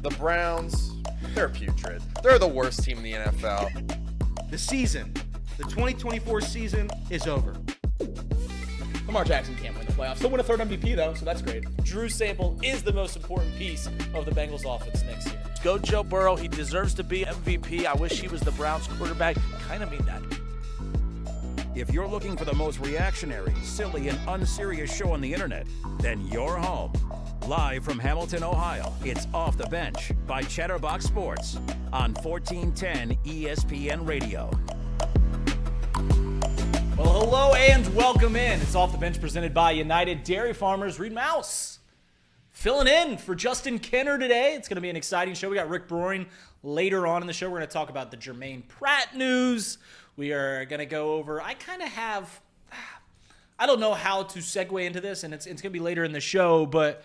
The Browns, they're putrid. They're the worst team in the NFL. The 2024 season is over. Lamar Jackson can't win the playoffs. He'll win a third MVP, though, so that's great. Drew Sample is the most important piece of the Bengals offense next year. Go Joe Burrow. He deserves to be MVP. I wish he was the Browns quarterback. Kind of mean that. If you're looking for the most reactionary, silly, and unserious show on the internet, then you're home. Live from Hamilton, Ohio, it's Off the Bench by Chatterbox Sports on 1410 ESPN Radio. Well, hello and welcome in. It's Off the Bench presented by United Dairy Farmers. Reid Maus filling in for Justin Kenner today. It's going to be an exciting show. We got Rick Broering later on in the show. We're going to talk about the Germaine Pratt news. We are going to go over, I don't know how to segue into this, and it's going to be later in the show, but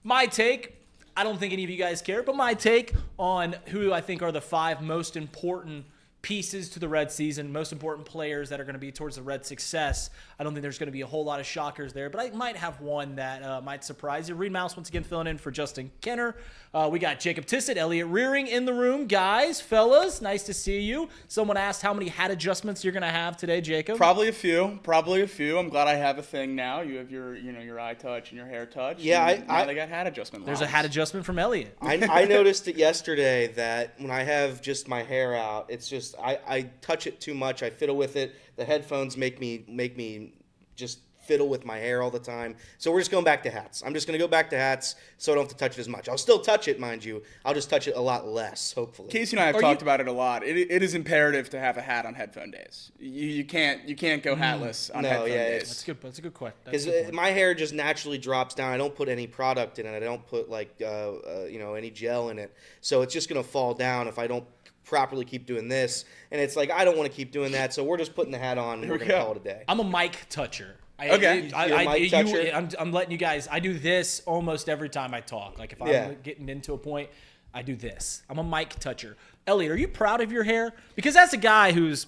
my take, I don't think any of you guys care, but my take on who I think are the 5 most important pieces to the Red season, most important players that are going to be towards the Red success. I don't think there's going to be a whole lot of shockers there, but I might have one that might surprise you. Reid Maus once again filling in for Justin Kenner. We got Jacob Tissett, Elliot Rearing in the room. Guys, fellas, nice to see you. Someone asked how many hat adjustments you're going to have today, Jacob. Probably a few. I'm glad I have a thing now. You have your eye touch and your hair touch. Yeah, now they got hat adjustment. There's a hat adjustment from Elliot. I noticed it yesterday that when I have just my hair out, it's just I touch it too much. I fiddle with it. The headphones make me just fiddle with my hair all the time. So we're just going back to hats. I'm just going to go back to hats so I don't have to touch it as much. I'll still touch it, mind you. I'll just touch it a lot less, hopefully. Casey and I have talked about it a lot. It is imperative to have a hat on headphone days. You can't go hatless on headphone days. That's a good question. Because my hair just naturally drops down. I don't put any product in it. I don't put any gel in it. So it's just going to fall down if I don't properly keep doing this. And it's like I don't want to keep doing that. So we're just putting the hat on and we're going to call it a day. I'm a mic toucher. Okay. I'm letting you guys. I do this almost every time I talk. Like if I'm getting into a point, I do this. I'm a mic toucher. Elliot, are you proud of your hair? Because as a guy who's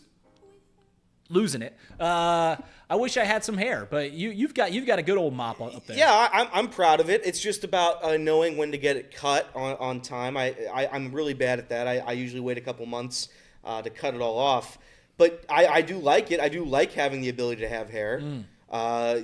losing it, I wish I had some hair. But you've got a good old mop up there. Yeah, I'm proud of it. It's just about knowing when to get it cut on time. I'm really bad at that. I usually wait a couple months to cut it all off. But I do like it. I do like having the ability to have hair. I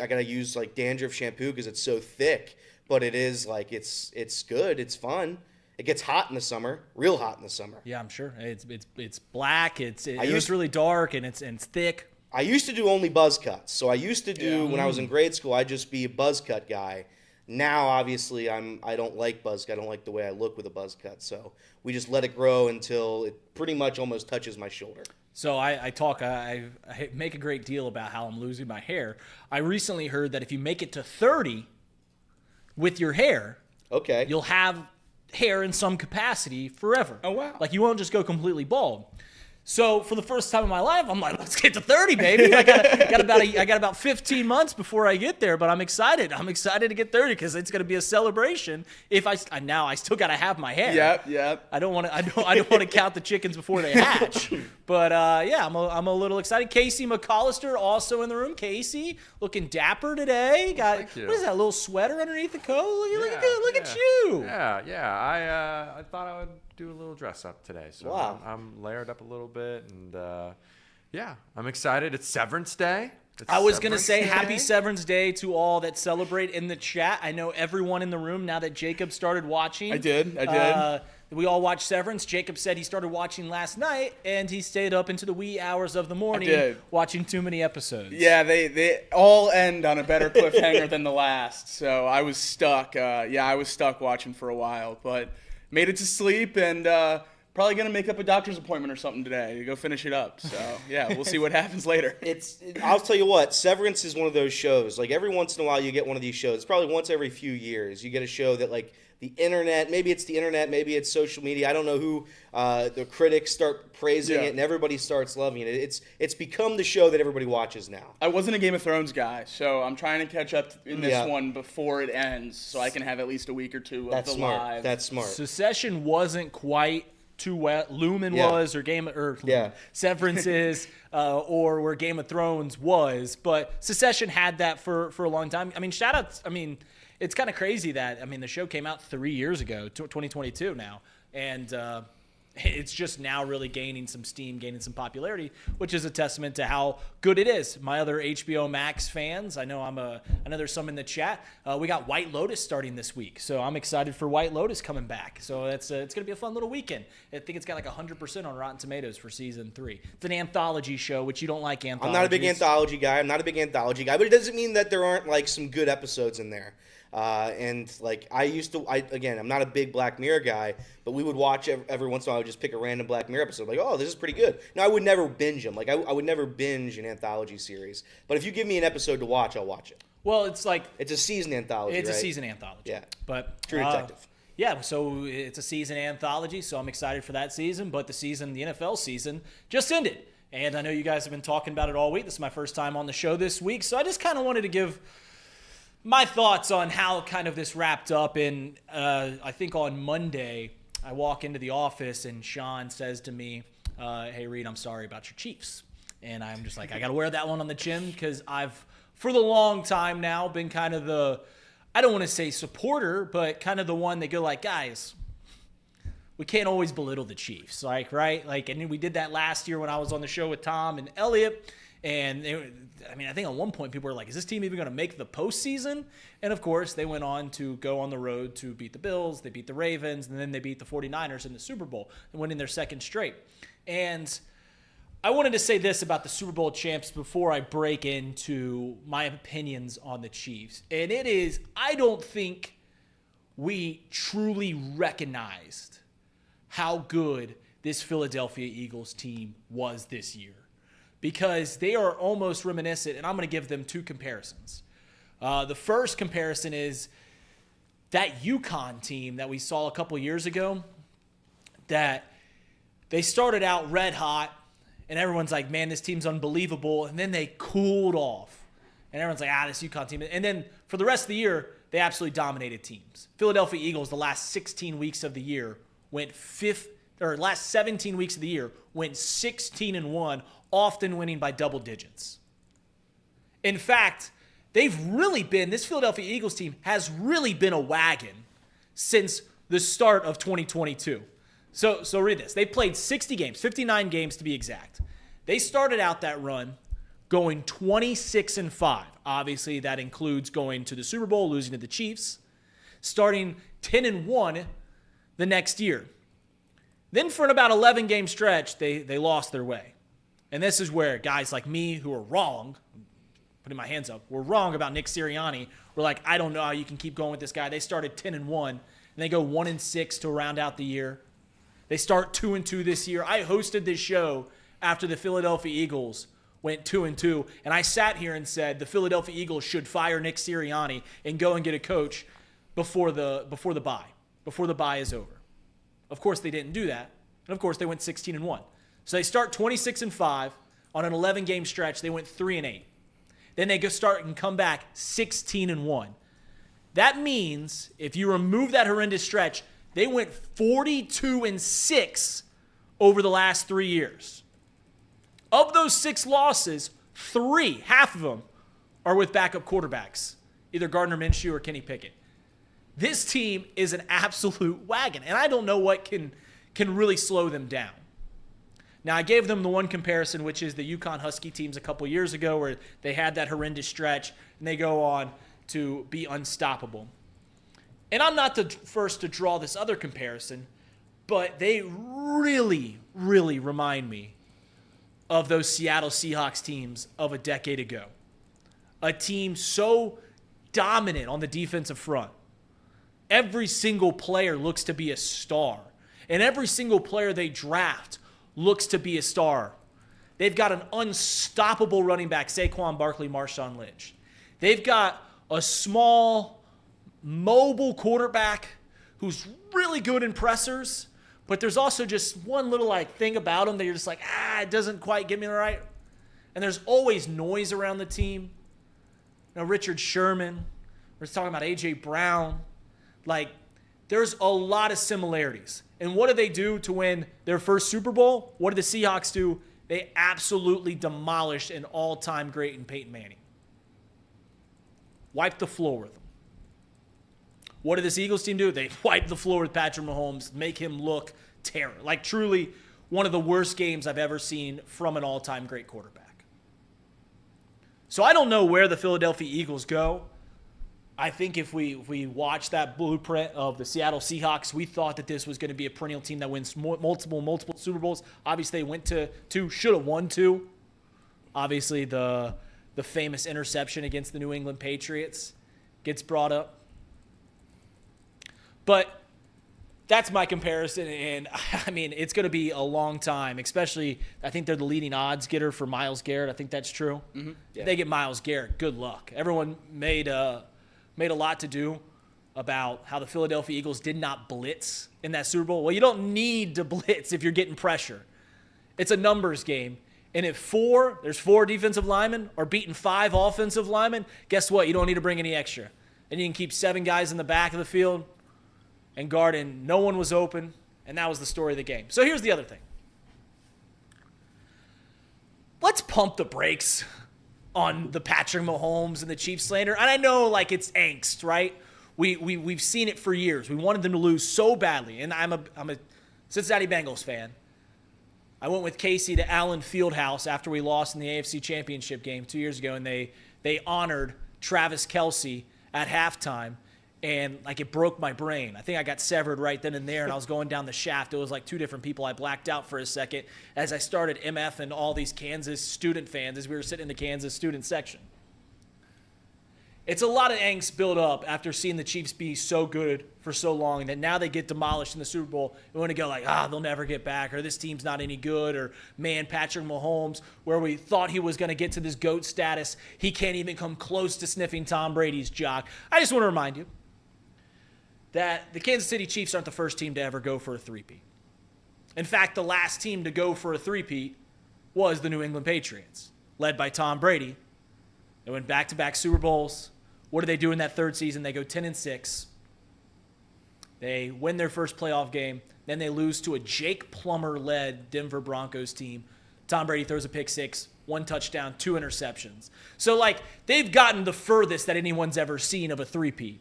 gotta use like dandruff shampoo because it's so thick, but it is like it's good, it's fun. It gets hot in the summer, real hot in the summer. Yeah, I'm sure. It's black. It's really dark and it's thick. I used to do only buzz cuts, so I used to do when I was in grade school. I'd just be a buzz cut guy. Now, obviously, I don't like buzz cut. I don't like the way I look with a buzz cut, so we just let it grow until it pretty much almost touches my shoulder. So I make a great deal about how I'm losing my hair. I recently heard that if you make it to 30 with your hair, okay, you'll have hair in some capacity forever. Oh, wow. Like you won't just go completely bald. So for the first time in my life, I'm like, let's get to 30, baby. I got about 15 months before I get there, but I'm excited. I'm excited to get 30 because it's going to be a celebration. If I still got to have my hair. Yep. I don't want to count the chickens before they hatch. But I'm a little excited. Casey McAllister also in the room. Casey looking dapper today. Thank you. What is that, little sweater underneath the coat? Look at you. Yeah. I thought I would do a little dress up today. So wow. I'm layered up a little bit, and I'm excited. It's Severance Day. I was going to say happy Severance Day to all that celebrate in the chat. I know everyone in the room now that Jacob started watching. I did. We all watched Severance. Jacob said he started watching last night, and he stayed up into the wee hours of the morning watching too many episodes. Yeah, they all end on a better cliffhanger than the last. So I was stuck. I was stuck watching for a while, but made it to sleep and probably going to make up a doctor's appointment or something today to go finish it up. So, yeah, we'll see what happens later. I'll tell you what, Severance is one of those shows. Like, every once in a while you get one of these shows. It's probably once every few years. You get a show that, like, the internet, maybe it's social media. I don't know who, the critics start praising it and everybody starts loving it. It's become the show that everybody watches now. I wasn't a Game of Thrones guy, so I'm trying to catch up in this one before it ends so I can have at least a week or two of the live. That's smart. Secession wasn't quite too well. Lumen was, or Severance is, or where Game of Thrones was, but Secession had that for a long time. I mean, shout outs. I mean, it's kind of crazy that, I mean, the show came out 3 years ago, 2022 now, and it's just now really gaining some steam, gaining some popularity, which is a testament to how good it is. My other HBO Max fans, I know I know there's some in the chat. We got White Lotus starting this week, so I'm excited for White Lotus coming back. So it's going to be a fun little weekend. I think it's got like 100% on Rotten Tomatoes for season 3. It's an anthology show, which you don't like anthologies. I'm not a big anthology guy. But it doesn't mean that there aren't like some good episodes in there. And like I'm not a big Black Mirror guy, but we would watch every once in a while. I would just pick a random Black Mirror episode, like, oh, this is pretty good. Now I would never binge them. Like I would never binge an anthology series. But if you give me an episode to watch, I'll watch it. Well, it's like it's a season anthology. It's a right? season anthology. Yeah, but True Detective. Yeah, so it's a season anthology. So I'm excited for that season. But the NFL season just ended, and I know you guys have been talking about it all week. This is my first time on the show this week, so I just kind of wanted to give my thoughts on how kind of this wrapped up. And I think on Monday, I walk into the office and Sean says to me, hey, Reid, I'm sorry about your Chiefs. And I'm just like, I got to wear that one on the chin because I've, for the long time now, been kind of the, I don't want to say supporter, but kind of the one that go like, guys, we can't always belittle the Chiefs. Like, right? Like, and we did that last year when I was on the show with Tom and Elliot. And I think at one point people were like, is this team even going to make the postseason? And of course, they went on to go on the road to beat the Bills. They beat the Ravens, and then they beat the 49ers in the Super Bowl and winning their second straight. And I wanted to say this about the Super Bowl champs before I break into my opinions on the Chiefs. And it is, I don't think we truly recognized how good this Philadelphia Eagles team was this year, because they are almost reminiscent, and I'm going to give them two comparisons. The first comparison is that UConn team that we saw a couple years ago, that they started out red hot, and everyone's like, man, this team's unbelievable, and then they cooled off. And everyone's like, this UConn team. And then for the rest of the year, they absolutely dominated teams. Philadelphia Eagles, the last 16 weeks of the year, last 17 weeks of the year, went 16-1, often winning by double digits. In fact, this Philadelphia Eagles team has really been a wagon since the start of 2022. So read this. They played 60 games, 59 games to be exact. They started out that run going 26-5. Obviously, that includes going to the Super Bowl, losing to the Chiefs, starting 10-1 the next year. Then for an about 11-game stretch, they lost their way. And this is where guys like me who are wrong, putting my hands up, were wrong about Nick Sirianni. We're like, I don't know how you can keep going with this guy. They started 10-1, and they go 1-6 to round out the year. They start 2-2 this year. I hosted this show after the Philadelphia Eagles went 2-2, and I sat here and said the Philadelphia Eagles should fire Nick Sirianni and go and get a coach before the bye is over. Of course, they didn't do that, and of course, they went 16-1. So they start 26-5 on an 11-game stretch. They went 3-8. Then they go start and come back 16-1. That means if you remove that horrendous stretch, they went 42-6 over the last 3 years. Of those 6 losses, 3, half of them, are with backup quarterbacks, either Gardner Minshew or Kenny Pickett. This team is an absolute wagon, and I don't know what can really slow them down. Now, I gave them the one comparison, which is the UConn Husky teams a couple years ago where they had that horrendous stretch, and they go on to be unstoppable. And I'm not the first to draw this other comparison, but they really, really remind me of those Seattle Seahawks teams of a decade ago. A team so dominant on the defensive front. Every single player looks to be a star. And every single player they draft looks to be a star. They've got an unstoppable running back, Saquon Barkley, Marshawn Lynch. They've got a small, mobile quarterback who's really good in pressers, but there's also just one little thing about him that you're just like, it doesn't quite get me right. And there's always noise around the team. Richard Sherman. We're talking about A.J. Brown. There's a lot of similarities. And what did they do to win their first Super Bowl? What did the Seahawks do? They absolutely demolished an all-time great in Peyton Manning. Wiped the floor with them. What did this Eagles team do? They wiped the floor with Patrick Mahomes, make him look terrible. Like, truly one of the worst games I've ever seen from an all-time great quarterback. So I don't know where the Philadelphia Eagles go. I think if we watch that blueprint of the Seattle Seahawks, we thought that this was going to be a perennial team that wins multiple Super Bowls. Obviously, they went to two, should have won two. Obviously, the famous interception against the New England Patriots gets brought up. But that's my comparison, and I mean, it's going to be a long time, especially I think they're the leading odds getter for Myles Garrett. I think that's true. Mm-hmm. Yeah. If they get Myles Garrett, good luck. Everyone made a lot to do about how the Philadelphia Eagles did not blitz in that Super Bowl. Well, you don't need to blitz if you're getting pressure. It's a numbers game. And if there's four defensive linemen are beating 5 offensive linemen, guess what? You don't need to bring any extra. And you can keep 7 guys in the back of the field and guard, and no one was open, and that was the story of the game. So here's the other thing. Let's pump the brakes on the Patrick Mahomes and the Chiefs slander. And I know, like, it's angst, right? We've seen it for years. We wanted them to lose so badly, and I'm a Cincinnati Bengals fan. I went with Casey to Allen Fieldhouse after we lost in the AFC Championship game 2 years ago, and they honored Travis Kelce at halftime, and like it broke my brain. I think I got severed right then and there, and I was going down the shaft. It was like 2 different people. I blacked out for a second as I started MF and all these Kansas student fans as we were sitting in the Kansas student section. It's a lot of angst built up after seeing the Chiefs be so good for so long that now they get demolished in the Super Bowl. We want to go like, they'll never get back, or this team's not any good, or man, Patrick Mahomes, where we thought he was going to get to this GOAT status, he can't even come close to sniffing Tom Brady's jock. I just want to remind you that the Kansas City Chiefs aren't the first team to ever go for a three-peat. In fact, the last team to go for a three-peat was the New England Patriots, led by Tom Brady. They went back-to-back Super Bowls. What do they do in that third season? They go 10-6. They win their first playoff game. Then they lose to a Jake Plummer-led Denver Broncos team. Tom Brady throws a pick 6, 1 touchdown, 2 interceptions. So, like, they've gotten the furthest that anyone's ever seen of a three-peat.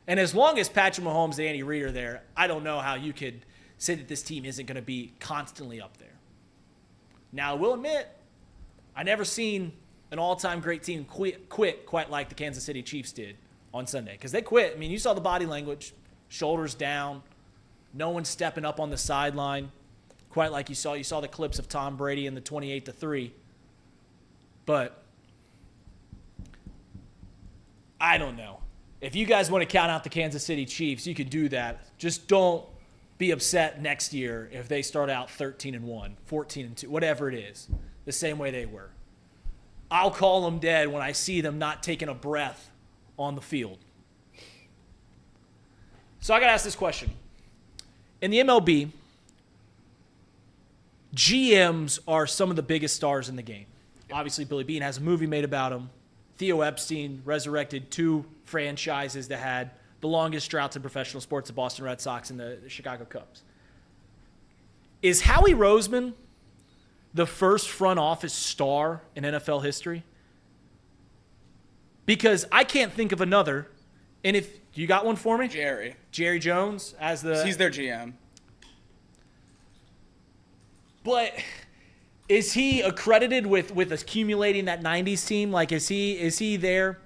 And as long as Patrick Mahomes and Andy Reid are there, I don't know how you could say that this team isn't going to be constantly up there. Now, I will admit, I never seen an all-time great team quit quite like the Kansas City Chiefs did on Sunday. Because they quit. I mean, you saw the body language, shoulders down, no one stepping up on the sideline, quite like you saw. You saw the clips of Tom Brady in the 28-3. But I don't know. If you guys want to count out the Kansas City Chiefs, you can do that. Just don't be upset next year if they start out 13-1, 14-2, whatever it is, the same way they were. I'll call them dead when I see them not taking a breath on the field. So I got to ask this question. In the MLB, GMs are some of the biggest stars in the game. Obviously, Billy Beane has a movie made about him. Theo Epstein resurrected 2 franchises that had the longest droughts in professional sports, the Boston Red Sox and the Chicago Cubs. Is Howie Roseman the first front office star in NFL history? Because I can't think of another. And if you got one for me? Jerry Jones as he's their GM. But is he accredited with accumulating that 90s team? Like, is he there?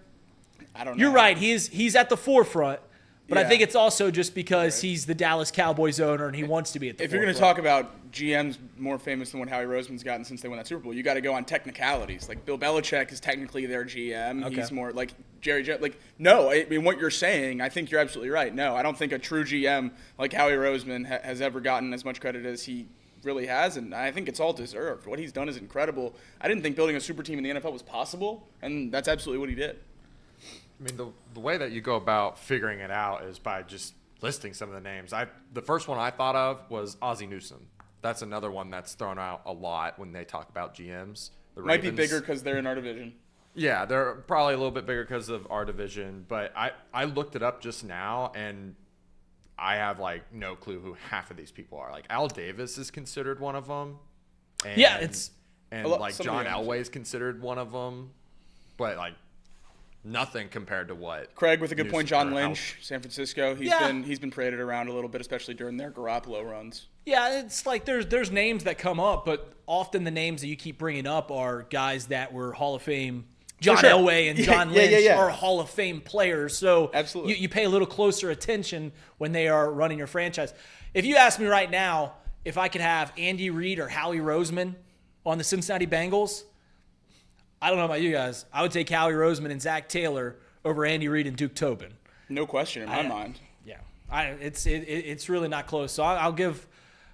I don't know. You're right. He's at the forefront. But yeah. I think it's also just because he's the Dallas Cowboys owner and he wants to be at the forefront. If you're going to talk about GMs more famous than what Howie Roseman's gotten since they won that Super Bowl, you got to go on technicalities. Like, Bill Belichick is technically their GM. Okay. He's more like Jerry Jones. Like, no, I mean, what you're saying, I think you're absolutely right. No, I don't think a true GM like Howie Roseman has ever gotten as much credit as he really has, and I think it's all deserved. What he's done is incredible. I didn't think building a super team in the NFL was possible, and that's absolutely what he did. I mean, the way that you go about figuring it out is by just listing some of the names. The first one I thought of was Ozzie Newsome. That's another one that's thrown out a lot when they talk about GMs. The Might be bigger because they're in our division. Yeah, they're probably a little bit bigger because of our division. But I looked it up just now, and I have, like, no clue who half of these people are. Like, Al Davis is considered one of them. And, yeah, it's... And, like, John Elway is considered one of them. But, like, nothing compared to what Craig with a good point. John Newsom or Lynch, San Francisco. He's been paraded around a little bit, especially during their Garoppolo runs. Yeah, it's like there's names that come up, but often the names that you keep bringing up are guys that were Hall of Fame. John sure. Elway and John Lynch yeah. are Hall of Fame players. So Absolutely. You pay a little closer attention when they are running your franchise. If you ask me right now if I could have Andy Reid or Howie Roseman on the Cincinnati Bengals, I don't know about you guys. I would take Howie Roseman and Zach Taylor over Andy Reid and Duke Tobin. No question in my mind. Yeah, it's really not close. So I'll give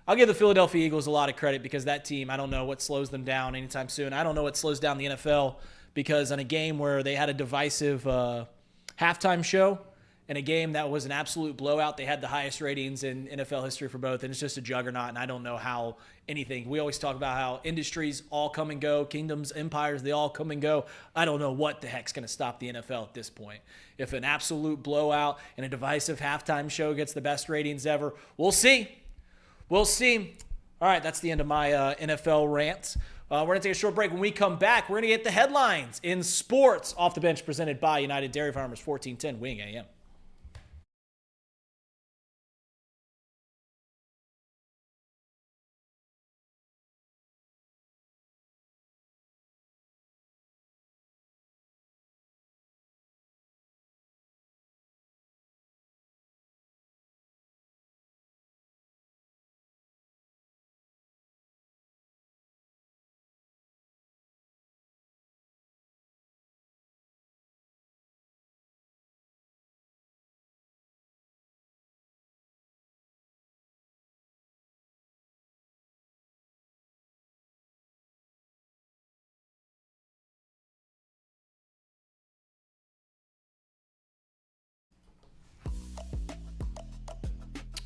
the Philadelphia Eagles a lot of credit because that team, I don't know what slows them down anytime soon. I don't know what slows down the NFL because in a game where they had a divisive halftime show, in a game that was an absolute blowout, they had the highest ratings in NFL history for both, and it's just a juggernaut, and I don't know how anything. We always talk about how industries all come and go, kingdoms, empires, they all come and go. I don't know what the heck's going to stop the NFL at this point. If an absolute blowout and a divisive halftime show gets the best ratings ever, we'll see. We'll see. All right, that's the end of my NFL rant. We're going to take a short break. When we come back, we're going to get the headlines in sports. Off the Bench presented by United Dairy Farmers, 1410 Wing AM.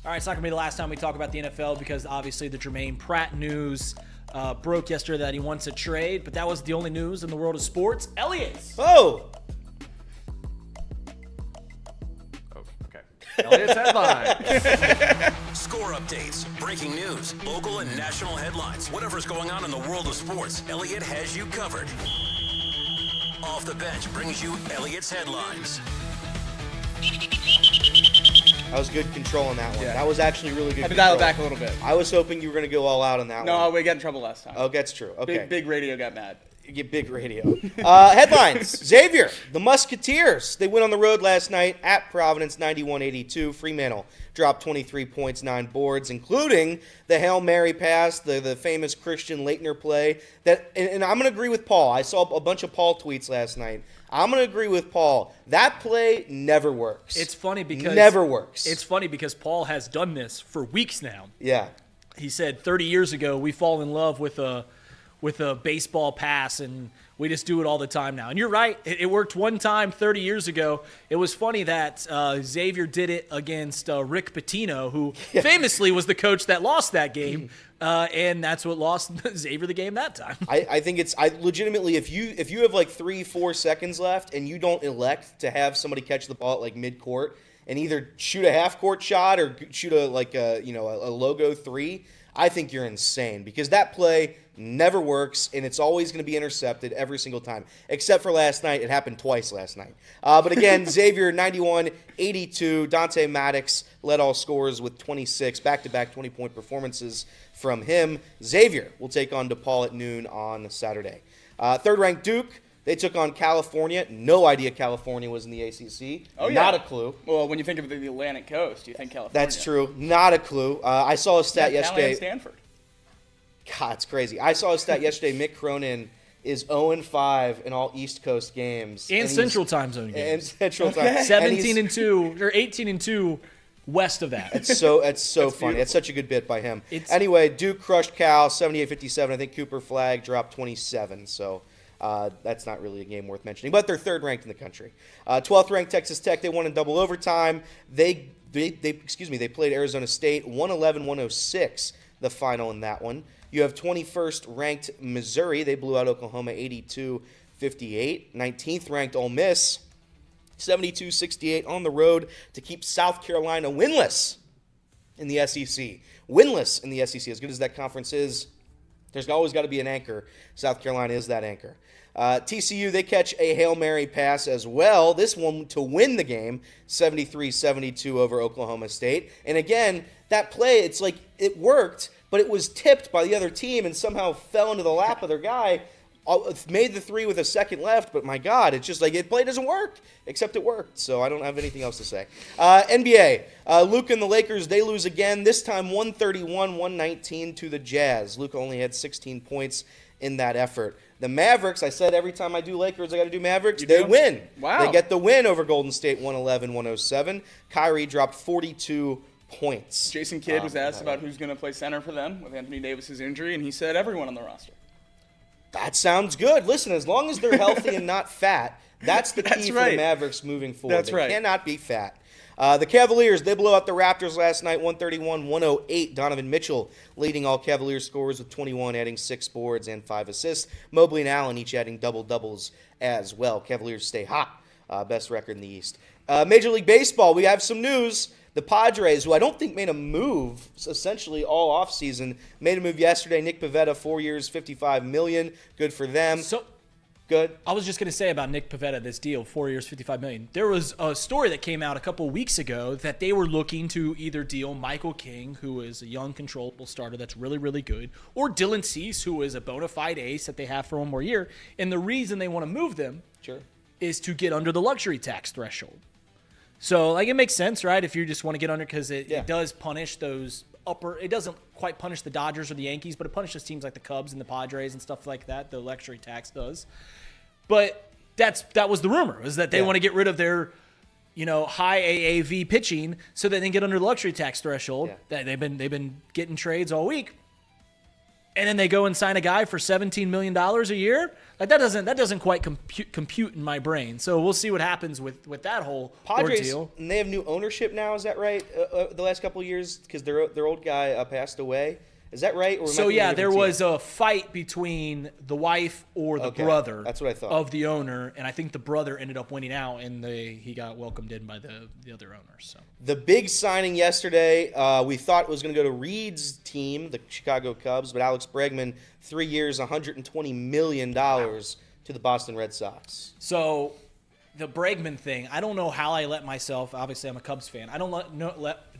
All right, it's not going to be the last time we talk about the NFL because obviously the Germaine Pratt news broke yesterday that he wants a trade, but that was the only news in the world of sports. Elliot! Oh, okay. Elliot's headline. Score updates, breaking news, local and national headlines, whatever's going on in the world of sports, Elliot has you covered. Off the Bench brings you Elliot's headlines. that was good control on that one. Yeah. That was actually really good Had to control. dial it back a little bit. I was hoping you were going to go all out on that one. No, we got in trouble last time. Oh, that's true. Okay. Big radio got mad. You get big radio. Headlines. Xavier, the Musketeers. They went on the road last night at Providence, 91-82. Fremantle dropped 23 points, 9 boards, including the Hail Mary pass, the famous Christian Leitner play. And I'm going to agree with Paul. I saw a bunch of Paul tweets last night. I'm going to agree with Paul. That play never works. It's funny because never works. It's funny because Paul has done this for weeks now. Yeah. He said 30 years ago we fall in love with a baseball pass, and we just do it all the time now. And you're right. It worked one time 30 years ago. It was funny that Xavier did it against Rick Pitino, who famously was the coach that lost that game, and that's what lost Xavier the game that time. I think it's legitimately if you have like 3-4 seconds left and you don't elect to have somebody catch the ball at like mid-court and either shoot a half-court shot or shoot a logo three, I think you're insane because that play never works, and it's always going to be intercepted every single time. Except for last night. It happened twice last night. But again, Xavier, 91-82. Dante Maddox led all scorers with 26. Back-to-back 20-point performances from him. Xavier will take on DePaul at noon on Saturday. Third-ranked Duke. They took on California. No idea California was in the ACC. Oh, yeah. Not a clue. Well, when you think of the Atlantic Coast, you think California. That's true. Not a clue. I saw a stat yesterday. Stanford. God, it's crazy. I saw a stat yesterday. Mick Cronin is 0-5 in all East Coast games. And Central Time Zone And games. Central Time. 17-2 or 18-2 west of that. It's so funny. beautiful. It's such a good bit by him. It's- Anyway, Duke crushed Cal 78-57. I think Cooper Flagg dropped 27. So that's not really a game worth mentioning. But they're third ranked in the country. 12th ranked Texas Tech. They won in double overtime. They played Arizona State 111-106. The final in that one. You have 21st ranked Missouri. They blew out Oklahoma 82-58. 19th ranked Ole Miss 72-68 on the road to keep South Carolina winless in the SEC. Winless in the SEC. As good as that conference is, There's always got to be an anchor. South Carolina is that anchor. TCU, they catch a Hail Mary pass as well. This one to win the game, 73-72 over Oklahoma State. And again, that play, it's like it worked, but it was tipped by the other team and somehow fell into the lap of their guy. Made the three with a second left, but my God, it's just like it play doesn't work, except it worked. So I don't have anything else to say. NBA, Luka and the Lakers, they lose again, this time 131-119 to the Jazz. Luka only had 16 points in that effort. The Mavericks, I said every time I do Lakers, I got to do Mavericks. They win. Wow. They get the win over Golden State, 111-107. Kyrie dropped 42 points. Jason Kidd was asked about who's going to play center for them with Anthony Davis's injury, and he said everyone on the roster. That sounds good. Listen, as long as they're healthy and not fat, that's the key That's for right. the Mavericks moving forward. That's they right. cannot be fat. The Cavaliers, they blew out the Raptors last night, 131-108. Donovan Mitchell leading all Cavaliers scorers with 21, adding 6 boards and 5 assists. Mobley and Allen each adding double-doubles as well. Cavaliers stay hot. Best record in the East. Major League Baseball, we have some news. The Padres, who I don't think made a move essentially all offseason, made a move yesterday. Nick Pivetta, 4 years, $55 million. Good for them. So Good. I was just going to say about Nick Pivetta, this deal, 4 years, $55 million. There was a story that came out a couple of weeks ago that they were looking to either deal Michael King, who is a young, controllable starter that's really, really good, or Dylan Cease, who is a bona fide ace that they have for one more year. And the reason they want to move them is to get under the luxury tax threshold. So, like, it makes sense, right? If you just want to get under, because it does punish those it doesn't quite punish the Dodgers or the Yankees, but it punishes teams like the Cubs and the Padres and stuff like that. The luxury tax does. But that was the rumor, is that they want to get rid of their, high AAV pitching so that they can get under the luxury tax threshold. That they've been getting trades all week. And then they go and sign a guy for $17 million a year. Like that doesn't quite compute in my brain. So we'll see what happens with that whole Padres, ordeal. and they have new ownership now. Is that right? The last couple of years, because their old guy passed away. Is that right? Or So yeah, there was a fight between the wife or the brother. That's what I thought. Of the owner, and I think the brother ended up winning out, and he got welcomed in by the other owners. So the big signing yesterday, we thought was going to go to Reid's team, the Chicago Cubs, but Alex Bregman, 3 years, $120 million to the Boston Red Sox. So the Bregman thing, I don't know how I let myself, obviously I'm a Cubs fan, I don't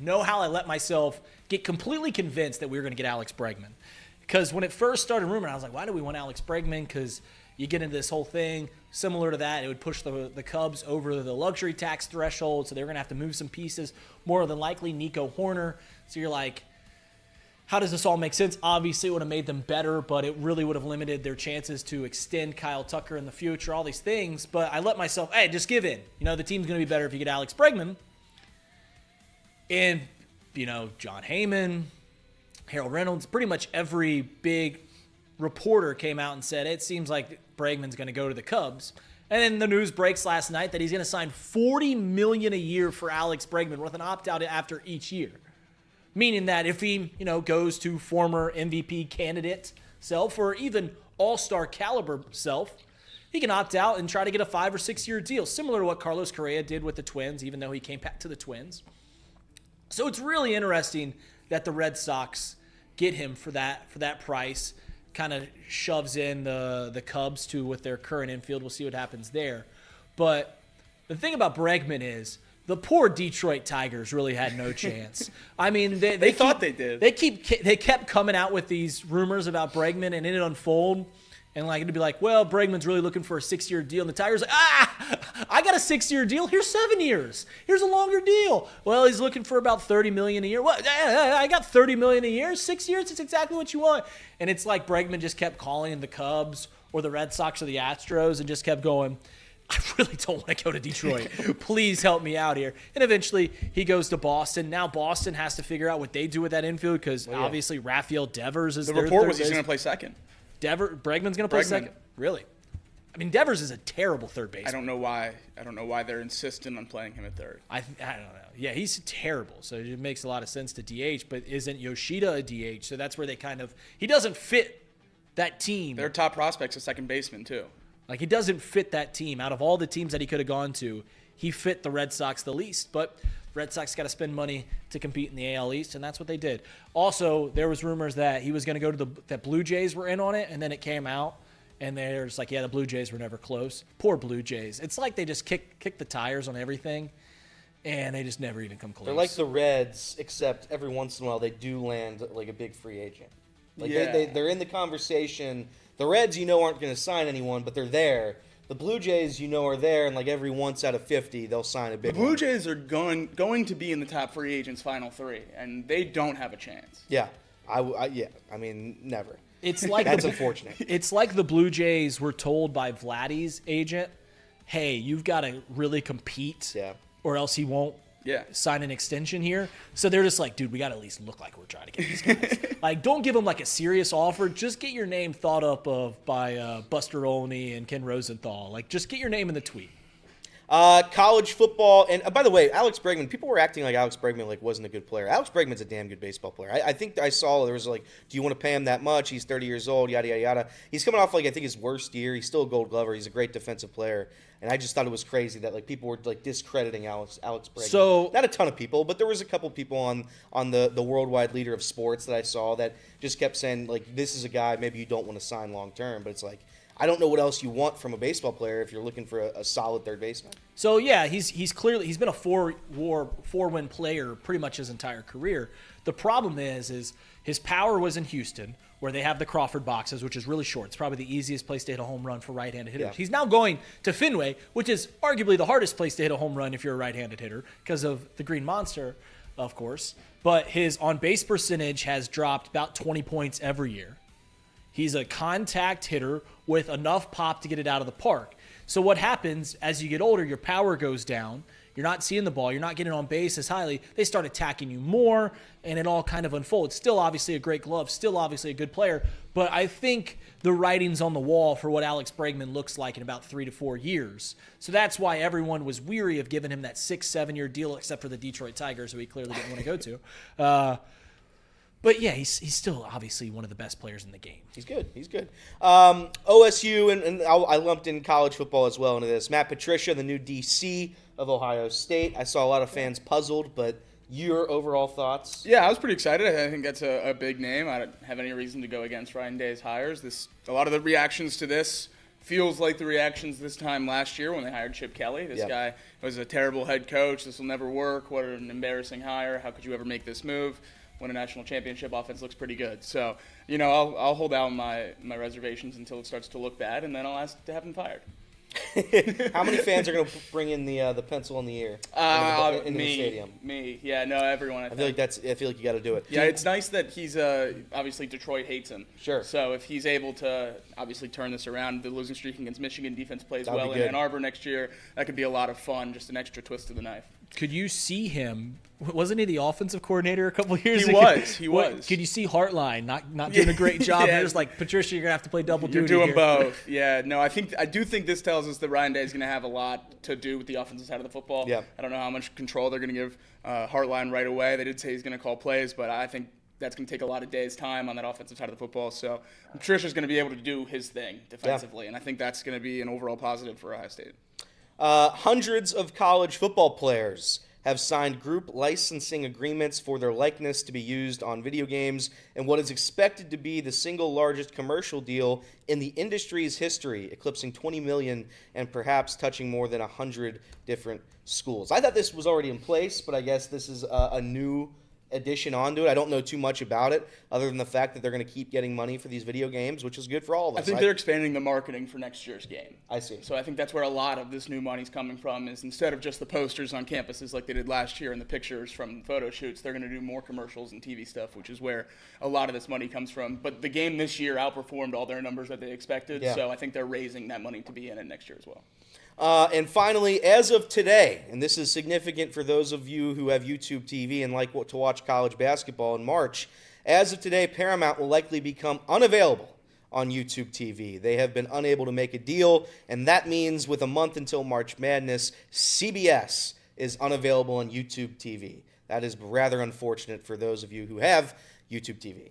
know how I let myself get completely convinced that we were going to get Alex Bregman. Because when it first started rumoring, I was like, why do we want Alex Bregman? Because you get into this whole thing, similar to that, it would push the Cubs over the luxury tax threshold, so they're going to have to move some pieces, more than likely Nico Horner. So you're like, how does this all make sense? Obviously, it would have made them better, but it really would have limited their chances to extend Kyle Tucker in the future, all these things. But I let myself, hey, just give in. The team's going to be better if you get Alex Bregman. And, John Heyman, Harold Reynolds, pretty much every big reporter came out and said, it seems like Bregman's going to go to the Cubs. And then the news breaks last night that he's going to sign $40 million a year for Alex Bregman with an opt-out after each year. Meaning that if he, goes to former MVP candidate self or even all-star caliber self, he can opt out and try to get a 5 or 6 year deal, similar to what Carlos Correa did with the Twins, even though he came back to the Twins. So it's really interesting that the Red Sox get him for that price. Kind of shoves in the Cubs too with their current infield. We'll see what happens there. But the thing about Bregman is, the poor Detroit Tigers really had no chance. I mean, they thought they did. They kept coming out with these rumors about Bregman, and it'd unfold, and it'd be like, well, Bregman's really looking for a 6 year deal, and the Tigers like, I got a 6 year deal. Here's 7 years. Here's a longer deal. Well, he's looking for about $30 million a year. What? I got $30 million a year. 6 years. It's exactly what you want. And it's like Bregman just kept calling the Cubs or the Red Sox or the Astros and just kept going, I really don't want to go to Detroit. Please help me out here. And eventually he goes to Boston. Now Boston has to figure out what they do with that infield because obviously Rafael Devers is The their report third was he's base. going to play second. Bregman's going to play second? Really? I mean, Devers is a terrible third baseman. I don't know why they're insistent on playing him at third. I don't know. Yeah, he's terrible. So it makes a lot of sense to DH, but isn't Yoshida a DH? So that's where they he doesn't fit that team. Their top prospect's a second baseman too. Like, he doesn't fit that team. Out of all the teams that he could have gone to, he fit the Red Sox the least. But Red Sox got to spend money to compete in the AL East, and that's what they did. Also, there was rumors that he was going to go to that Blue Jays were in on it, and then it came out, and they're just like, yeah, the Blue Jays were never close. Poor Blue Jays. It's like they just kick the tires on everything, and they just never even come close. They're like the Reds, except every once in a while they do land like a big free agent. Like they're in the conversation. The Reds, aren't going to sign anyone, but they're there. The Blue Jays, are there, and like every once out of 50, they'll sign a big The Blue Jays are going to be in the top free agents' final 3, and they don't have a chance. Yeah, I mean, never. It's like That's unfortunate. It's like the Blue Jays were told by Vladdy's agent, hey, you've got to really compete, or else he won't sign an extension here. So they're just like, dude, we got to at least look like we're trying to get these guys. Like, don't give them like a serious offer. Just get your name thought up of by Buster Olney and Ken Rosenthal. Like, just get your name in the tweet. College football, and by the way, Alex Bregman. People were acting like Alex Bregman wasn't a good player. Alex Bregman's a damn good baseball player. I think I saw there was like, do you want to pay him that much? He's 30 years old, yada yada yada. He's coming off I think his worst year. He's still a Gold Glover. He's a great defensive player, and I just thought it was crazy that people were discrediting Alex Bregman. So not a ton of people, but there was a couple people on the worldwide leader of sports that I saw that just kept saying this is a guy maybe you don't want to sign long term, but it's like, I don't know what else you want from a baseball player if you're looking for a solid third baseman. So yeah, he's been a four-win player pretty much his entire career. The problem is his power was in Houston, where they have the Crawford boxes, which is really short. It's probably the easiest place to hit a home run for right-handed hitters. Yeah. He's now going to Fenway, which is arguably the hardest place to hit a home run if you're a right-handed hitter because of the Green Monster, of course. But his on-base percentage has dropped about 20 points every year. He's a contact hitter with enough pop to get it out of the park. So what happens as you get older, your power goes down. You're not seeing the ball. You're not getting on base as highly. They start attacking you more, and it all kind of unfolds. Still obviously a great glove. Still obviously a good player. But I think the writing's on the wall for what Alex Bregman looks like in about 3 to 4 years. So that's why everyone was weary of giving him that 6-7 year deal, except for the Detroit Tigers, who he clearly didn't want to go to. But yeah, he's still obviously one of the best players in the game. He's good. He's good. OSU, and I lumped in college football as well into this. Matt Patricia, the new DC of Ohio State. I saw a lot of fans puzzled, but your overall thoughts? Yeah, I was pretty excited. I think that's a big name. I don't have any reason to go against Ryan Day's hires. A lot of the reactions to this feels like the reactions this time last year when they hired Chip Kelly. This guy was a terrible head coach. This will never work. What an embarrassing hire. How could you ever make this move? Win a national championship, offense looks pretty good. So, I'll hold out my reservations until it starts to look bad, and then I'll ask to have him fired. How many fans are going to bring in the pencil in the ear in the stadium? Me. Yeah, no, everyone. I feel like you got to do it. Yeah, it's nice that he's obviously Detroit hates him. Sure. So if he's able to obviously turn this around, the losing streak against Michigan defense plays well in Ann Arbor next year. That could be a lot of fun, just an extra twist to the knife. Could you see him? Wasn't he the offensive coordinator a couple of years ago? He was. Could you see Hartline not doing a great job? Yeah. There's like, Patricia, you're gonna have to play double duty. You're doing both. Yeah. No, I do think this tells us that Ryan Day is gonna have a lot to do with the offensive side of the football. Yeah. I don't know how much control they're gonna give Hartline right away. They did say he's gonna call plays, but I think that's going to take a lot of days' time on that offensive side of the football. So Patricia's going to be able to do his thing defensively, and I think that's going to be an overall positive for Ohio State. Hundreds of college football players have signed group licensing agreements for their likeness to be used on video games in what is expected to be the single largest commercial deal in the industry's history, eclipsing $20 million and perhaps touching more than 100 different schools. I thought this was already in place, but I guess this is a new addition onto it. I don't know too much about it other than the fact that they're going to keep getting money for these video games, which is good for all of us. I think they're expanding the marketing for next year's game. I see. So I think that's where a lot of this new money's coming from, is instead of just the posters on campuses like they did last year and the pictures from photo shoots, they're going to do more commercials and TV stuff, which is where a lot of this money comes from. But the game this year outperformed all their numbers that they expected, so I think they're raising that money to be in it next year as well. And finally, as of today, and this is significant for those of you who have YouTube TV and like to watch college basketball in March, as of today, Paramount will likely become unavailable on YouTube TV. They have been unable to make a deal, and that means with a month until March Madness, CBS is unavailable on YouTube TV. That is rather unfortunate for those of you who have YouTube TV.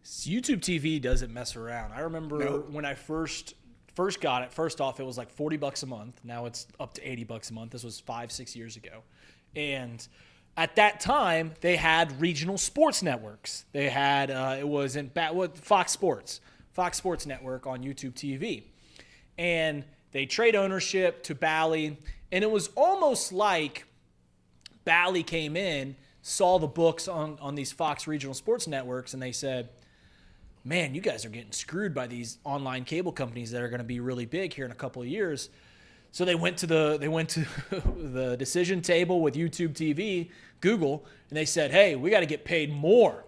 YouTube TV doesn't mess around. I remember when I first got it, first off, it was like $40 a month. Now it's up to $80 a month. This was 5-6 years ago. And at that time, they had regional sports networks. They had, it was in Fox Sports Network on YouTube TV. And they trade ownership to Bally. And it was almost like Bally came in, saw the books on these Fox regional sports networks, and they said, man, you guys are getting screwed by these online cable companies that are going to be really big here in a couple of years. So they went to the decision table with YouTube TV, Google, and they said, hey, we got to get paid more,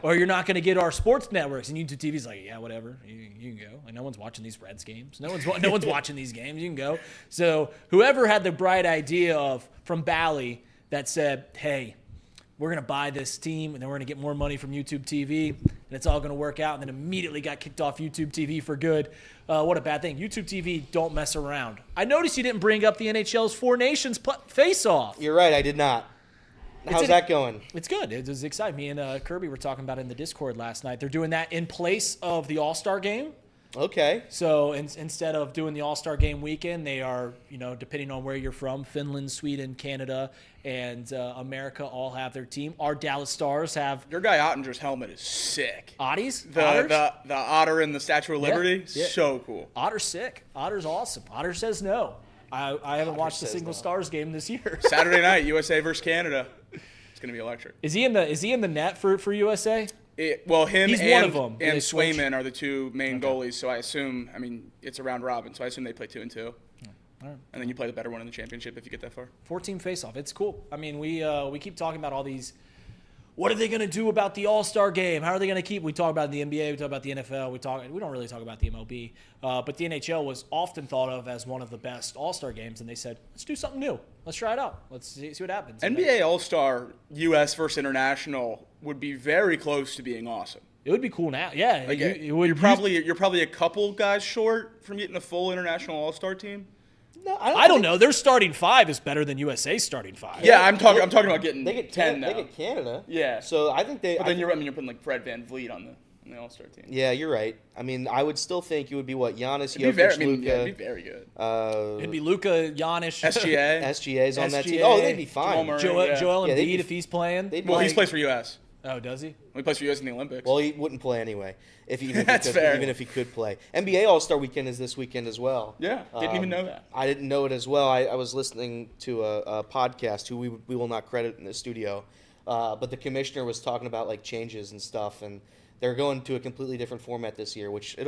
or you're not going to get our sports networks. And YouTube TV's like, yeah, whatever, you can go. Like, no one's watching these Reds games. No one's watching these games. You can go. So whoever had the bright idea from Bally that said, hey, we're going to buy this team, and then we're going to get more money from YouTube TV, and it's all going to work out, and then immediately got kicked off YouTube TV for good. What a bad thing. YouTube TV, don't mess around. I noticed you didn't bring up the NHL's Four Nations face-off. You're right, I did not. How's that going? It's good. It was exciting. Me and Kirby were talking about it in the Discord last night. They're doing that in place of the All-Star Game. Okay. So instead of doing the All-Star Game weekend, they are, depending on where you're from, Finland, Sweden, Canada, and America all have their team. Our Dallas Stars have Your guy Ottinger's helmet is sick. Otties. The otter in the Statue of Liberty, Yeah. so cool. Otter's sick. Otter's awesome. Otter says no. I haven't watched a single Stars game this year. Saturday night, USA versus Canada. It's gonna be electric. Is he in the net for USA? Him He's and, one of them. and They switch. Swayman are the two main goalies. So I assume, it's a round robin. So I assume they play 2 and 2. All right. And then you play the better one in the championship if you get that far. 14 face-off. It's cool. I mean, we keep talking about all these. What are they going to do about the All-Star game? How are they going to keep? We talk about the NBA. We talk about the NFL. We don't really talk about the MLB. But the NHL was often thought of as one of the best All-Star games, and they said, let's do something new. Let's try it out. Let's see what happens. NBA All-Star U.S. versus International would be very close to being awesome. It would be cool now. Yeah. Like, you're you're probably a couple guys short from getting a full international All-Star team. No, I don't know. Their starting 5 is better than USA's starting 5. Yeah, I'm talking about getting They get 10 now. They get Canada. Yeah. So I think they. But then you're putting like Fred VanVleet on the All-Star team. Yeah, you're right. I would still think it would be what Giannis, It'd be very, Jokic, Luka. it'd be very good. It'd be Luka, Giannis, SGA. SGA's on that team. SGA, Oh, they'd be fine. Jamal Murray. Joel Yeah. Embiid they'd be- if he's playing. They'd be Well, he like- plays for U.S. Oh, does he? He plays for U.S. in the Olympics. Well, he wouldn't play anyway. That's fair. Even if he could play. NBA All-Star Weekend is this weekend as well. Yeah, didn't even know that. I didn't know it as well. I was listening to a podcast who we will not credit in the studio, but the commissioner was talking about like changes and stuff, and they're going to a completely different format this year. Which I'm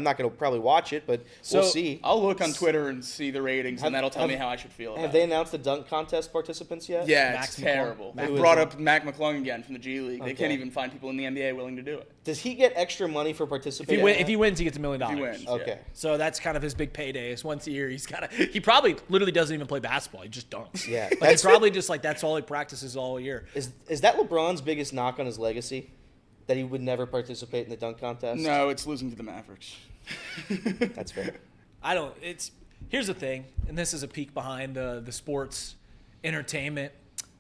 not going to probably watch it, but we'll see. I'll look on Twitter and see the ratings, and that'll tell me how I should feel about Have it. they announced the dunk contest participants yet? Yeah, Max it's McClung. terrible. Mac They McClung. brought up Mac McClung again from the G League. They Okay. can't even find people in the NBA willing to do it. Does he get extra money for If participating? he wins, he gets $1 million. If he wins. Okay. Yeah. So that's kind of his big payday. Is once a year he probably literally doesn't even play basketball. He just dunks. Yeah, Like that's- it's probably just like that's all he practices all year. Is that LeBron's biggest knock on his legacy? That he would never participate in the dunk contest? No, it's losing to the Mavericks. That's fair. Here's the thing, and this is a peek behind the sports entertainment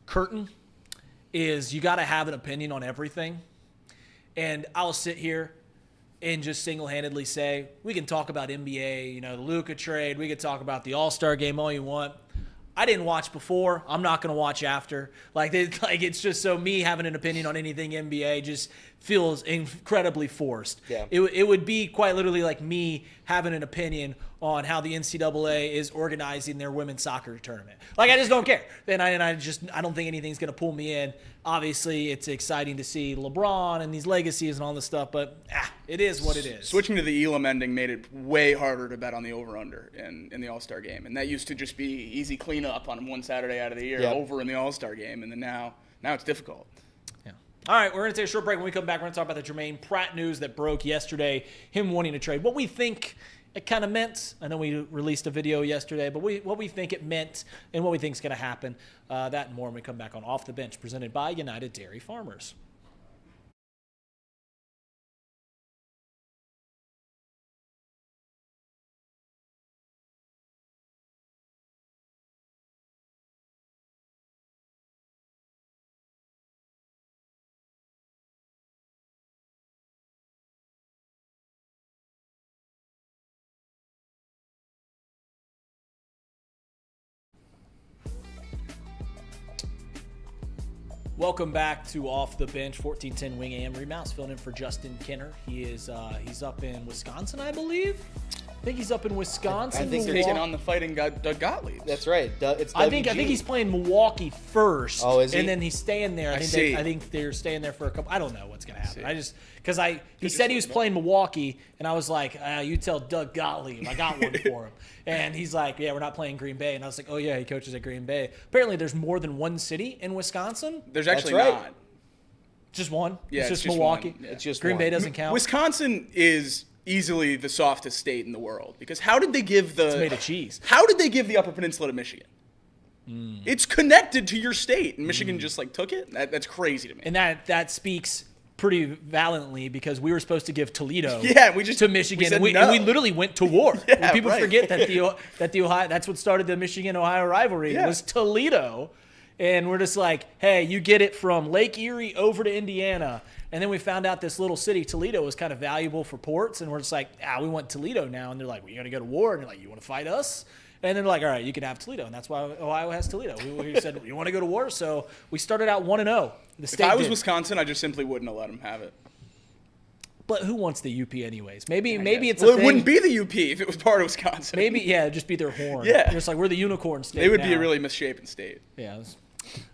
curtain, is you got to have an opinion on everything. And I'll sit here and just single-handedly say, we can talk about NBA, the Luka trade, we could talk about the All-Star game all you want. I didn't watch before. I'm not going to watch after. It's just so me having an opinion on anything NBA just feels incredibly forced. Yeah. It would be quite literally like me having an opinion on how the NCAA is organizing their women's soccer tournament. I just don't care. And I don't think anything's going to pull me in. Obviously, it's exciting to see LeBron and these legacies and all this stuff, but it is what it is. Switching to the Elam ending made it way harder to bet on the over-under in the All-Star game. And that used to just be easy cleanup on one Saturday out of the year, Yep. over in the All-Star game. And then now it's difficult. Yeah. All right, we're going to take a short break. When we come back, we're going to talk about the Germaine Pratt news that broke yesterday, him wanting to trade. What we think it kind of meant. I know we released a video yesterday, but what we think it meant and what we think is going to happen. That and more when we come back on Off the Bench, presented by United Dairy Farmers. Welcome back to Off the Bench, 1410 Wing AM. Reid Maus filling in for Justin Kinner. He is he's up in Wisconsin, I believe. I think he's up in Wisconsin. I think they're taking on the fighting Doug Gottlieb. That's right. It's I think he's playing Milwaukee first. Oh, is he? And then he's staying there. I think they're staying there for a couple. I don't know what's gonna happen. He said he was playing Milwaukee, and I was like, you tell Doug Gottlieb, I got one for him. And he's like, yeah, we're not playing Green Bay. And I was like, oh yeah, he coaches at Green Bay. Apparently, there's more than one city in Wisconsin. There's actually That's right. not. Just one. Yeah, it's just just Milwaukee. one. Yeah. It's just Green one. Bay doesn't count. Wisconsin is easily the softest state in the world because how did they give It's made of cheese. How did they give the Upper Peninsula to Michigan? It's connected to your state, and Michigan just took it. That's crazy to me. And that speaks pretty valiantly because we were supposed to give Toledo to Michigan, said and no. we literally went to war. Yeah, People right. forget that the Ohio, that's what started the Michigan-Ohio rivalry. Yeah. Was Toledo, and we're just like, hey, you get it from Lake Erie over to Indiana, and then we found out this little city Toledo was kind of valuable for ports, and we're just like, we want Toledo now, and they're like, we're gonna go to war, and they're like, you want to fight us? And then they're like, all right, you can have Toledo, and that's why Ohio has Toledo. We said, you want to go to war? So we started out 1-0. If I was Wisconsin, I just simply wouldn't have let them have it. But who wants the UP anyways? Maybe it's Well, a thing. it wouldn't be the UP if it was part of Wisconsin. Maybe, it'd just be their horn. Yeah. Just like we're the unicorn state. They would be now. a really misshapen state. Yeah.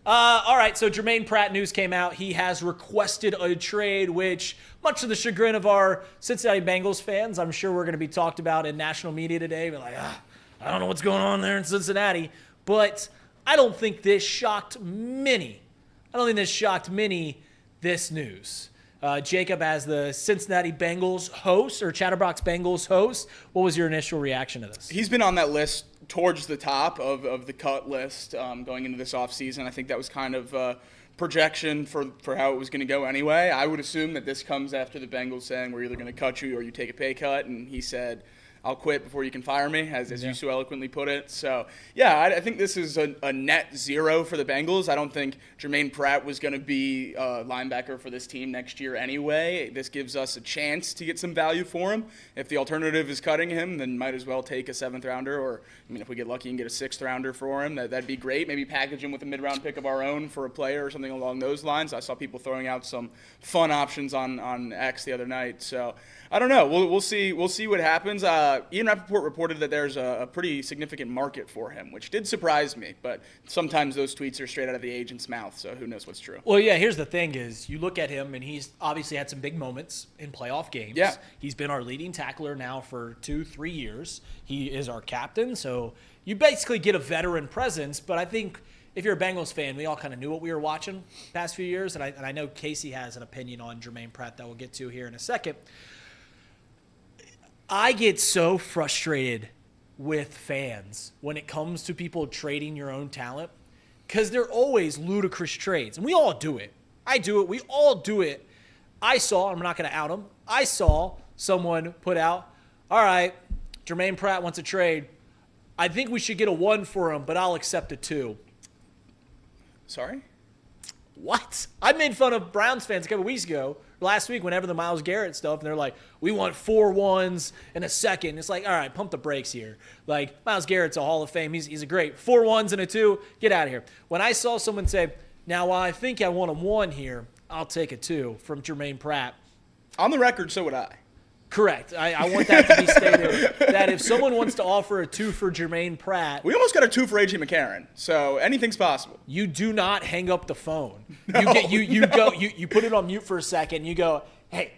All right, so Germaine Pratt news came out. He has requested a trade, which, much to the chagrin of our Cincinnati Bengals fans, I'm sure we're going to be talked about in national media today. We're like, I don't know what's going on there in Cincinnati. But I don't think this shocked many. This news. Jacob, as the Cincinnati Bengals host or Chatterbox Bengals host, what was your initial reaction to this? He's been on that list towards the top of the cut list going into this offseason. I think that was kind of projection for how it was going to go anyway. I would assume that this comes after the Bengals saying we're either going to cut you or you take a pay cut, and he said, I'll quit before you can fire me, as you so eloquently put it. So, yeah, I think this is a net zero for the Bengals. I don't think Germaine Pratt was going to be a linebacker for this team next year anyway. This gives us a chance to get some value for him. If the alternative is cutting him, then might as well take a 7th rounder, or, if we get lucky and get a 6th rounder for him, that'd be great. Maybe package him with a mid-round pick of our own for a player or something along those lines. I saw people throwing out some fun options on X the other night. So, I don't know. We'll see what happens. Ian Rappaport reported that there's a pretty significant market for him, which did surprise me. But sometimes those tweets are straight out of the agent's mouth, so who knows what's true. Well, yeah, here's the thing is you look at him, and he's obviously had some big moments in playoff games. Yeah. He's been our leading tackler now for 2-3 years. He is our captain, so you basically get a veteran presence. But I think if you're a Bengals fan, we all kind of knew what we were watching the past few years. And I know Casey has an opinion on Germaine Pratt that we'll get to here in a second. I get so frustrated with fans when it comes to people trading your own talent because they're always ludicrous trades. And we all do it. I do it. We all do it. I'm not going to out them. I saw someone put out, all right, Germaine Pratt wants a trade. I think we should get a 1 for him, but I'll accept a 2. Sorry? What? I made fun of Browns fans a couple weeks ago, last week, whenever the Myles Garrett stuff, and they're like, we want 4 1s and a 2nd. It's like, all right, pump the brakes here. Like, Myles Garrett's a Hall of Fame. He's a great 4 1s and a 2. Get out of here. When I saw someone say, now I think I want a 1 here, I'll take a 2 from Germaine Pratt. On the record, so would I. Correct. I want that to be stated, that if someone wants to offer a 2 for Germaine Pratt, We almost got a 2 for A.J. McCarron, so anything's possible. you do not hang up the phone. No, You put it on mute for a second. You go, hey,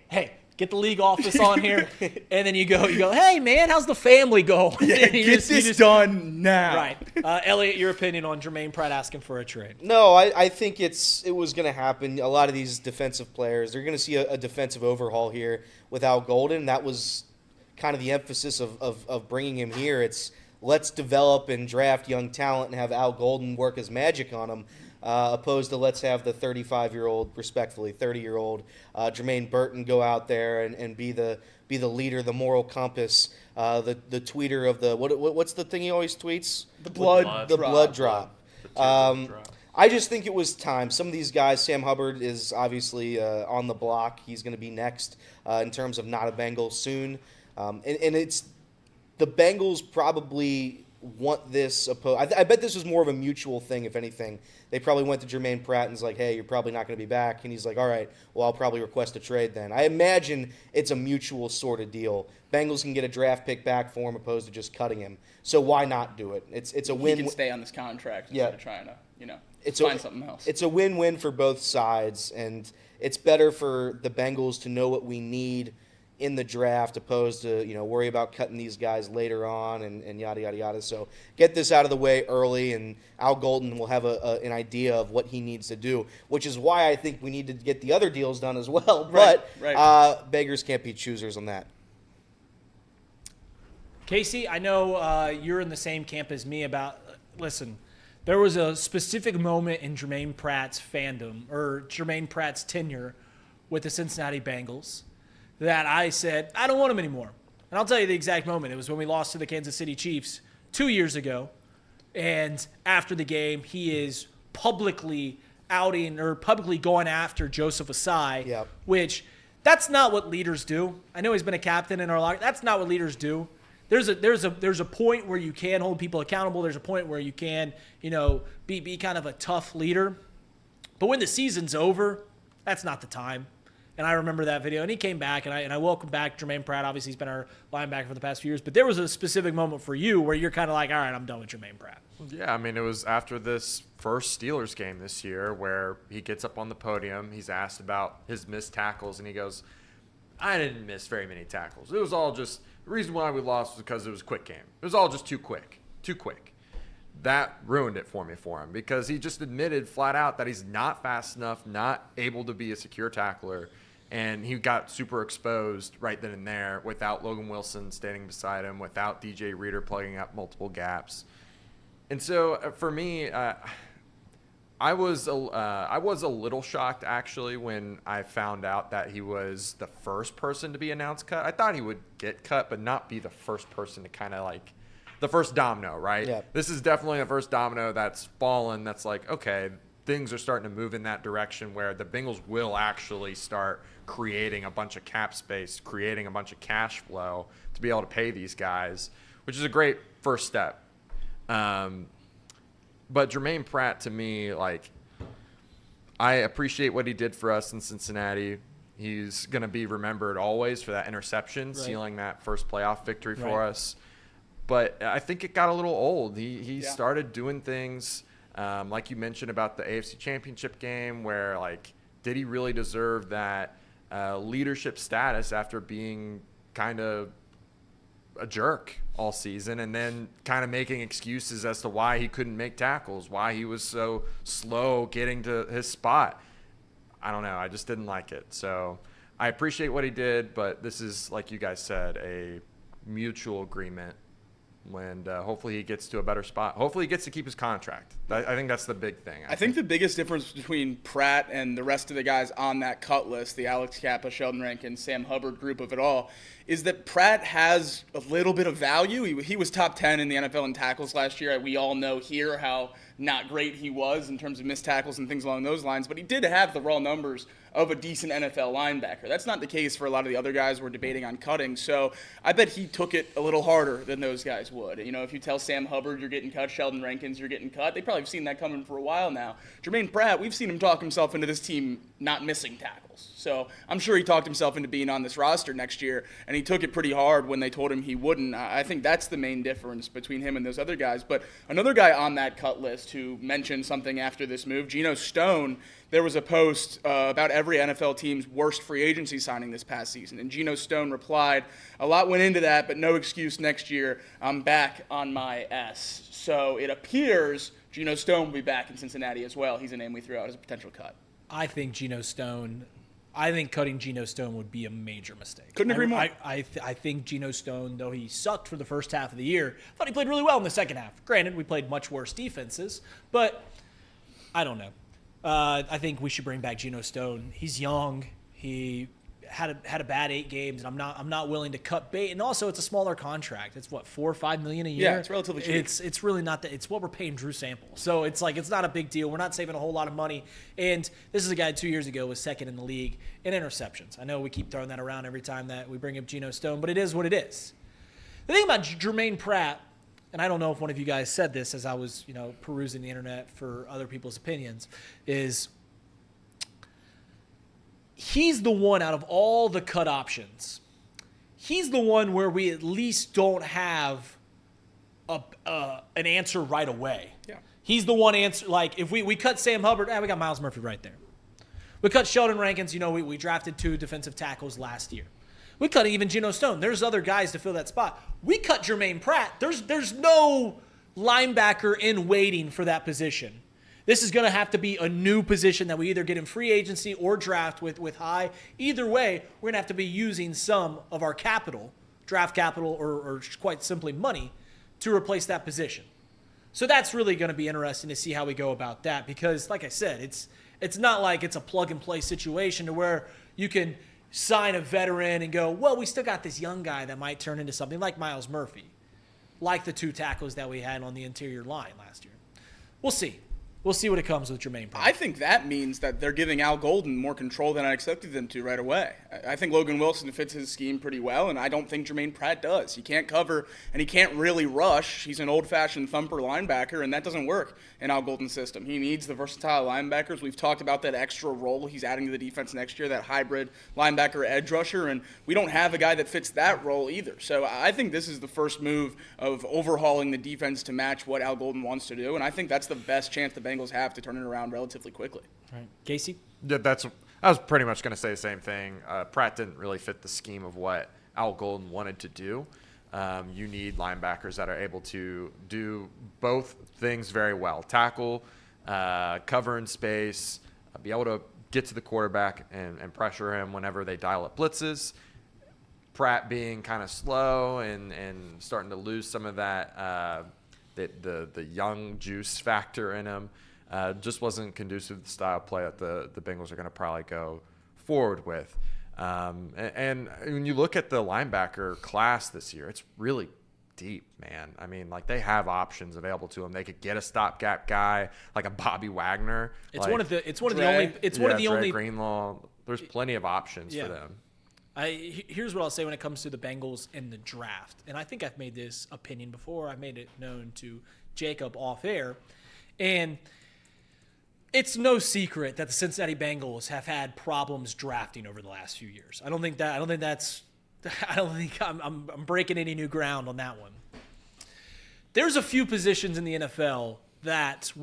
get the league office on here, and then you go, hey man, how's the family going? Yeah, get this done now. Right, Elliot, your opinion on Germaine Pratt asking for a trade? No, I think it was going to happen. A lot of these defensive players, they're going to see a defensive overhaul here with Al Golden. That was kind of the emphasis of bringing him here. It's let's develop and draft young talent and have Al Golden work his magic on them, opposed to let's have the 35-year-old, respectfully 30-year-old Jermaine Burton go out there and be the leader, the moral compass, the tweeter of the what's the thing he always tweets? The blood drop. I just think it was time. Some of these guys, Sam Hubbard is obviously on the block. He's going to be next in terms of not a Bengal soon. And it's the Bengals probably want this opposed. I bet this was more of a mutual thing, if anything. They probably went to Germaine Pratt and was like, hey, you're probably not going to be back. And he's like, all right, well, I'll probably request a trade then. I imagine it's a mutual sort of deal. Bengals can get a draft pick back for him opposed to just cutting him. So why not do it? It's a win. He can stay on this contract instead of trying to, find something else. It's a win-win for both sides, and it's better for the Bengals to know what we need in the draft opposed to, worry about cutting these guys later on and yada, yada, yada. So get this out of the way early, and Al Golden will have an idea of what he needs to do, which is why I think we need to get the other deals done as well. But beggars can't be choosers on that. Casey, I know you're in the same camp as me listen, there was a specific moment in Germaine Pratt's fandom, or Germaine Pratt's tenure with the Cincinnati Bengals, that I said, I don't want him anymore. And I'll tell you the exact moment. It was when we lost to the Kansas City Chiefs 2 years ago. And after the game, he is publicly going after Joseph Asai, which that's not what leaders do. I know he's been a captain in our locker. That's not what leaders do. There's a point where you can hold people accountable. There's a point where you can, be kind of a tough leader. But when the season's over, that's not the time. And I remember that video. And he came back, and I welcome back Germaine Pratt. Obviously, he's been our linebacker for the past few years. But there was a specific moment for you where you're kind of like, all right, I'm done with Germaine Pratt. Yeah, I mean, it was after this first Steelers game this year where he gets up on the podium. He's asked about his missed tackles, and he goes, I didn't miss very many tackles. It was all just – the reason why we lost was because it was a quick game. It was all just too quick. That ruined it for him because he just admitted flat out that he's not fast enough, not able to be a secure tackler, and he got super exposed right then and there without Logan Wilson standing beside him, without DJ Reader plugging up multiple gaps. And so for me, I was a little shocked actually when I found out that he was the first person to be announced cut. I thought he would get cut, but not be the first person to kind of like the first domino, right? Yeah. This is definitely the first domino that's fallen. That's like, okay, things are starting to move in that direction where the Bengals will actually start creating a bunch of cap space, creating a bunch of cash flow to be able to pay these guys, which is a great first step. But Germaine Pratt, to me, like, I appreciate what he did for us in Cincinnati. He's going to be remembered always for that interception, sealing that first playoff victory for us. But I think it got a little old. He started doing things, like you mentioned about the AFC Championship game, where, like, did he really deserve that leadership status after being kind of a jerk all season and then kind of making excuses as to why he couldn't make tackles, why he was so slow getting to his spot. I don't know. I just didn't like it. So I appreciate what he did, but this is, like you guys said, a mutual agreement. And hopefully he gets to a better spot. Hopefully he gets to keep his contract. I think that's the big thing. I think the biggest difference between Pratt and the rest of the guys on that cut list, the Alex Kappa, Sheldon Rankin, Sam Hubbard group of it all, is that Pratt has a little bit of value. He was top 10 in the NFL in tackles last year. We all know here how not great he was in terms of missed tackles and things along those lines, but he did have the raw numbers of a decent NFL linebacker. That's not the case for a lot of the other guys we're debating on cutting, so I bet he took it a little harder than those guys would. If you tell Sam Hubbard you're getting cut, Sheldon Rankins you're getting cut, they probably have seen that coming for a while now. Germaine Pratt, we've seen him talk himself into this team not missing tackles. So I'm sure he talked himself into being on this roster next year, and he took it pretty hard when they told him he wouldn't. I think that's the main difference between him and those other guys. But another guy on that cut list who mentioned something after this move, Geno Stone, there was a post about every NFL team's worst free agency signing this past season, and Geno Stone replied, a lot went into that, but no excuse next year. I'm back on my S. So it appears Geno Stone will be back in Cincinnati as well. He's a name we threw out as a potential cut. I think cutting Geno Stone would be a major mistake. Couldn't agree more. I think Geno Stone, though he sucked for the first half of the year, thought he played really well in the second half. Granted, we played much worse defenses, but I don't know. I think we should bring back Geno Stone. He's young. He had a bad 8 games, and I'm not willing to cut bait. And also, it's a smaller contract. It's what, $4 or $5 million a year. Yeah, it's relatively cheap. It's really not that. It's what we're paying Drew Sample. So it's like it's not a big deal. We're not saving a whole lot of money. And this is a guy 2 years ago was second in the league in interceptions. I know we keep throwing that around every time that we bring up Geno Stone, but it is what it is. The thing about Germaine Pratt, and I don't know if one of you guys said this as I was, perusing the internet for other people's opinions, is he's the one out of all the cut options. He's the one where we at least don't have an answer right away. Yeah. He's the one answer. Like, if we cut Sam Hubbard, we got Miles Murphy right there. We cut Sheldon Rankins. We drafted 2 defensive tackles last year. We cut even Geno Stone. There's other guys to fill that spot. We cut Germaine Pratt. There's no linebacker in waiting for that position. This is going to have to be a new position that we either get in free agency or draft with high. Either way, we're going to have to be using some of our capital, draft capital, or quite simply money, to replace that position. So that's really going to be interesting to see how we go about that, because, like I said, it's not like it's a plug-and-play situation to where you can sign a veteran and go, well, we still got this young guy that might turn into something like Miles Murphy, like the 2 tackles that we had on the interior line last year. We'll see. We'll see what it comes with Germaine Pratt. I think that means that they're giving Al Golden more control than I expected them to right away. I think Logan Wilson fits his scheme pretty well, and I don't think Germaine Pratt does. He can't cover, and he can't really rush. He's an old-fashioned thumper linebacker, and that doesn't work in Al Golden's system. He needs the versatile linebackers. We've talked about that extra role he's adding to the defense next year, that hybrid linebacker edge rusher, and we don't have a guy that fits that role either. So I think this is the first move of overhauling the defense to match what Al Golden wants to do, and I think that's the best chance the Bengals have to turn it around relatively quickly. All right. Casey? Yeah, I was pretty much going to say the same thing. Pratt didn't really fit the scheme of what Al Golden wanted to do. You need linebackers that are able to do both things very well: tackle, cover in space, be able to get to the quarterback and pressure him whenever they dial up blitzes. Pratt being kind of slow and starting to lose some of that the young juice factor in him. Just wasn't conducive to the style of play that the Bengals are going to probably go forward with. And when you look at the linebacker class this year, it's really deep, man. I mean, like, they have options available to them. They could get a stopgap guy like a Bobby Wagner. It's one of the only Greenlaw. There's plenty of options for them. Here's what I'll say when it comes to the Bengals in the draft, and I think I've made this opinion before. I made it known to Jacob off air, and it's no secret that the Cincinnati Bengals have had problems drafting over the last few years. I don't think I'm breaking any new ground on that one. There's a few positions in the NFL that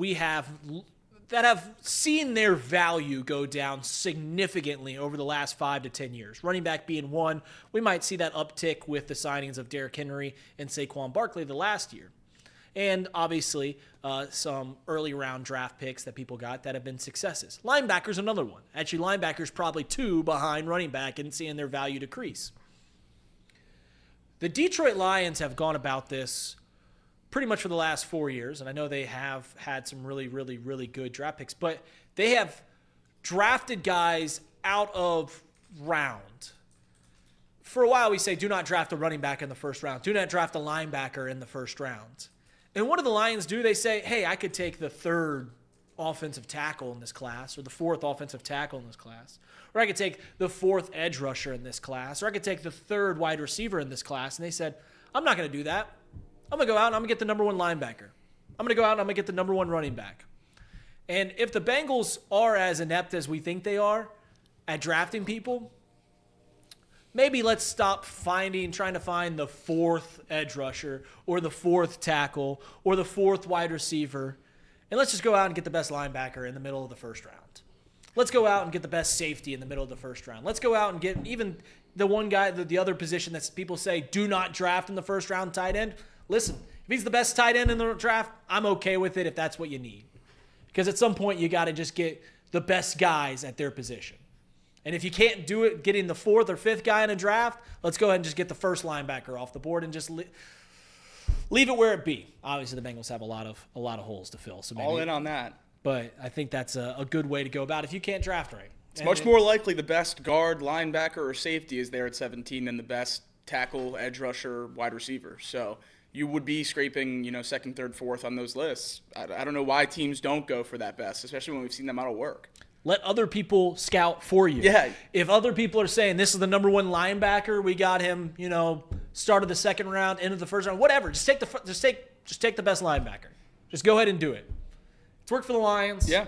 have seen their value go down significantly over the last 5 to 10 years. Running back being one. We might see that uptick with the signings of Derrick Henry and Saquon Barkley the last year. And obviously some early round draft picks that people got that have been successes. Linebacker's another one. Actually, linebacker's probably 2 behind running back and seeing their value decrease. The Detroit Lions have gone about this pretty much for the last 4 years, and I know they have had some really, really, really good draft picks, but they have drafted guys out of round. For a while, we say, do not draft a running back in the first round. Do not draft a linebacker in the first round. And what do the Lions do? They say, hey, I could take the 3rd offensive tackle in this class, or the 4th offensive tackle in this class. Or I could take the 4th edge rusher in this class. Or I could take the 3rd wide receiver in this class. And they said, I'm not going to do that. I'm going to go out and I'm going to get the number 1 linebacker. I'm going to go out and I'm going to get the number 1 running back. And if the Bengals are as inept as we think they are at drafting people, maybe let's stop trying to find the 4th edge rusher or the 4th tackle or the 4th wide receiver, and let's just go out and get the best linebacker in the middle of the first round. Let's go out and get the best safety in the middle of the first round. Let's go out and get even the one guy, the other position that people say do not draft in the first round, tight end. Listen, if he's the best tight end in the draft, I'm okay with it if that's what you need. Because at some point you got to just get the best guys at their position. And if you can't do it getting the 4th or 5th guy in a draft, let's go ahead and just get the first linebacker off the board and just leave it where it be. Obviously, the Bengals have a lot of holes to fill. So maybe, all in on that. But I think that's a good way to go about it if you can't draft right. It's much more likely the best guard, linebacker, or safety is there at 17 than the best tackle, edge rusher, wide receiver. So you would be scraping, 2nd, 3rd, 4th on those lists. I don't know why teams don't go for that best, especially when we've seen that model work. Let other people scout for you. Yeah. If other people are saying this is the number one linebacker, we got him, start of the second round, end of the first round, whatever. Just take the best linebacker. Just go ahead and do it. It's worked for the Lions. Yeah.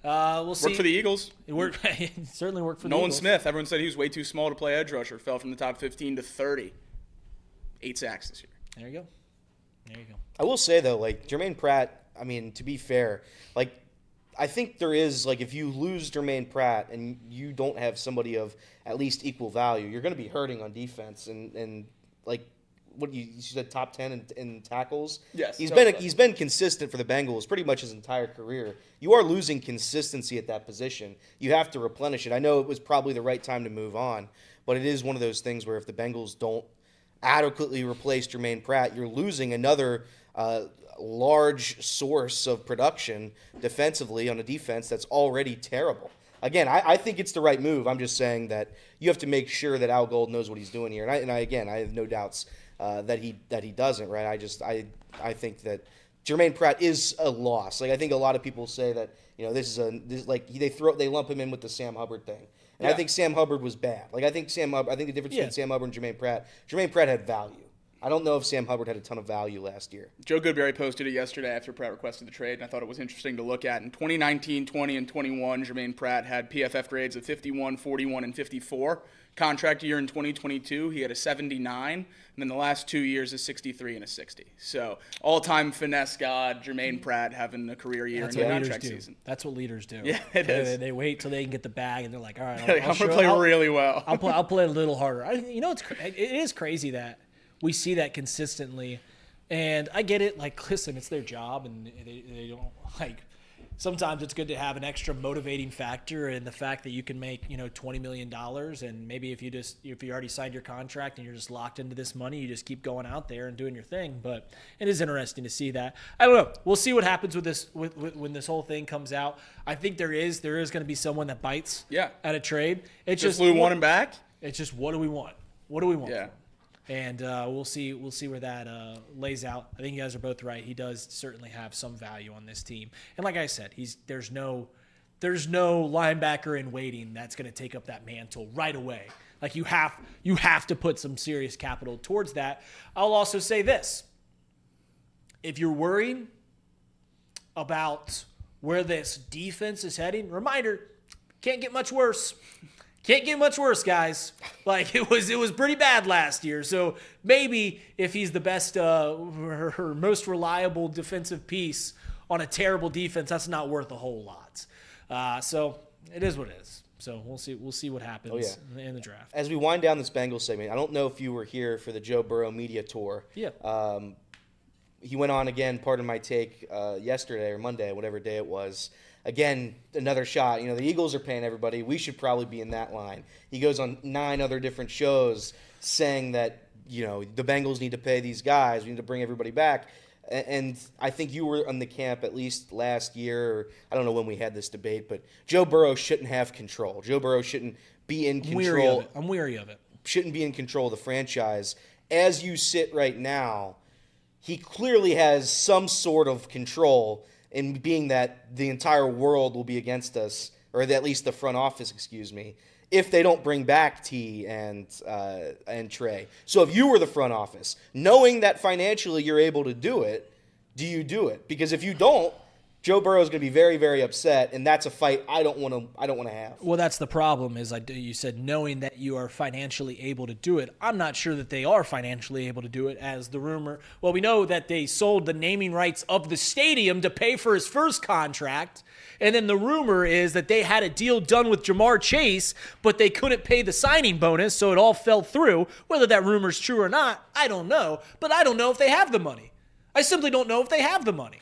We'll see. Worked for the Eagles. It worked. It certainly worked for the Nolan Eagles. Smith. Everyone said he was way too small to play edge rusher. Fell from the top 15 to 30. 8 sacks this year. There you go. I will say though, like Germaine Pratt. I mean, to be fair, like I think there is like if you lose Germaine Pratt and you don't have somebody of at least equal value, you're going to be hurting on defense and like what you said top 10 in tackles. Yes, he's totally. been consistent for the Bengals pretty much his entire career. You are losing consistency at that position. You have to replenish it. I know it was probably the right time to move on, but it is one of those things where if the Bengals don't adequately replace Germaine Pratt, you're losing another large source of production defensively on a defense that's already terrible. Again, I think it's the right move. I'm just saying that you have to make sure that Al Gold knows what he's doing here. And I have no doubts that he doesn't. Right? I think that Germaine Pratt is a loss. Like I think a lot of people say that they lump him in with the Sam Hubbard thing. And I think Sam Hubbard was bad. Like I think the difference between Sam Hubbard and Germaine Pratt had value. I don't know if Sam Hubbard had a ton of value last year. Joe Goodberry posted it yesterday after Pratt requested the trade, and I thought it was interesting to look at. In 2019, 20, and 21, Germaine Pratt had PFF grades of 51, 41, and 54. Contract year in 2022, he had a 79, and then the last 2 years, a 63 and a 60. So all-time finesse god, Germaine Pratt having a career year in the contract season. That's what leaders do. Yeah, it is. They wait till they can get the bag, and they're like, all right, I'm going to play really well. I'll play a little harder. It is crazy that we see that consistently, and I get it. Like, listen, it's their job, and they don't like. Sometimes it's good to have an extra motivating factor in the fact that you can make $20 million, and maybe if you already signed your contract and you're just locked into this money, you just keep going out there and doing your thing. But it is interesting to see that. I don't know. We'll see what happens with this when this whole thing comes out. I think there is going to be someone that bites at a trade. It's just Lou want him back. It's just what do we want? What do we want? Yeah. And we'll see where that lays out. I think you guys are both right. He does certainly have some value on this team. And like I said, there's no linebacker in waiting that's going to take up that mantle right away. Like you have to put some serious capital towards that. I'll also say this. If you're worried about where this defense is heading, reminder, can't get much worse. Can't get much worse, guys. Like it was pretty bad last year. So maybe if he's the best or most reliable defensive piece on a terrible defense, that's not worth a whole lot. So it is what it is. So we'll see what happens in the draft. As we wind down this Bengals segment, I don't know if you were here for the Joe Burrow media tour. Yeah. He went on again, pardon my take, yesterday or Monday, whatever day it was. Again, another shot. The Eagles are paying everybody. We should probably be in that line. He goes on 9 other different shows saying that, the Bengals need to pay these guys. We need to bring everybody back. And I think you were on the camp at least last year. Or I don't know when we had this debate, but Joe Burrow shouldn't have control. Joe Burrow shouldn't be in control. I'm weary of it. Shouldn't be in control of the franchise. As you sit right now, he clearly has some sort of control in being that the entire world will be against us, or at least the front office, if they don't bring back T and Trey. So if you were the front office, knowing that financially you're able to do it, do you do it? Because if you don't, Joe Burrow is going to be very, very upset, and that's a fight I don't want to have. Well, that's the problem. You said knowing that you are financially able to do it. I'm not sure that they are financially able to do it. As the rumor, well, we know that they sold the naming rights of the stadium to pay for his first contract, and then the rumor is that they had a deal done with Jamar Chase, but they couldn't pay the signing bonus, so it all fell through. Whether that rumor's true or not, I don't know. But I don't know if they have the money. I simply don't know if they have the money.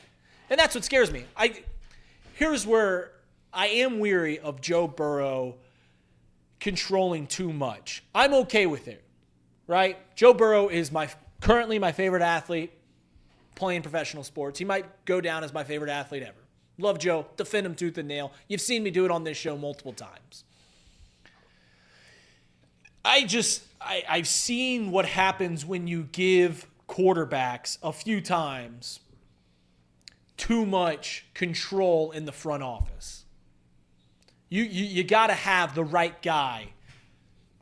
And that's what scares me. Here's where I am weary of Joe Burrow controlling too much. I'm okay with it, right? Joe Burrow is currently my favorite athlete playing professional sports. He might go down as my favorite athlete ever. Love Joe. Defend him tooth and nail. You've seen me do it on this show multiple times. I've seen what happens when you give quarterbacks a few times too much control in the front office. You got to have the right guy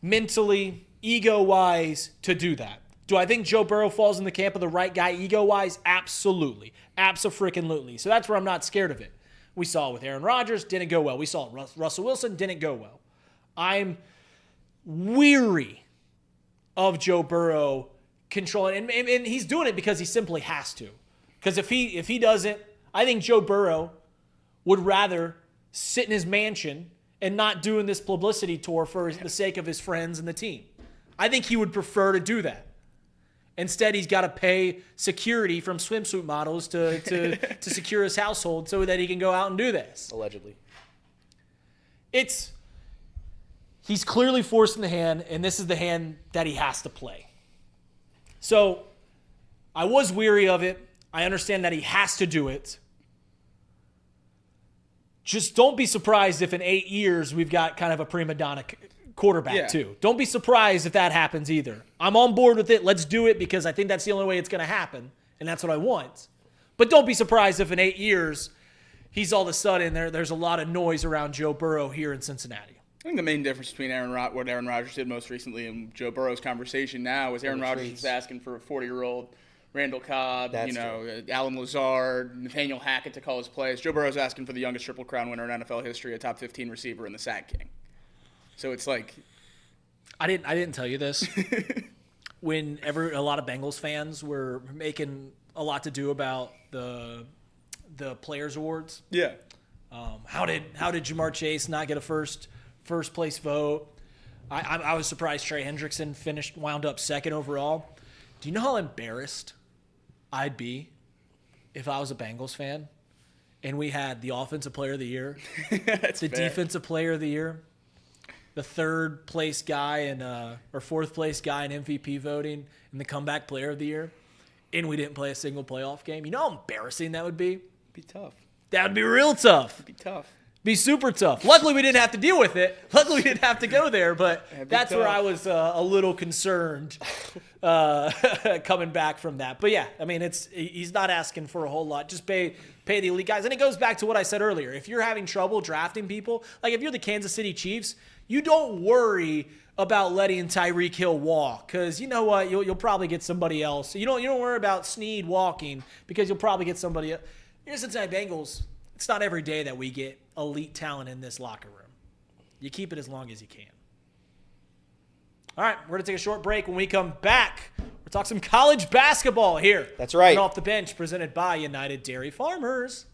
mentally, ego-wise to do that. Do I think Joe Burrow falls in the camp of the right guy ego-wise? Absolutely. Abso-freaking-lutely. So that's where I'm not scared of it. We saw it with Aaron Rodgers, didn't go well. We saw it with Russell Wilson, didn't go well. I'm weary of Joe Burrow controlling, and he's doing it because he simply has to. Because if he doesn't, I think Joe Burrow would rather sit in his mansion and not doing this publicity tour for the sake of his friends and the team. I think he would prefer to do that. Instead, he's got to pay security from swimsuit models to secure his household so that he can go out and do this. Allegedly. He's clearly forcing the hand, and this is the hand that he has to play. So I was weary of it. I understand that he has to do it. Just don't be surprised if in 8 years we've got kind of a prima donna quarterback too. Don't be surprised if that happens either. I'm on board with it. Let's do it because I think that's the only way it's going to happen, and that's what I want. But don't be surprised if in 8 years he's all of a sudden there's a lot of noise around Joe Burrow here in Cincinnati. I think the main difference between what Aaron Rodgers did most recently and Joe Burrow's conversation now is Aaron Rodgers was asking for a 40-year-old Randall Cobb, Alan Lazard, Nathaniel Hackett to call his plays. Joe Burrow's asking for the youngest Triple Crown winner in NFL history, a top 15 receiver, and the Sack King. So it's like, I didn't tell you this. Whenever a lot of Bengals fans were making a lot to do about the Players Awards. Yeah. How did Jamar Chase not get a first place vote? I was surprised Trey Hendrickson wound up second overall. Do you know how embarrassed I'd be if I was a Bengals fan and we had the Offensive Player of the Year, the Defensive Player of the Year, the third place guy or fourth place guy in MVP voting, and the Comeback Player of the Year, and we didn't play a single playoff game? You know how embarrassing that would be? It'd be tough. That would be real tough. It'd be tough. Be super tough. Luckily, we didn't have to deal with it. Luckily, we didn't have to go there, but that's where I was a little concerned coming back from that. But yeah, I mean, he's not asking for a whole lot. Just pay the elite guys. And it goes back to what I said earlier. If you're having trouble drafting people, like if you're the Kansas City Chiefs, you don't worry about letting Tyreek Hill walk because you know what? You'll probably get somebody else. You don't worry about Snead walking because you'll probably get somebody else. You're the Cincinnati Bengals. It's not every day that we get elite talent in this locker room. You keep it as long as you can. All right, we're going to take a short break. When we come back, we'll talk some college basketball here. That's right. And Off the Bench, presented by United Dairy Farmers.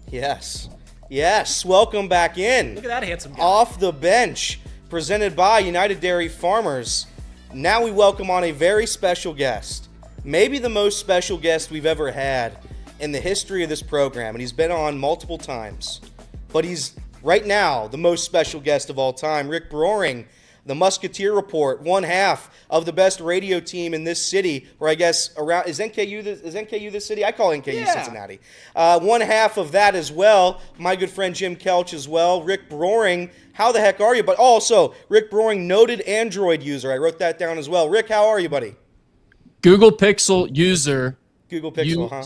Yes. Yes. Welcome back in. Look at that handsome guy. Off the Bench, presented by United Dairy Farmers. Now we welcome on a very special guest. Maybe the most special guest we've ever had in the history of this program. And he's been on multiple times. But he's right now the most special guest of all time. Rick Broering, the Musketeer Report, one half of the best radio team in this city, or I guess around, is NKU this city? I call NKU Cincinnati. One half of that as well. My good friend Jim Kelch as well. Rick Broering, how the heck are you? But also, Rick Broering, noted Android user. I wrote that down as well. Rick, how are you, buddy? Google Pixel user. Google Pixel, huh?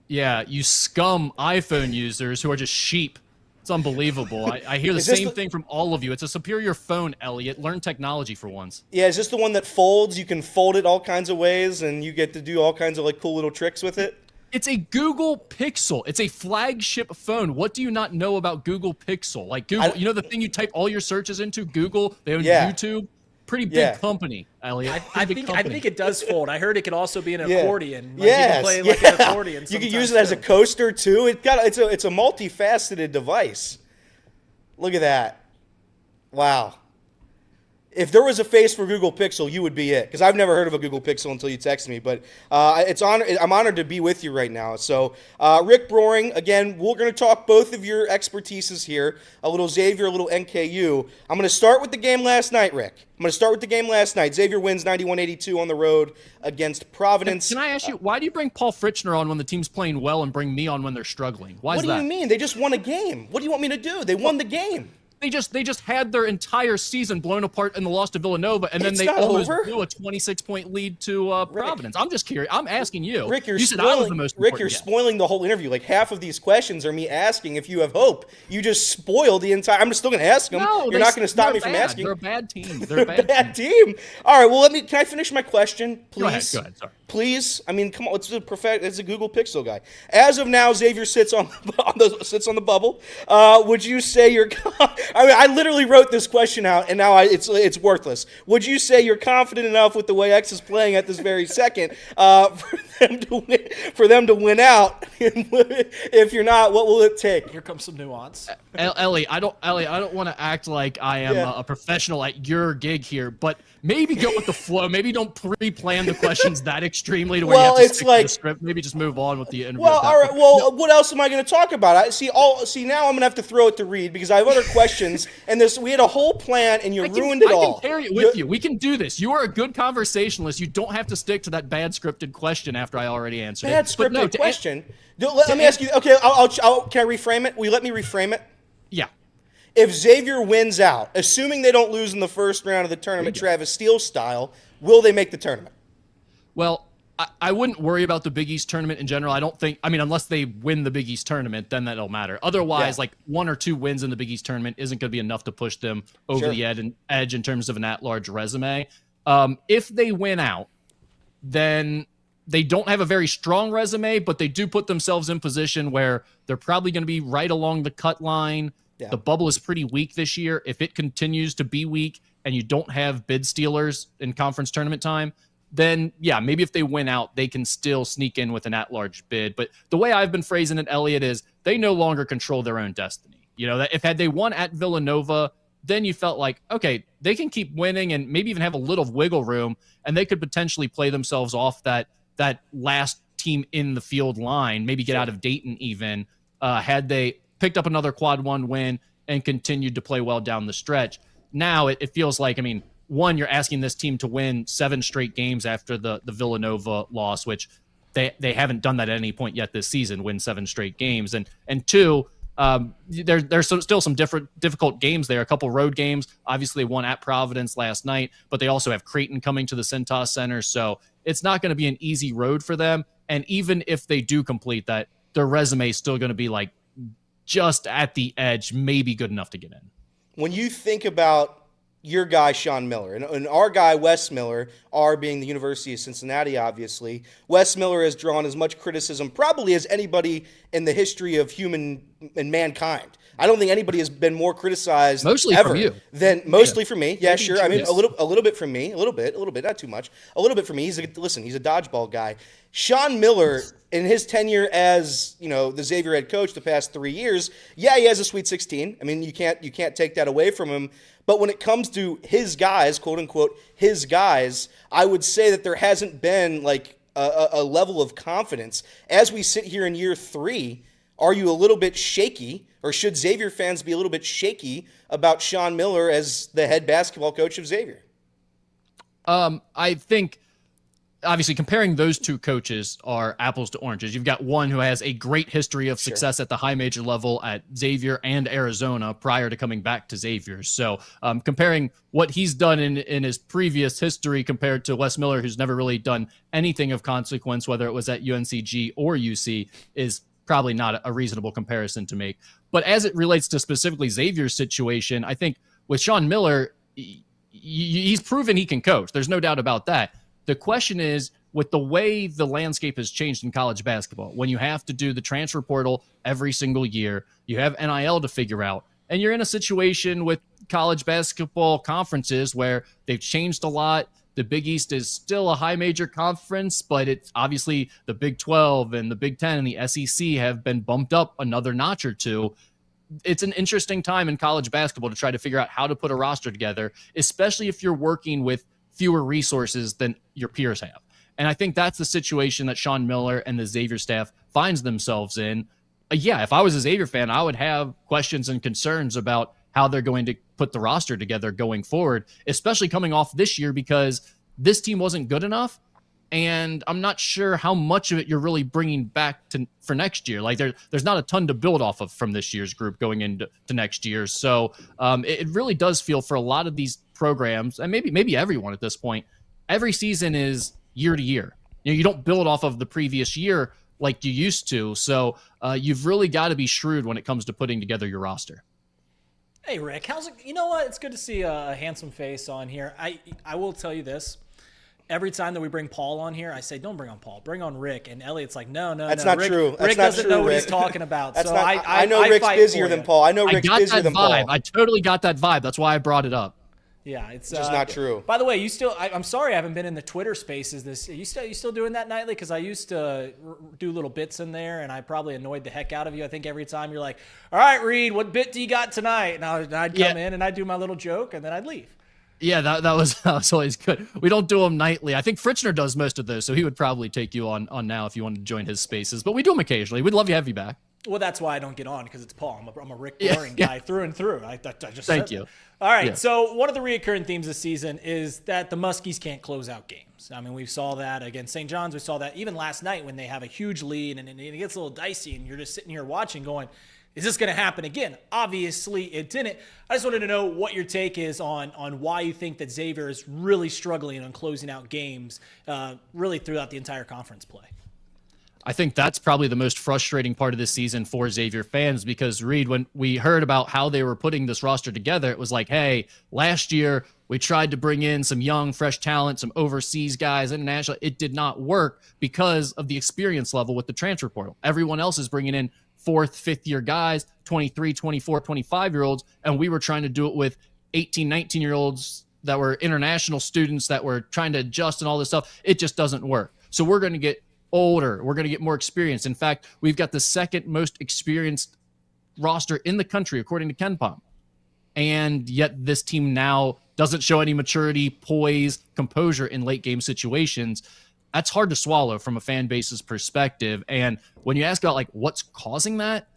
Yeah, you scum iPhone users who are just sheep. It's unbelievable. I hear the same thing from all of you. It's a superior phone, Elliot. Learn technology for once. Yeah, is this the one that folds? You can fold it all kinds of ways, and you get to do all kinds of like cool little tricks with it? It's a Google Pixel. It's a flagship phone. What do you not know about Google Pixel? Like Google, you know the thing you type all your searches into? Google, they own YouTube. pretty big Yeah. company, Elliot. I Pretty big think company. it does fold. I heard it could also be an Yeah. accordion. Like you can play like an accordion. You can sometimes, use it as a too. coaster too. It's a multifaceted device. Look at that. Wow. If there was a face for Google Pixel, you would be it. Because I've never heard of a Google Pixel until you texted me. But I'm honored to be with you right now. So, Rick Broering, again, we're going to talk both of your expertises here. A little Xavier, a little NKU. I'm going to start with the game last night, Rick. Xavier wins 91-82 on the road against Providence. Can I ask you, why do you bring Paul Fritchner on when the team's playing well and bring me on when they're struggling? Why is What that? do you mean? They just won a game. What do you want me to do? They won the game. They just had their entire season blown apart in the loss to Villanova, and then It's they not almost over. blew a 26-point lead to Providence. I'm just curious. I'm asking you. Rick, you said I was the most Rick, important you're guest. spoiling the whole interview. Like half of these questions are me asking if you have hope. You just spoiled the entire. I'm still going to ask them. No, You're not going to stop they're me from bad. asking. They're a bad team. They're a bad, Bad team. team. All right. Well, Can I finish my question, please? Go ahead. Sorry. Please. I mean, come on. It's a Google Pixel guy. As of now, Xavier sits on the bubble. Would you say you're? I mean, I literally wrote this question out, and now it's worthless. Would you say you're confident enough with the way X is playing at this very second for them to win out? If you're not, what will it take? Here comes some nuance. Ellie, I don't want to act like I am a professional at your gig here, but maybe go with the flow. Maybe don't pre-plan the questions that extremely to where you have to stick to the script. Maybe just move on with the interview. Well, all right. Well, what else am I going to talk about? See, now I'm going to have to throw it to Reid because I have other questions, and we had a whole plan, and you ruined it all. I can carry it with you. We can do this. You are a good conversationalist. You don't have to stick to that bad scripted question after I already answered it. Bad But no, scripted question. Let me ask you. Okay, can I reframe it? Will you let me reframe it? Yeah. If Xavier wins out, assuming they don't lose in the first round of the tournament, Travis Steele style, will they make the tournament? Well, I wouldn't worry about the Big East tournament in general. I don't think, unless they win the Big East tournament, then that'll matter. Otherwise, like 1 or 2 wins in the Big East tournament isn't going to be enough to push them over the edge in terms of an at-large resume. If they win out, then they don't have a very strong resume, but they do put themselves in position where they're probably going to be right along the cut line. Yeah. The bubble is pretty weak this year. If it continues to be weak and you don't have bid stealers in conference tournament time, then maybe if they win out, they can still sneak in with an at-large bid. But the way I've been phrasing it, Elliot, is they no longer control their own destiny. You know, that had they won at Villanova, then you felt like, okay, they can keep winning and maybe even have a little wiggle room, and they could potentially play themselves off that last team in the field line, maybe get out of Dayton even, had they picked up another quad 1 win and continued to play well down the stretch. Now it feels like, one, you're asking this team to win 7 straight games after the Villanova loss, which they haven't done that at any point yet this season, win 7 straight games. And 2, there's still some difficult games there, a couple road games. Obviously, one at Providence last night, but they also have Creighton coming to the Cintas Center. So it's not going to be an easy road for them. And even if they do complete that, their resume is still going to be like just at the edge, maybe good enough to get in. When you think about your guy, Sean Miller, and our guy, Wes Miller, our being the University of Cincinnati, obviously, Wes Miller has drawn as much criticism probably as anybody in the history of human and mankind. I don't think anybody has been more criticized mostly ever from you. Than mostly from me. Yeah, sure. Yes. A little bit from me, a little bit, not too much. A little bit from me. He's a dodgeball guy. Sean Miller, in his tenure as the Xavier head coach the past 3 years, he has a Sweet 16. You can't take that away from him. But when it comes to his guys, quote unquote, his guys, I would say that there hasn't been like a level of confidence. As we sit here in year 3, are you a little bit shaky, or should Xavier fans be a little bit shaky about Sean Miller as the head basketball coach of Xavier? I think obviously comparing those two coaches are apples to oranges. You've got one who has a great history of success at the high major level at Xavier and Arizona prior to coming back to Xavier. So comparing what he's done in his previous history compared to Wes Miller, who's never really done anything of consequence, whether it was at UNCG or UC, is probably not a reasonable comparison to make. But as it relates to specifically Xavier's situation, I think with Sean Miller, he's proven he can coach. There's no doubt about that. The question is, with the way the landscape has changed in college basketball, when you have to do the transfer portal every single year, you have NIL to figure out, and you're in a situation with college basketball conferences where they've changed a lot. The Big East is still a high major conference, but it's obviously the Big 12 and the Big 10 and the SEC have been bumped up another notch or two. It's an interesting time in college basketball to try to figure out how to put a roster together, especially if you're working with fewer resources than your peers have. And I think that's the situation that Sean Miller and the Xavier staff finds themselves in. Yeah, if I was a Xavier fan, I would have questions and concerns about how they're going to put the roster together going forward, especially coming off this year, because this team wasn't good enough. And I'm not sure how much of it you're really bringing back for next year. Like there's not a ton to build off of from this year's group going into next year. So it really does feel for a lot of these programs, and maybe everyone at this point, every season is year to year. You don't build off of the previous year like you used to. So you've really got to be shrewd when it comes to putting together your roster. Hey, Rick, how's it? You know what? It's good to see a handsome face on here. I will tell you this. Every time that we bring Paul on here, I say, don't bring on Paul, bring on Rick. And Elliot's like, no. That's not Rick, true. That's Rick not doesn't true, know what Rick. he's talking about. That's so not, I know Rick's fight busier for than you. Paul. I know Rick's got busier that than vibe. Paul. I totally got that vibe. That's why I brought it up. Yeah, it's just not true. By the way, you still? I'm sorry I haven't been in the Twitter Spaces. You still doing that nightly? Because I used to do little bits in there, and I probably annoyed the heck out of you. I think every time you're like, "All right, Reid, what bit do you got tonight?" And I'd come in and I'd do my little joke, and then I'd leave. Yeah, that was always good. We don't do them nightly. I think Fritzner does most of those, so he would probably take you on now if you wanted to join his spaces. But we do them occasionally. We'd love to have you back. Well, that's why I don't get on, because it's Paul. I'm a Rick Broering guy through and through. I just Thank said you. that. All right, Yeah. so one of the reoccurring themes this season is that the Muskies can't close out games. I mean, we saw that against St. John's. We saw that even last night when they have a huge lead and it gets a little dicey, and you're just sitting here watching going, is this going to happen again? Obviously, it didn't. I just wanted to know what your take is on why you think that Xavier is really struggling on closing out games really throughout the entire conference play. I think that's probably the most frustrating part of this season for Xavier fans, because Reid, when we heard about how they were putting this roster together, it was like, hey, last year we tried to bring in some young, fresh talent, some overseas guys, international. It did not work because of the experience level with the transfer portal. Everyone else is bringing in 4th, 5th year guys, 23, 24, 25-year-olds, and we were trying to do it with 18, 19-year-olds that were international students that were trying to adjust and all this stuff. It just doesn't work. So we're going to get older. We're going to get more experience. In fact, we've got the second most experienced roster in the country, according to KenPom. And yet this team now doesn't show any maturity, poise, composure in late game situations. That's hard to swallow from a fan base's perspective. And when you ask about like what's causing that,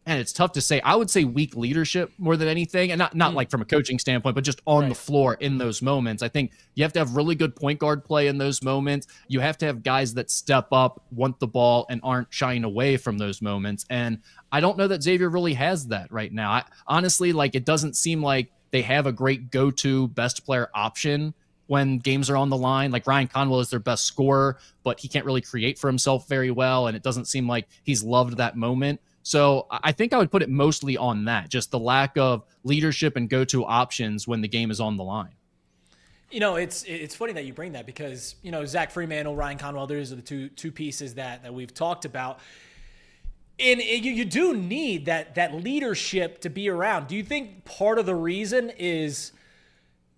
and it's tough to say. I would say weak leadership more than anything, and not like from a coaching standpoint, but just on the floor in those moments. I think you have to have really good point guard play in those moments. You have to have guys that step up, want the ball, and aren't shying away from those moments. And I don't know that Xavier really has that right now. Honestly, like it doesn't seem like they have a great go-to best player option when games are on the line. Like Ryan Conwell is their best scorer, but he can't really create for himself very well, and it doesn't seem like he's loved that moment. So I think I would put it mostly on that, just the lack of leadership and go-to options when the game is on the line. You know, it's funny that you bring that because, you know, Zach Freemantle, Ryan Conwell, those are the two pieces that we've talked about. And you do need that leadership to be around. Do you think part of the reason is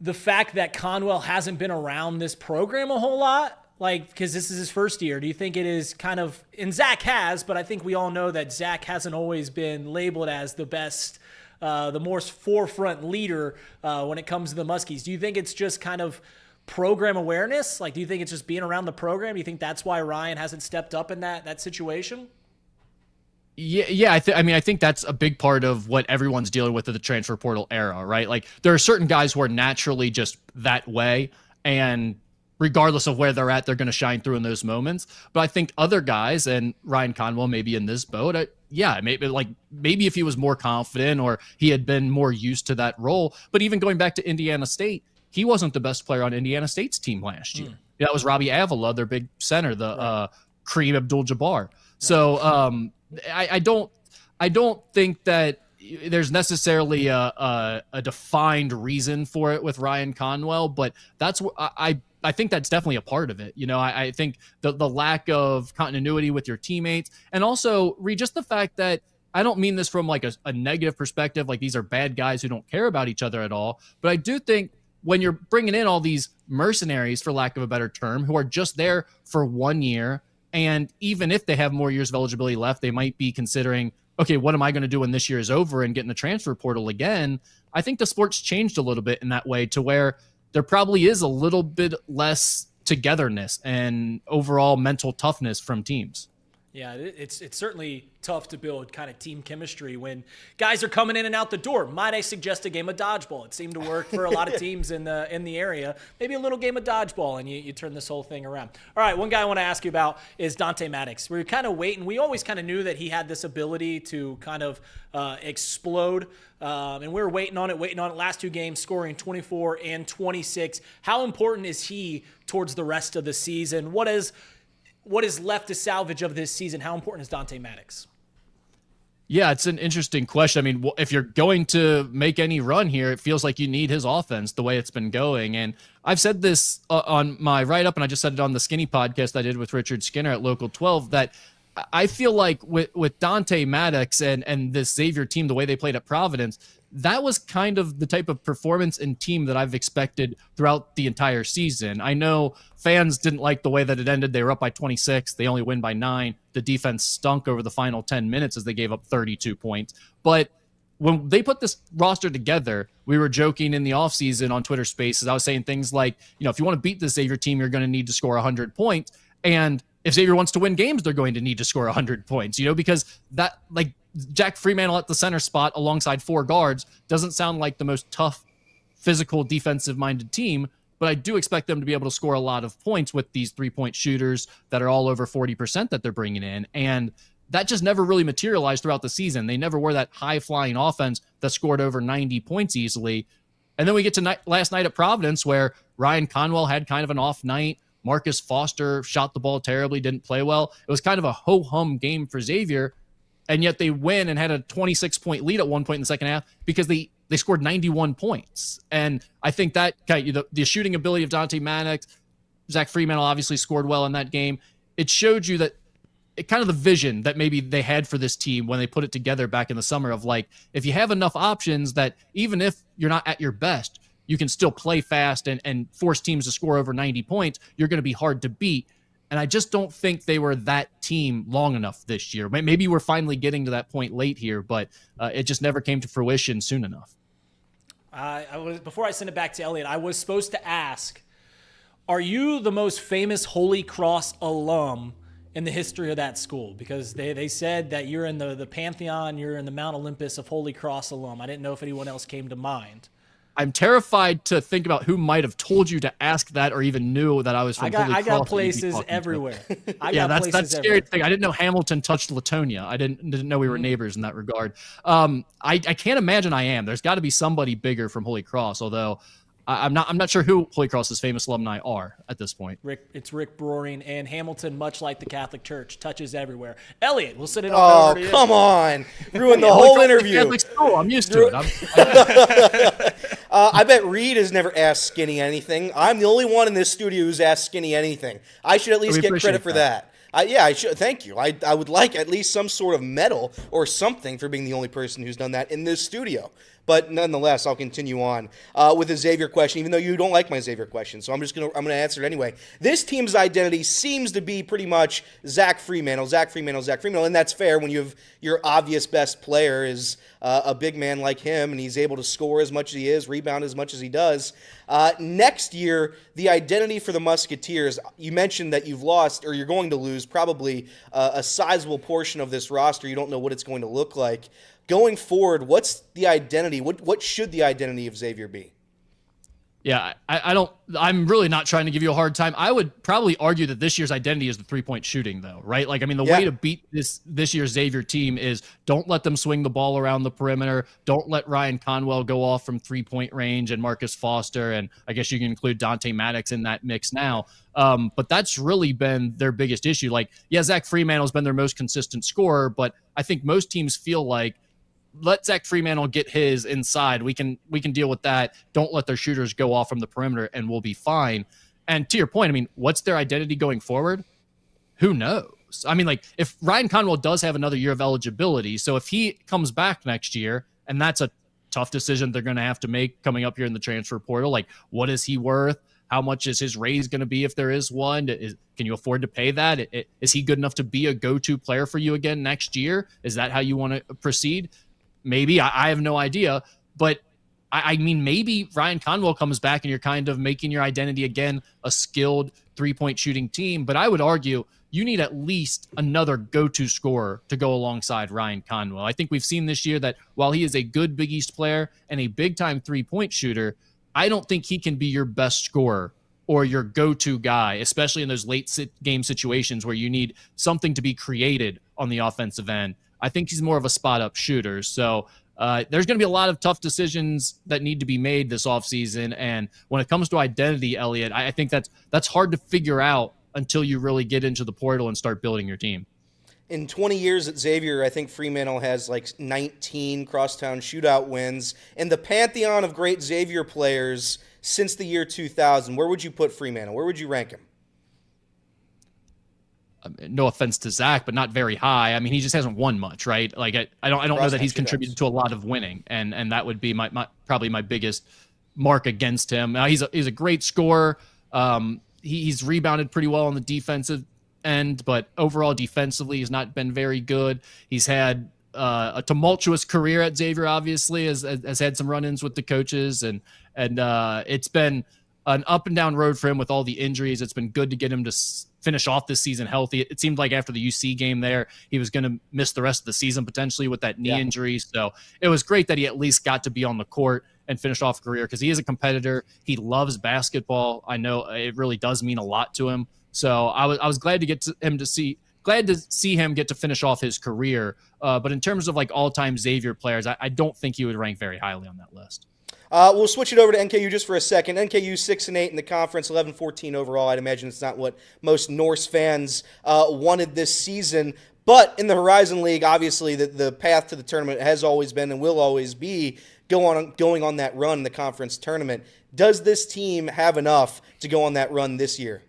the fact that Conwell hasn't been around this program a whole lot? Like, because this is his first year. Do you think it is kind of, and Zach has, but I think we all know that Zach hasn't always been labeled as the best, the more forefront leader when it comes to the Muskies. Do you think it's just kind of program awareness? Like, do you think it's just being around the program? Do you think that's why Ryan hasn't stepped up in that situation? Yeah. I think that's a big part of what everyone's dealing with in the transfer portal era, right? Like, there are certain guys who are naturally just that way, and regardless of where they're at, they're going to shine through in those moments. But I think other guys, and Ryan Conwell may be in this boat, maybe if he was more confident or he had been more used to that role. But even going back to Indiana State, he wasn't the best player on Indiana State's team last year. That was Robbie Avila, their big center, the Kareem Abdul-Jabbar. So I don't think that there's necessarily a defined reason for it with Ryan Conwell, but that's what I think that's definitely a part of it. You know, I think the lack of continuity with your teammates, and also just the fact that I don't mean this from like a negative perspective, like these are bad guys who don't care about each other at all. But I do think when you're bringing in all these mercenaries, for lack of a better term, who are just there for 1 year, and even if they have more years of eligibility left, they might be considering, okay, what am I going to do when this year is over and get in the transfer portal again? I think the sport's changed a little bit in that way to where there probably is a little bit less togetherness and overall mental toughness from teams. Yeah, it's certainly tough to build kind of team chemistry when guys are coming in and out the door. Might I suggest a game of dodgeball? It seemed to work for a lot of teams in the area. Maybe a little game of dodgeball, and you turn this whole thing around. All right, one guy I want to ask you about is Dante Maddox. We were kind of waiting. We always kind of knew that he had this ability to kind of explode, and we were waiting on it. Last 2 games, scoring 24 and 26. How important is he towards the rest of the season? What is left to salvage of this season? How important is Dante Maddox? Yeah, it's an interesting question. I mean, if you're going to make any run here, it feels like you need his offense the way it's been going. And I've said this on my write-up, and I just said it on the Skinny podcast I did with Richard Skinner at Local 12, that I feel like with Dante Maddox and this Xavier team, the way they played at Providence, that was kind of the type of performance and team that I've expected throughout the entire season. I know fans didn't like the way that it ended. They were up by 26. They only win by 9. The defense stunk over the final 10 minutes as they gave up 32 points. But when they put this roster together, we were joking in the offseason on Twitter Spaces. I was saying things like, if you want to beat the Xavier team, you're going to need to score 100 points. And if Xavier wants to win games, they're going to need to score 100 points, because that, like, Jack Freemantle at the center spot alongside 4 guards doesn't sound like the most tough, physical, defensive-minded team, but I do expect them to be able to score a lot of points with these 3-point shooters that are all over 40% that they're bringing in, and that just never really materialized throughout the season. They never were that high-flying offense that scored over 90 points easily. And then we get to last night at Providence, where Ryan Conwell had kind of an off night. Marcus Foster shot the ball terribly, didn't play well. It was kind of a ho-hum game for Xavier, and yet they win and had a 26-point lead at one point in the second half because they scored 91 points. And I think that the shooting ability of Dante Maddox, Zach Freemantle obviously scored well in that game. It showed you that kind of the vision that maybe they had for this team when they put it together back in the summer of, like, if you have enough options that even if you're not at your best, you can still play fast and force teams to score over 90 points, you're going to be hard to beat. And I just don't think they were that team long enough this year. Maybe we're finally getting to that point late here, but it just never came to fruition soon enough. Before I send it back to Elliot, I was supposed to ask, are you the most famous Holy Cross alum in the history of that school? Because they said that you're in the pantheon, you're in the Mount Olympus of Holy Cross alum. I didn't know if anyone else came to mind. I'm terrified to think about who might have told you to ask that or even knew that I was from Holy Cross. I got places everywhere. That's the scary thing. I didn't know Hamilton touched Latonia. I didn't know we were neighbors in that regard. I can't imagine I am. There's got to be somebody bigger from Holy Cross, although I'm not sure who Holy Cross's famous alumni are at this point. It's Rick Broering, and Hamilton, much like the Catholic Church, touches everywhere. Elliot, we'll send it over to you. Oh, come on. Ruined the whole interview. Catholic school. I'm used to it. I bet Reid has never asked Skinny anything. I'm the only one in this studio who's asked Skinny anything. I should at least get credit for that. I should. Thank you. I would like at least some sort of medal or something for being the only person who's done that in this studio. But nonetheless, I'll continue on with a Xavier question, even though you don't like my Xavier question. So I'm gonna answer it anyway. This team's identity seems to be pretty much Zach Freemantle, and that's fair when you have your obvious best player is a big man like him, and he's able to score as much as he is, rebound as much as he does. Next year, the identity for the Musketeers, you mentioned that you've lost, or you're going to lose, probably a sizable portion of this roster. You don't know what it's going to look like. Going forward, what's the identity? What should the identity of Xavier be? Yeah, I'm really not trying to give you a hard time. I would probably argue that this year's identity is the 3-point shooting, though, right? Like, I mean, the way to beat this year's Xavier team is don't let them swing the ball around the perimeter. Don't let Ryan Conwell go off from 3-point range and Marcus Foster, and I guess you can include Dante Maddox in that mix now. But that's really been their biggest issue. Like, yeah, Zach Freemantle has been their most consistent scorer, but I think most teams feel like, let Zach Freemantle get his inside. We can deal with that. Don't let their shooters go off from the perimeter, and we'll be fine. And to your point, I mean, what's their identity going forward? Who knows? I mean, like, if Ryan Conwell does have another year of eligibility, so if he comes back next year, and that's a tough decision they're going to have to make coming up here in the transfer portal, like, what is he worth? How much is his raise going to be if there is one? Can you afford to pay that? Is he good enough to be a go-to player for you again next year? Is that how you want to proceed? Maybe. I have no idea. But, I mean, maybe Ryan Conwell comes back and you're kind of making your identity again a skilled three-point shooting team. But I would argue you need at least another go-to scorer to go alongside Ryan Conwell. I think we've seen this year that while he is a good Big East player and a big-time three-point shooter, I don't think he can be your best scorer or your go-to guy, especially in those late game situations where you need something to be created on the offensive end. I think he's more of a spot-up shooter. So there's going to be a lot of tough decisions that need to be made this offseason. And when it comes to identity, Elliot, I think that's hard to figure out until you really get into the portal and start building your team. In 20 years at Xavier, I think Fremantle has like 19 crosstown shootout wins. In the pantheon of great Xavier players since the year 2000, where would you put Fremantle? Where would you rank him? No offense to Zach, but not very high. I mean, he just hasn't won much, right? Like, I don't know that he's contributed to a lot of winning, and that would be my probably my biggest mark against him. He's a great scorer. He's rebounded pretty well on the defensive end, but overall defensively he's not been very good. He's had a tumultuous career at Xavier, obviously, has had some run-ins with the coaches, and it's been an up and down road for him with all the injuries. It's been good to get him to finish off this season healthy. It seemed like after the UC game there, he was going to miss the rest of the season potentially with that knee injury. So it was great that he at least got to be on the court and finish off a career, because he is a competitor. He loves basketball. I know it really does mean a lot to him. So I was glad to get glad to see him get to finish off his career. But in terms of like all-time Xavier players, I don't think he would rank very highly on that list. We'll switch it over to NKU just for a second. NKU 6-8 in the conference, 11-14 overall. I'd imagine it's not what most Norse fans wanted this season. But in the Horizon League, obviously the path to the tournament has always been and will always be going on that run in the conference tournament. Does this team have enough to go on that run this year?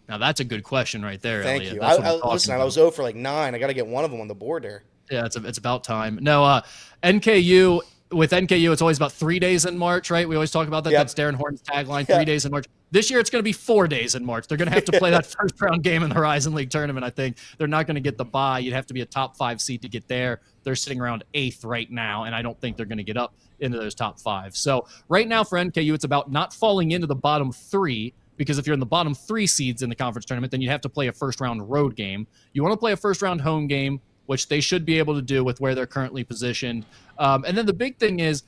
Now that's a good question right there, Thank Elliot. you. That's I was 0 for like 9. I got to get one of them on the board there. Yeah, it's about time. No, NKU. With NKU, it's always about 3 days in March, right? We always talk about that. Yep. That's Darren Horton's tagline, 3 days in March. This year, it's going to be 4 days in March. They're going to have to play that first-round game in the Horizon League tournament, I think. They're not going to get the bye. You'd have to be a top 5 seed to get there. They're sitting around 8th right now, and I don't think they're going to get up into those top 5. So right now for NKU, it's about not falling into the bottom 3, because if you're in the bottom 3 seeds in the conference tournament, then you have to play a first-round road game. You want to play a first-round home game, which they should be able to do with where they're currently positioned. And then the big thing is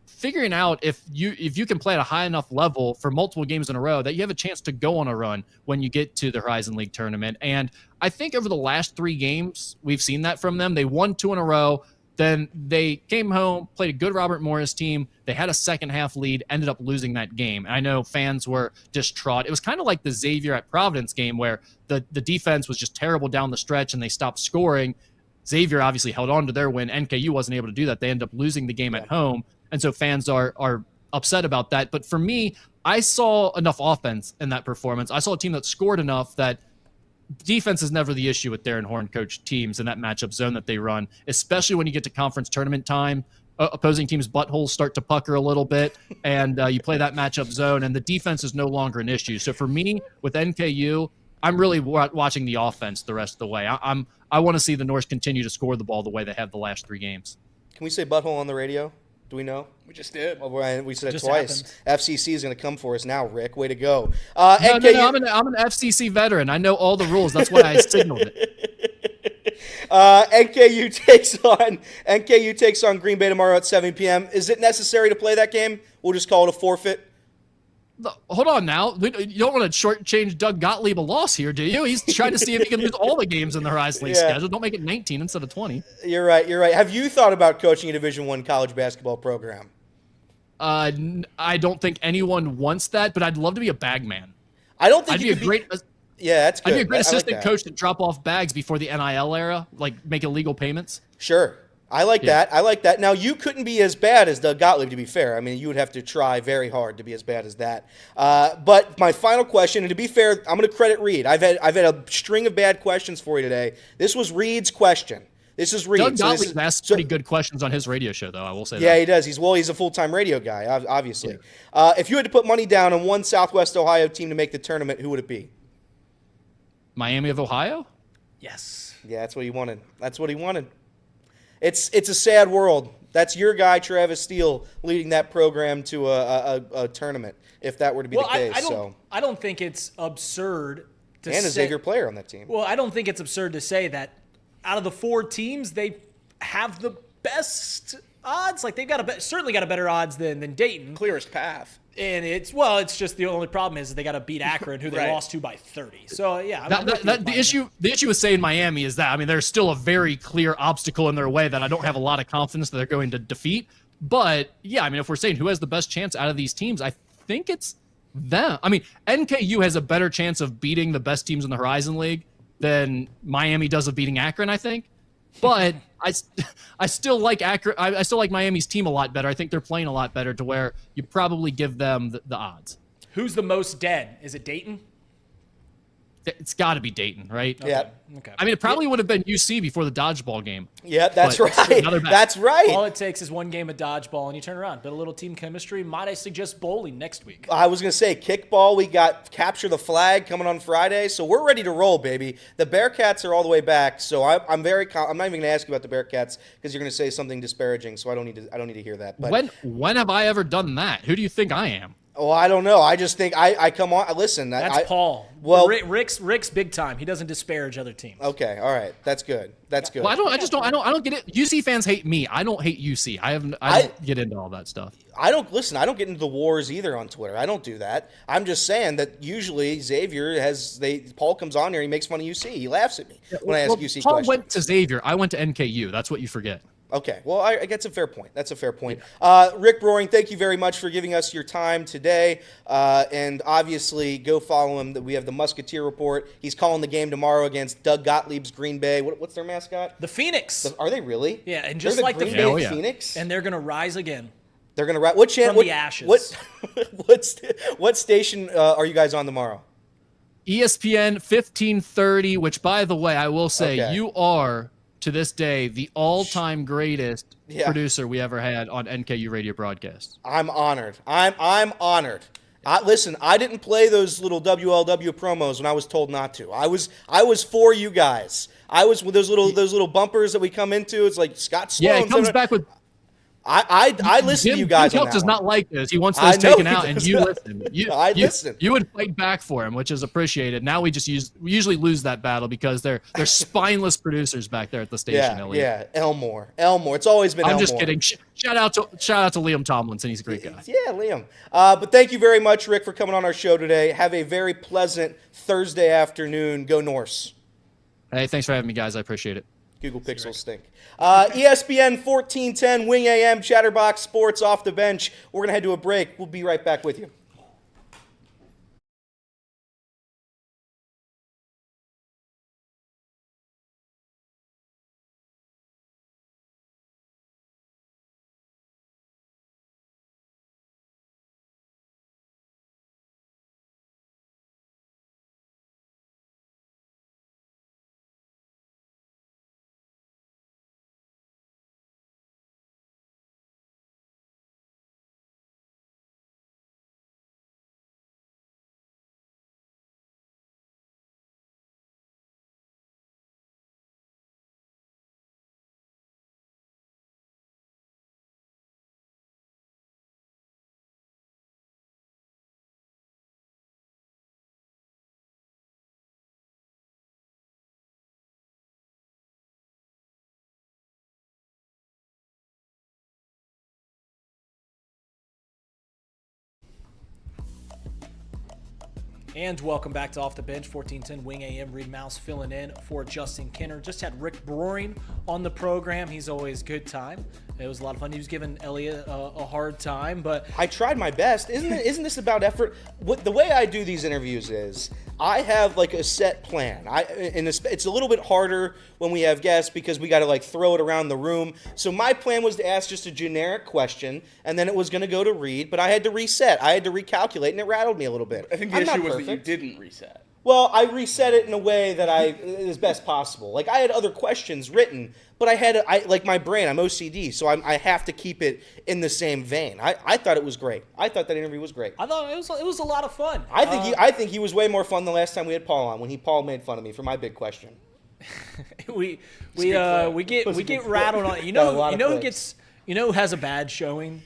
figuring out if you can play at a high enough level for multiple games in a row that you have a chance to go on a run when you get to the Horizon League tournament. And I think over the last 3 games, we've seen that from them. They won 2 in a row. Then they came home, played a good Robert Morris team. They had a second half lead, ended up losing that game. And I know fans were distraught. It was kind of like the Xavier at Providence game where the defense was just terrible down the stretch and they stopped scoring. Xavier obviously held on to their win. NKU wasn't able to do that. They ended up losing the game at home. And so fans are upset about that. But for me, I saw enough offense in that performance. I saw a team that scored enough that defense is never the issue with Darren Horn coach teams in that matchup zone that they run, especially when you get to conference tournament time. Opposing teams' buttholes start to pucker a little bit, and you play that matchup zone, and the defense is no longer an issue. So for me, with NKU, I'm really watching the offense the rest of the way. I want to see the Norse continue to score the ball the way they have the last 3 games. Can we say butthole on the radio? Do we know? We just did. Well, we said it Just twice. FCC is going to come for us now, Rick. Way to go. No, I'm an FCC veteran. I know all the rules. That's why I signaled it. NKU takes on Green Bay tomorrow at 7 p.m. Is it necessary to play that game? We'll just call it a forfeit. Hold on now. You don't want to shortchange Doug Gottlieb a loss here, do you? He's trying to see if he can lose all the games in the Horizon League schedule. Don't make it 19 instead of 20. You're right. Have you thought about coaching a Division I college basketball program? I don't think anyone wants that, but I'd love to be a bag man. I don't think I'd be a great. Yeah, that's good. I'd be a great assistant like coach to drop off bags before the NIL era, like make illegal payments. Sure. I like that. I like that. Now, you couldn't be as bad as Doug Gottlieb, to be fair. I mean, you would have to try very hard to be as bad as that. But my final question, and to be fair, I'm going to credit Reid. I've had a string of bad questions for you today. This was Reid's question. This is Reid. Doug Gottlieb asks pretty good questions on his radio show, though. I will say that. Yeah, he does. He's a full-time radio guy, obviously. Yeah. If you had to put money down on one Southwest Ohio team to make the tournament, who would it be? Miami of Ohio? Yes. Yeah, that's what he wanted. That's what he wanted. It's a sad world. That's your guy, Travis Steele, leading that program to a tournament, if that were to be the case. I don't think it's absurd to say. And a Xavier player on that team. Well, I don't think it's absurd to say that out of the 4 teams, they have the best odds. Like, they've certainly got a better odds than Dayton. Clearest path. And it's just the only problem is they got to beat Akron, who they Right. lost to by 30. So yeah, The issue with saying Miami is that, I mean, there's still a very clear obstacle in their way that I don't have a lot of confidence that they're going to defeat. But yeah, I mean, if we're saying who has the best chance out of these teams, I think it's them. I mean, NKU has a better chance of beating the best teams in the Horizon League than Miami does of beating Akron, I think. But I still like Akron. I still like Miami's team a lot better. I think they're playing a lot better to where you probably give them the odds. Who's the most dead? Is it Dayton? It's got to be Dayton, right? Yeah. Okay. I mean, it probably would have been UC before the dodgeball game. Yeah, that's But right. another bet. That's right. All it takes is one game of dodgeball, and you turn around. Bit a little team chemistry. Might I suggest bowling next week? I was going to say kickball. We got Capture the Flag coming on Friday, so we're ready to roll, baby. The Bearcats are all the way back, so I'm not even going to ask you about the Bearcats because you're going to say something disparaging, so I don't need to hear that. But When have I ever done that? Who do you think I am? Oh, I don't know. I just think I come on. Listen, That's Paul. Well, Rick's big time. He doesn't disparage other teams. Okay, all right, that's good. That's good. Well, I don't get it. UC fans hate me. I don't hate UC. I don't get into all that stuff. I don't get into the wars either on Twitter. I don't do that. I'm just saying that usually Xavier Paul comes on here, he makes fun of UC. He laughs at me when I ask UC Paul questions. went to Xavier. I went to NKU. That's what you forget. Okay, well, I that's a fair point. That's a fair point. Rick Broering, thank you very much for giving us your time today. And obviously, go follow him. We have the Musketeer Report. He's calling the game tomorrow against Doug Gottlieb's Green Bay. What's their mascot? The Phoenix. Are they really? Yeah, and They're just like the Green Bay Oh, yeah. Phoenix. And they're going to rise again. They're going to rise. What channel? From the ashes. What station are you guys on tomorrow? ESPN 1530, which, by the way, I will say, Okay. you are, to this day, the all-time greatest Yeah. producer we ever had on NKU radio broadcasts. I'm honored. I'm honored. Listen, I didn't play those little WLW promos when I was told not to. I was for you guys. I was with those little bumpers that we come into. It's like Scott Sloan. Yeah, it comes back with... I listen to you guys. Jim on Kelp that does one. not like this. He wants I those know taken he out, and does you not. listen. I listen. You would fight back for him, which is appreciated. Now we usually lose that battle because they're spineless producers back there at the station. Yeah, Elliot. yeah. Elmore. It's always been. I'm Elmore. just kidding. Shout out to Liam Tomlinson. He's a great guy. Yeah, Liam. But thank you very much, Rick, for coming on our show today. Have a very pleasant Thursday afternoon. Go Norse. Hey, thanks for having me, guys. I appreciate it. Google Pixels stink. ESPN 1410, Wing AM, Chatterbox Sports, Off the Bench. We're going to head to a break. We'll be right back with you. And welcome back to Off the Bench, 1410 Wing AM. Reid Maus filling in for Justin Kinner. Just had Rick Broering on the program. He's always good time. It was a lot of fun. He was giving Elliott a hard time, but I tried my best. Isn't this about effort? The way I do these interviews is I have like a set plan. It's a little bit harder when we have guests because we got to like throw it around the room. So my plan was to ask just a generic question, and then it was going to go to Reid, but I had to reset. I had to recalculate, and it rattled me a little bit. I think the issue was that you didn't reset. Well, I reset it in a way that is best possible. Like I had other questions written, but like my brain, I'm OCD, so I have to keep it in the same vein. I thought it was great. I thought that interview was great. I thought it was a lot of fun. I think he was way more fun the last time we had Paul on when Paul made fun of me for my big question. we get rattled on. You know who has a bad showing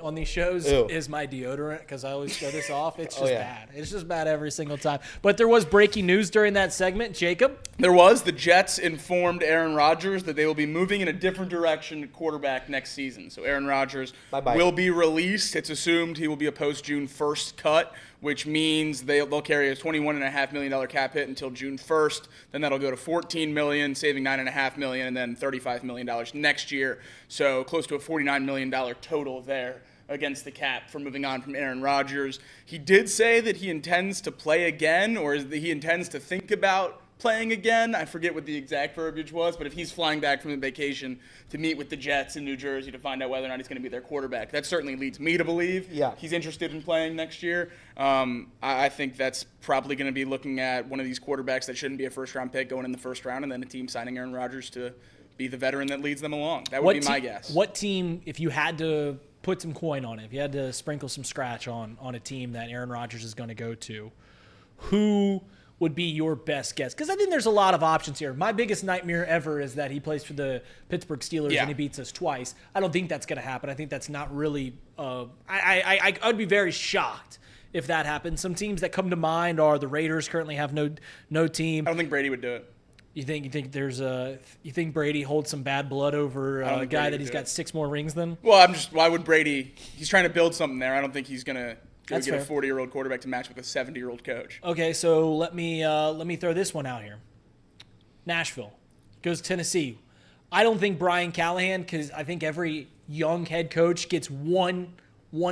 on these shows is my deodorant, because I always show this off. It's just bad. It's just bad every single time. But there was breaking news during that segment. Jacob? There was. The Jets informed Aaron Rodgers that they will be moving in a different direction at quarterback next season. So Aaron Rodgers will be released. It's assumed he will be a post-June 1st cut, which means they'll carry a $21.5 million cap hit until June 1st. Then that'll go to $14 million, saving $9.5 million, and then $35 million next year. So close to a $49 million total there against the cap for moving on from Aaron Rodgers. He did say that he intends to play again, or that he intends to think about playing again. I forget what the exact verbiage was, but if he's flying back from the vacation to meet with the Jets in New Jersey to find out whether or not he's going to be their quarterback, that certainly leads me to believe he's interested in playing next year. I think that's probably going to be looking at one of these quarterbacks that shouldn't be a first-round pick going in the first round, and then a team signing Aaron Rodgers to be the veteran that leads them along. That would be my guess. What team, if you had to put some coin on it, if you had to sprinkle some scratch on a team that Aaron Rodgers is going to go to, who would be your best guess? Because I think there's a lot of options here. My biggest nightmare ever is that he plays for the Pittsburgh Steelers and he beats us twice. I don't think that's going to happen. I think that's not really I would be very shocked if that happened. Some teams that come to mind are the Raiders currently have no team. I don't think Brady would do it. You think Brady holds some bad blood over a guy that he's got 6 more rings than? Well, why would Brady? He's trying to build something there. I don't think he's gonna get a 40-year-old quarterback to match with a 70-year-old coach. Okay, so let me throw this one out here. Nashville goes Tennessee. I don't think Brian Callahan, because I think every young head coach gets one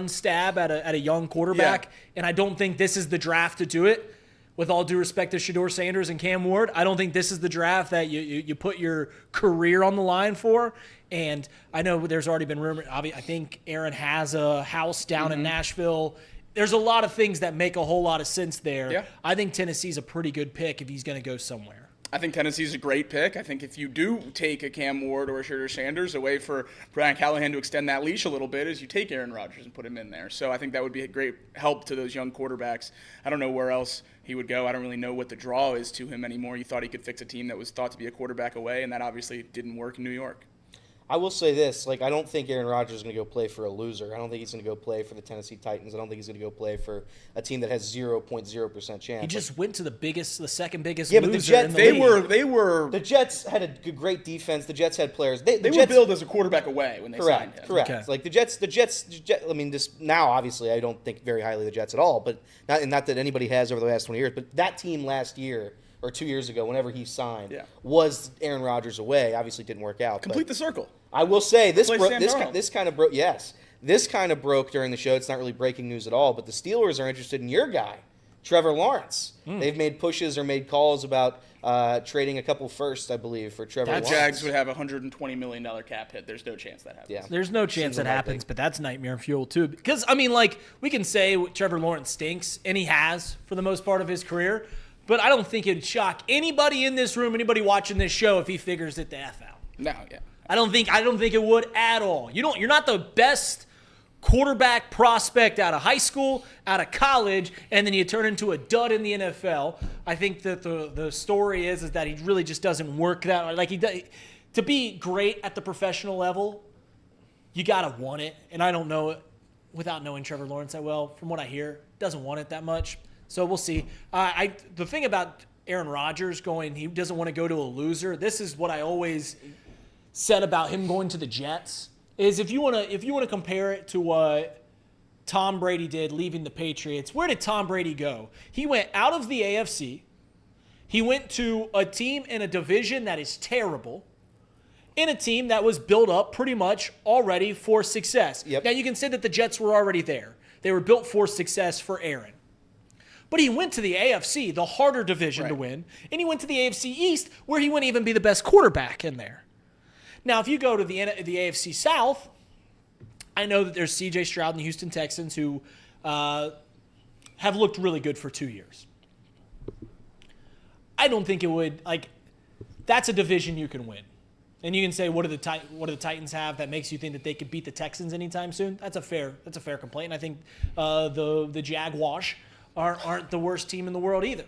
stab at a young quarterback, and I don't think this is the draft to do it. With all due respect to Shedeur Sanders and Cam Ward, I don't think this is the draft that you put your career on the line for. And I know there's already been rumor. I think Aaron has a house down in Nashville. There's a lot of things that make a whole lot of sense there. Yeah. I think Tennessee's a pretty good pick if he's going to go somewhere. I think Tennessee's a great pick. I think if you do take a Cam Ward or a Shedeur Sanders, a way for Brian Callahan to extend that leash a little bit is you take Aaron Rodgers and put him in there. So I think that would be a great help to those young quarterbacks. I don't know where else he would go. I don't really know what the draw is to him anymore. You thought he could fix a team that was thought to be a quarterback away, and that obviously didn't work in New York. I will say this, I don't think Aaron Rodgers is going to go play for a loser. I don't think he's going to go play for the Tennessee Titans. I don't think he's going to go play for a team that has 0.0% chance. He just went to the second biggest loser but the Jets, in the league. The Jets had a great defense. The Jets had players. They were billed as a quarterback away when they signed him. Correct. Okay. Like the Jets. I mean, now obviously I don't think very highly of the Jets at all, but not that anybody has over the last 20 years. But that team last year or 2 years ago, whenever he signed, was Aaron Rodgers away. Obviously, didn't work out. Complete the circle. I will say this kind of broke. Yes, this kind of broke during the show. It's not really breaking news at all. But the Steelers are interested in your guy, Trevor Lawrence. They've made pushes or made calls about trading a couple firsts, I believe, for Trevor Lawrence. Jags would have a $120 million cap hit. There's no chance that happens. Yeah. There's no chance that happens, but that's nightmare fuel too. Because we can say Trevor Lawrence stinks, and he has for the most part of his career. But I don't think it'd shock anybody in this room, anybody watching this show, if he figures it the F out. No, yeah. I don't think it would at all. You're not the best quarterback prospect out of high school, out of college, and then you turn into a dud in the NFL. I think that the story is that he really just doesn't work that way. To be great at the professional level, you gotta want it. And I don't know it without knowing Trevor Lawrence that well. From what I hear, doesn't want it that much. So we'll see. The thing about Aaron Rodgers he doesn't want to go to a loser. This is what I always said about him going to the Jets. Is if you want to compare it to what Tom Brady did leaving the Patriots, where did Tom Brady go? He went out of the AFC. He went to a team in a division that is terrible, in a team that was built up pretty much already for success. Yep. Now, you can say that the Jets were already there. They were built for success for Aaron. But he went to the AFC, the harder division to win, and he went to the AFC East, where he wouldn't even be the best quarterback in there. Now, if you go to the AFC South, I know that there's C.J. Stroud and the Houston Texans who have looked really good for 2 years. I don't think it would, that's a division you can win. And you can say, what do the Titans have that makes you think that they could beat the Texans anytime soon? That's a fair complaint. And I think the Jaguars aren't the worst team in the world either.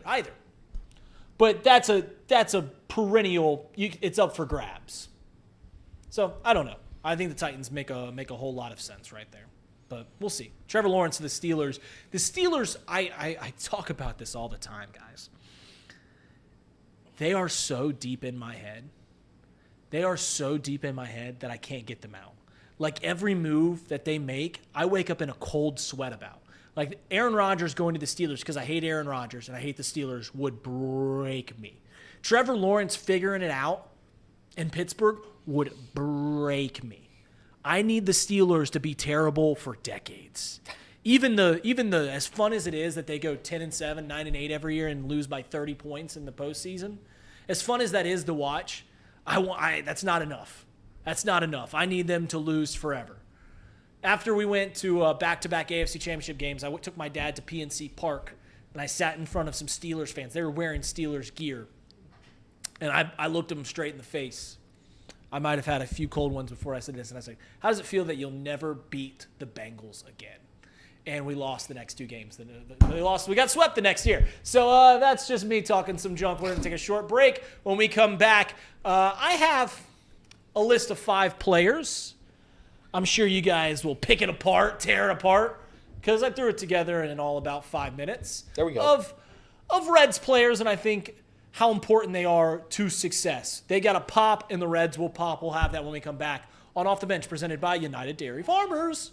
But that's a perennial. It's up for grabs. So I don't know. I think the Titans make a whole lot of sense right there. But we'll see. Trevor Lawrence to the Steelers. The Steelers, I talk about this all the time, guys. They are so deep in my head. They are so deep in my head that I can't get them out. Like every move that they make, I wake up in a cold sweat about. Like Aaron Rodgers going to the Steelers because I hate Aaron Rodgers and I hate the Steelers would break me. Trevor Lawrence figuring it out in Pittsburgh would break me. I need the Steelers to be terrible for decades. Even the as fun as it is that they go 10-7, 9-8 every year and lose by 30 points in the postseason, as fun as that is to watch, that's not enough. That's not enough. I need them to lose forever. After we went to back-to-back AFC Championship games, I took my dad to PNC Park, and I sat in front of some Steelers fans. They were wearing Steelers gear, and I looked them straight in the face. I might have had a few cold ones before I said this, and I said, how does it feel that you'll never beat the Bengals again? And we lost the next two games. We got swept the next year. So that's just me talking some junk. We're going to take a short break. When we come back, I have a list of 5 players. I'm sure you guys will pick it apart, tear it apart, because I threw it together in all about 5 minutes. There we go. Of Reds players, and I think how important they are to success. They got to pop, and the Reds will pop. We'll have that when we come back on Off the Bench, presented by United Dairy Farmers.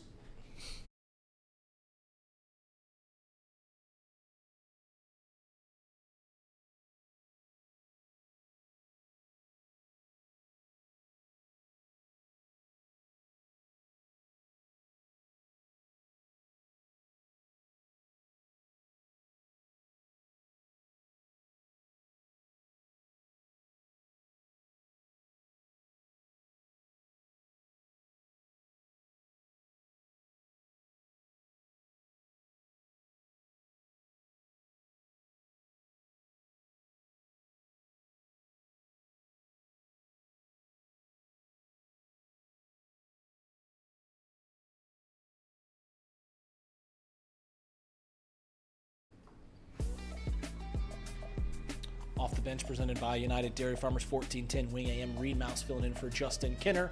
Off the Bench, presented by United Dairy Farmers, 1410 Wing AM. Reid Maus filling in for Justin Kinner.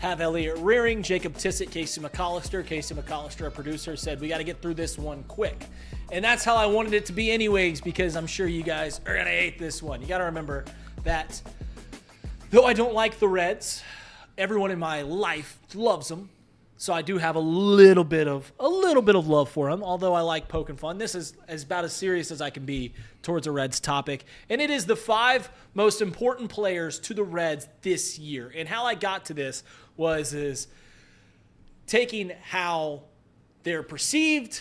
Have Elliott Rearing, Jacob Tissett, Casey McAllister. Casey McAllister, a producer, said we got to get through this one quick. And that's how I wanted it to be anyways, because I'm sure you guys are going to hate this one. You got to remember that though I don't like the Reds, everyone in my life loves them. So I do have a little bit of love for him, although I like poking fun. This is about as serious as I can be towards a Reds topic. And it is the 5 most important players to the Reds this year. And how I got to this is taking how they're perceived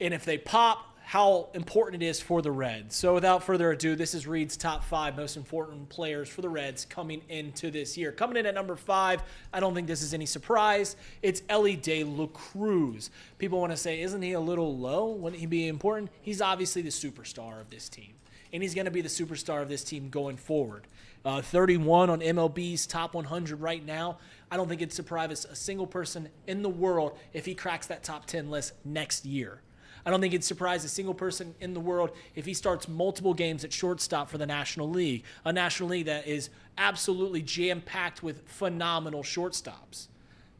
and if they pop, how important it is for the Reds. So without further ado, this is Reid's top 5 most important players for the Reds coming into this year. Coming in at number 5, I don't think this is any surprise. It's Elly De La Cruz. People want to say, isn't he a little low? Wouldn't he be important? He's obviously the superstar of this team. And he's going to be the superstar of this team going forward. 31 on MLB's top 100 right now. I don't think it'd surprise a single person in the world if he cracks that top 10 list next year. I don't think it'd surprise a single person in the world if he starts multiple games at shortstop for the National League, a National League that is absolutely jam-packed with phenomenal shortstops.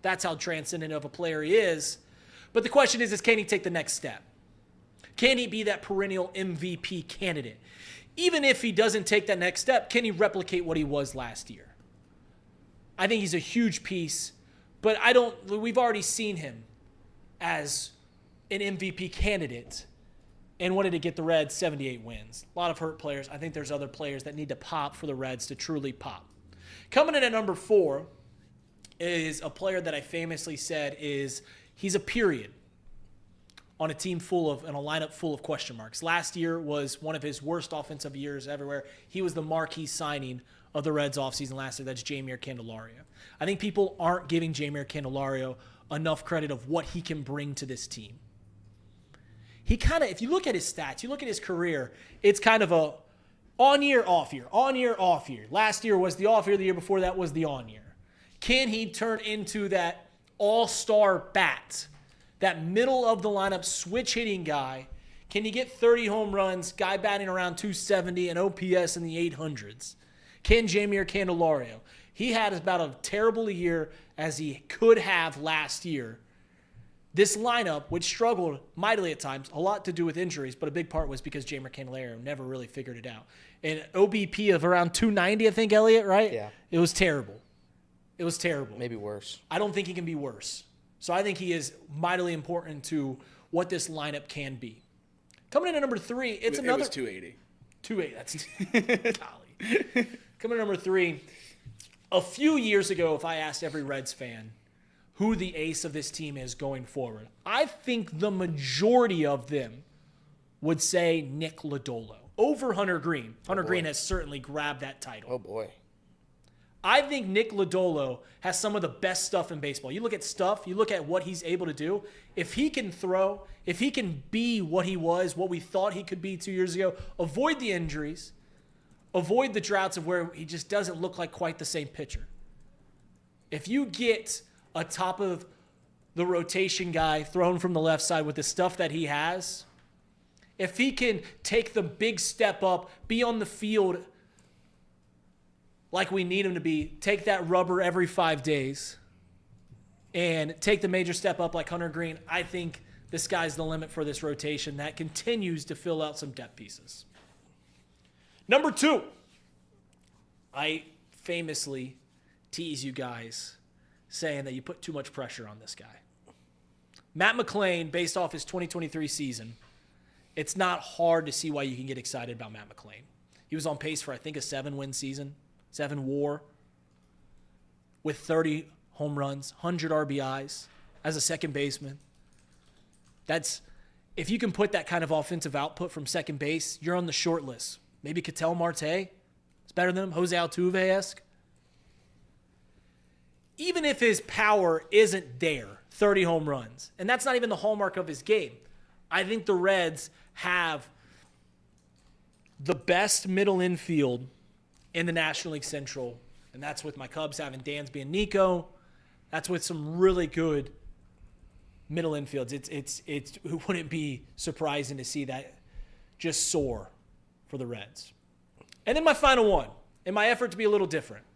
That's how transcendent of a player he is. But the question is can he take the next step? Can he be that perennial MVP candidate? Even if he doesn't take that next step, can he replicate what he was last year? I think he's a huge piece, but we've already seen him as an MVP candidate and wanted to get the Reds 78 wins. A lot of hurt players. I think there's other players that need to pop for the Reds to truly pop. Coming in at number 4 is a player that I famously said he's a period on a lineup full of question marks. Last year was one of his worst offensive years everywhere. He was the marquee signing of the Reds offseason last year. That's Jeimer Candelario. I think people aren't giving Jeimer Candelario enough credit of what he can bring to this team. He kind of, if you look at his stats, you look at his career, it's kind of a on year, off year, on year, off year. Last year was the off year, the year before that was the on year. Can he turn into that all-star bat, that middle of the lineup switch hitting guy? Can he get 30 home runs, guy batting around 270 and OPS in the 800s? Can Jeimer Candelario? He had about as terrible a year as he could have last year. This lineup, which struggled mightily at times, a lot to do with injuries, but a big part was because Jeimer Candelario never really figured it out. An OBP of around 290, I think, Elliot, right? Yeah. It was terrible. It was terrible. Maybe worse. I don't think he can be worse. So I think he is mightily important to what this lineup can be. Coming in at number 3, it's another. It was 280. 280. That's golly. Coming in at number 3, a few years ago, if I asked every Reds fan who the ace of this team is going forward, I think the majority of them would say Nick Lodolo over Hunter Green. Hunter Green has certainly grabbed that title. Oh, boy. I think Nick Lodolo has some of the best stuff in baseball. You look at stuff, you look at what he's able to do. If he can throw, if he can be what he was, what we thought he could be 2 years ago, avoid the injuries, avoid the droughts of where he just doesn't look like quite the same pitcher. If you get a top of the rotation guy thrown from the left side with the stuff that he has, if he can take the big step up, be on the field like we need him to be, take that rubber every 5 days, and take the major step up like Hunter Green, I think the sky's the limit for this rotation that continues to fill out some depth pieces. Number 2, I famously tease you guys saying that you put too much pressure on this guy. Matt McClain, based off his 2023 season, it's not hard to see why you can get excited about Matt McClain. He was on pace for, I think, a 7-win season. 7 WAR with 30 home runs, 100 RBIs as a second baseman. That's, if you can put that kind of offensive output from second base, you're on the short list. Maybe Ketel Marte is better than him, Jose Altuve-esque. Even if his power isn't there, 30 home runs, and that's not even the hallmark of his game, I think the Reds have the best middle infield in the National League Central, and that's with my Cubs having Dansby and Nico. That's with some really good middle infields. It wouldn't be surprising to see that just soar for the Reds. And then my final one, in my effort to be a little different,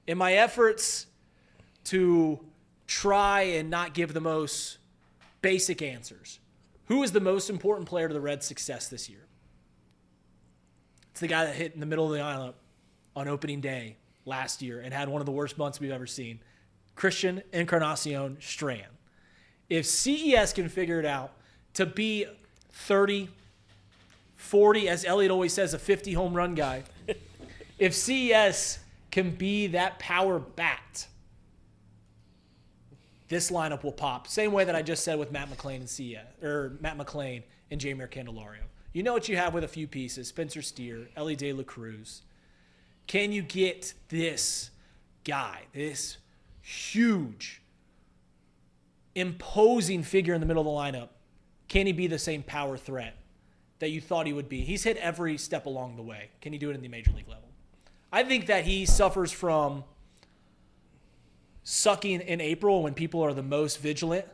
in my efforts to try and not give the most basic answers, who is the most important player to the Reds' success this year? It's the guy that hit in the middle of the lineup on opening day last year and had one of the worst months we've ever seen. Christian Encarnacion Strand. If CES can figure it out to be 30, 40, as Elliot always says, a 50 home run guy, if CES can be that power bat, this lineup will pop. Same way that I just said with Matt McClain and CES, or Matt McClain and Jeimer Candelario. You know what you have with a few pieces: Spencer Steer, Ellie De La Cruz. Can you get this guy, this huge, imposing figure in the middle of the lineup? Can he be the same power threat that you thought he would be? He's hit every step along the way. Can he do it in the major league level? I think that he suffers from sucking in April when people are the most vigilant.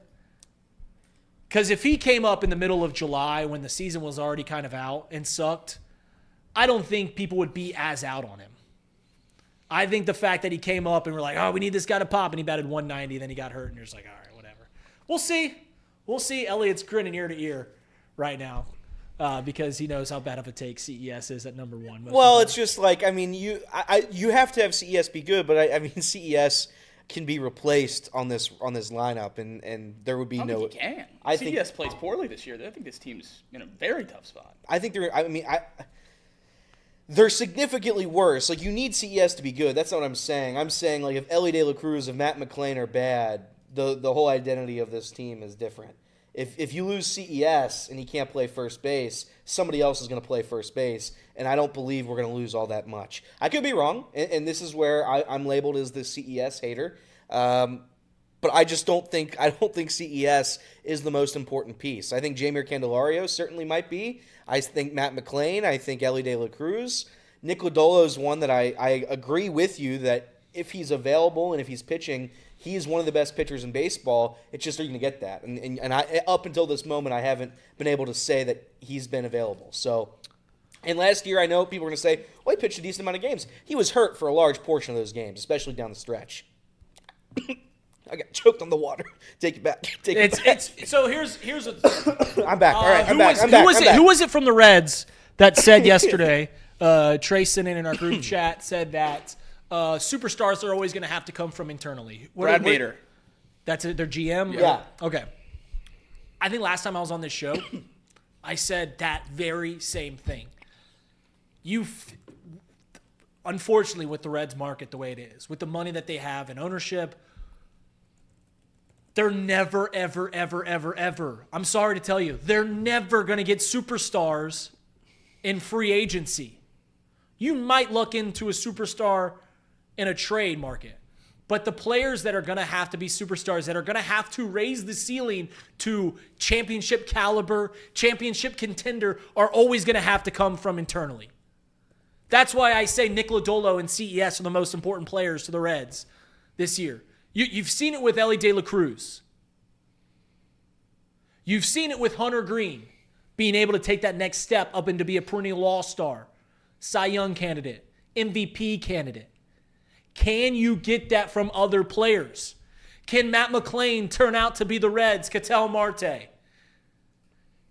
Because if he came up in the middle of July when the season was already kind of out and sucked, I don't think people would be as out on him. I think the fact that he came up and we're like, oh, we need this guy to pop, and he batted 190, then he got hurt, and you're just like, all right, whatever. We'll see. We'll see. Elliot's grinning ear to ear right now because he knows how bad of a take CES is at number 1. Well, it's just like, I mean, you have to have CES be good, but I mean, CES can be replaced on this lineup, and there would be no. Think he can. CES plays poorly this year. I think this team's in a very tough spot. I think there. I mean, they're significantly worse. Like, you need CES to be good. That's not what I'm saying. I'm saying, like, if Ellie De La Cruz, if Matt McClain are bad, the whole identity of this team is different. If you lose CES and he can't play first base, somebody else is going to play first base, and I don't believe we're going to lose all that much. I could be wrong, and this is where I'm labeled as the CES hater. But I just don't think CES is the most important piece. I think Jamier Candelario certainly might be. I think Matt McClain. I think Ellie De La Cruz. Nick Lodolo is one that I agree with you that if he's available and if he's pitching, he is one of the best pitchers in baseball. It's just, are you going to get that? And I, up until this moment, I haven't been able to say that he's been available. So, and last year, I know people are going to say, well, he pitched a decent amount of games. He was hurt for a large portion of those games, especially down the stretch. I got choked on the water. Take it back. So here's a. I'm back. All right, I'm back. Who was it from the Reds that said yesterday? Trey sent in our group chat said that superstars are always going to have to come from internally. Brad Bader. That's it. Their GM. Yeah. Okay. I think last time I was on this show, I said that very same thing. Unfortunately, with the Reds market the way it is, with the money that they have and ownership. They're never, ever, ever, ever, ever. I'm sorry to tell you, they're never going to get superstars in free agency. You might look into a superstar in a trade market, but the players that are going to have to be superstars, that are going to have to raise the ceiling to championship caliber, championship contender, are always going to have to come from internally. That's why I say Nick Lodolo and CES are the most important players to the Reds this year. You've seen it with Ellie De La Cruz. You've seen it with Hunter Green being able to take that next step up and to be a perennial all-star, Cy Young candidate, MVP candidate. Can you get that from other players? Can Matt McClain turn out to be the Reds' Ketel Marte?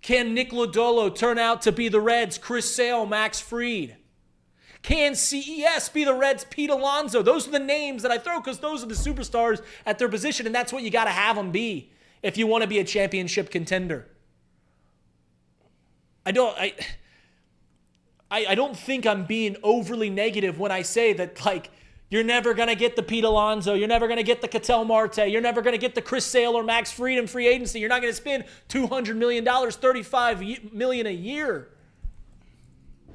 Can Nick Lodolo turn out to be the Reds' Chris Sale, Max Fried? Can CES be the Reds' Pete Alonso? Those are the names that I throw because those are the superstars at their position, and that's what you got to have them be if you want to be a championship contender. I don't think I'm being overly negative when I say that, like, you're never going to get the Pete Alonso, you're never going to get the Ketel Marte, you're never going to get the Chris Sale or Max Fried in free agency. You're not going to spend $200 million, $35 million a year.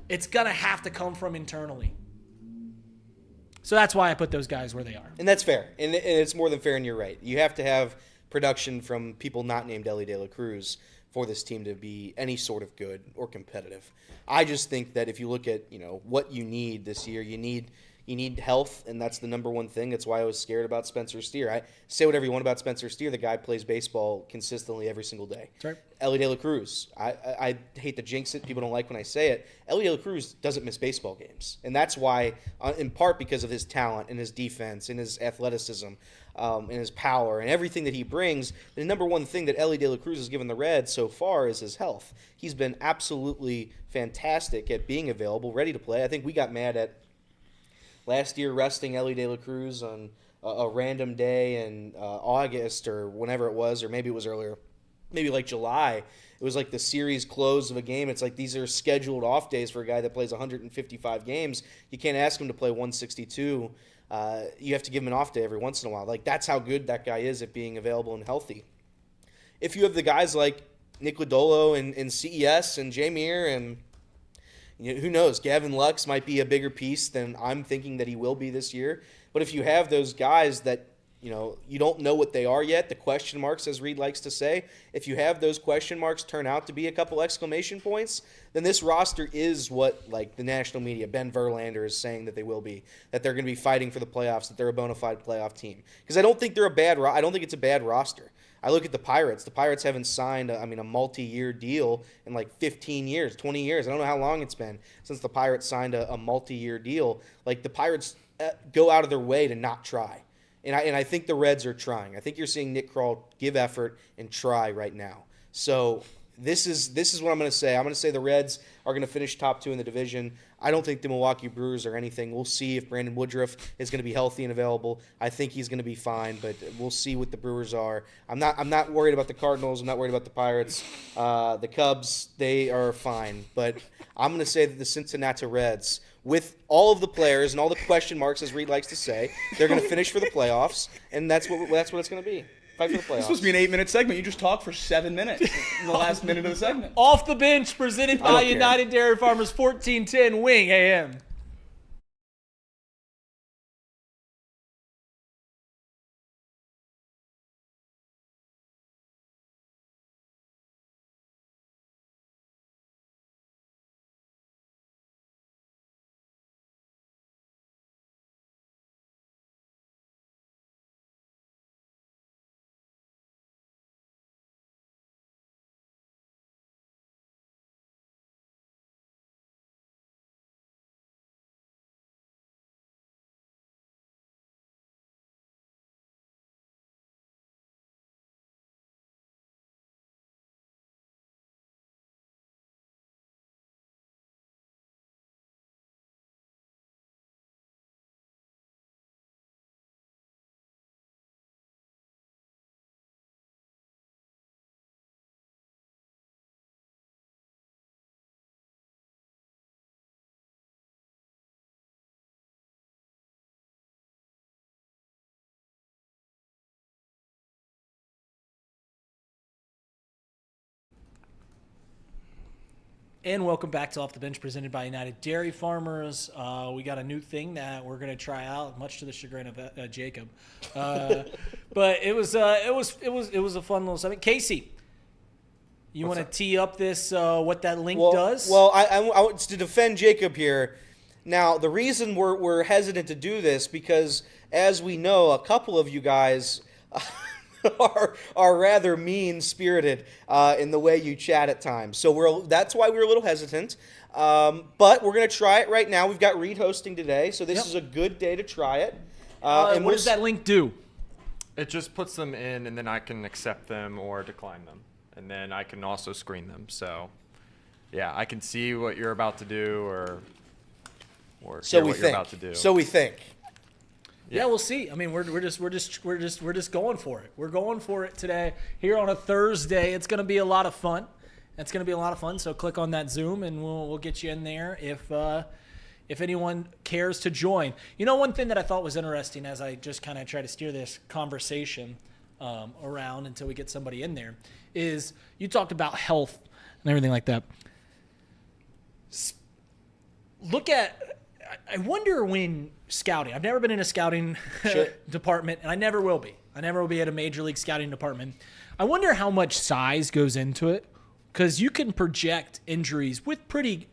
It's going to have to come from internally. So that's why I put those guys where they are. And that's fair. And it's more than fair, and you're right. You have to have production from people not named Ellie De La Cruz for this team to be any sort of good or competitive. I just think that if you look at, what you need this year, you need health, and that's the number one thing. That's why I was scared about Spencer Steer. I say whatever you want about Spencer Steer. The guy plays baseball consistently every single day. That's right. Ellie De La Cruz. I hate to jinx it. People don't like when I say it. Ellie De La Cruz doesn't miss baseball games. And that's why, in part because of his talent and his defense and his athleticism and his power and everything that he brings, the number one thing that Ellie De La Cruz has given the Reds so far is his health. He's been absolutely fantastic at being available, ready to play. I think we got mad at last year resting Ellie De La Cruz on a random day in August or whenever it was, or maybe it was earlier, maybe like July. It was like the series close of a game. It's like these are scheduled off days for a guy that plays 155 games. You can't ask him to play 162. You have to give him an off day every once in a while. Like, that's how good that guy is at being available and healthy. If you have the guys like Nick Lodolo and CES and Jamier and who knows? Gavin Lux might be a bigger piece than I'm thinking that he will be this year. But if you have those guys that, you don't know what they are yet, the question marks, as Reid likes to say, if you have those question marks turn out to be a couple exclamation points, then this roster is what, like, the national media, Ben Verlander, is saying that they will be, that they're going to be fighting for the playoffs, that they're a bona fide playoff team. Because I don't think they're I don't think it's a bad roster. I look at the Pirates. The Pirates haven't signed, a multi-year deal in like 15 years, 20 years. I don't know how long it's been since the Pirates signed a multi-year deal. Like, the Pirates go out of their way to not try. And I think the Reds are trying. I think you're seeing Nick Krall give effort and try right now. So this is what I'm going to say. I'm going to say the Reds are going to finish top 2 in the division. I don't think the Milwaukee Brewers are anything. We'll see if Brandon Woodruff is going to be healthy and available. I think he's going to be fine, but we'll see what the Brewers are. I'm not worried about the Cardinals. I'm not worried about the Pirates. The Cubs, they are fine. But I'm going to say that the Cincinnati Reds with all of the players and all the question marks, as Reid likes to say. They're going to finish for the playoffs, and that's what it's going to be. Fight for the playoffs. This supposed to be an 8-minute segment. You just talked for 7 minutes in the last minute of the segment. Off the bench, presented by United Dairy Farmers, 1410 Wing AM. And welcome back to Off the Bench, presented by United Dairy Farmers. We got a new thing that we're going to try out, much to the chagrin of Jacob. But it was a fun little segment. Casey, you want to tee up this what that link does? Well, I to defend Jacob here. Now, the reason we're hesitant to do this because, as we know, a couple of you guys are rather mean-spirited in the way you chat at times. So that's why we're a little hesitant. But we're going to try it right now. We've got Reid hosting today, so this is a good day to try it. And what does that link do? It just puts them in, and then I can accept them or decline them. And then I can also screen them. So, yeah, I can see what you're about to do or hear what you're about to do. So we think. Yeah, we'll see. I mean, we're just going for it. We're going for it today here on a Thursday. It's going to be a lot of fun. So click on that Zoom, and we'll get you in there if anyone cares to join. You know, one thing that I thought was interesting as I just kind of try to steer this conversation around until we get somebody in there is you talked about health and everything like that. I wonder when scouting. I've never been in a scouting department, and I never will be. I never will be at a major league scouting department. I wonder how much size goes into it, because you can project injuries with pretty.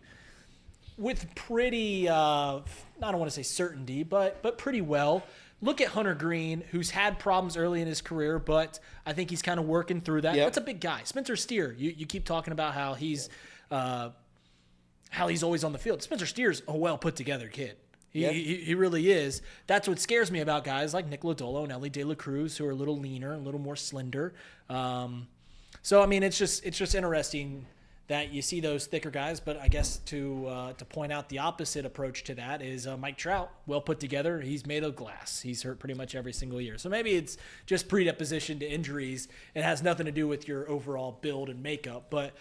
I don't want to say certainty, but pretty well. Look at Hunter Green, who's had problems early in his career, but I think he's kind of working through that. Yep. That's a big guy. Spencer Steer. You keep talking about how he's always on the field. Spencer Steer's a well put together kid. He really is. That's what scares me about guys like Nick Lodolo and Ellie De La Cruz, who are a little leaner, a little more slender. So I mean, it's just interesting that you see those thicker guys. But I guess to point out the opposite approach to that is Mike Trout, well put together. He's made of glass. He's hurt pretty much every single year. So maybe it's just predisposition to injuries. It has nothing to do with your overall build and makeup, but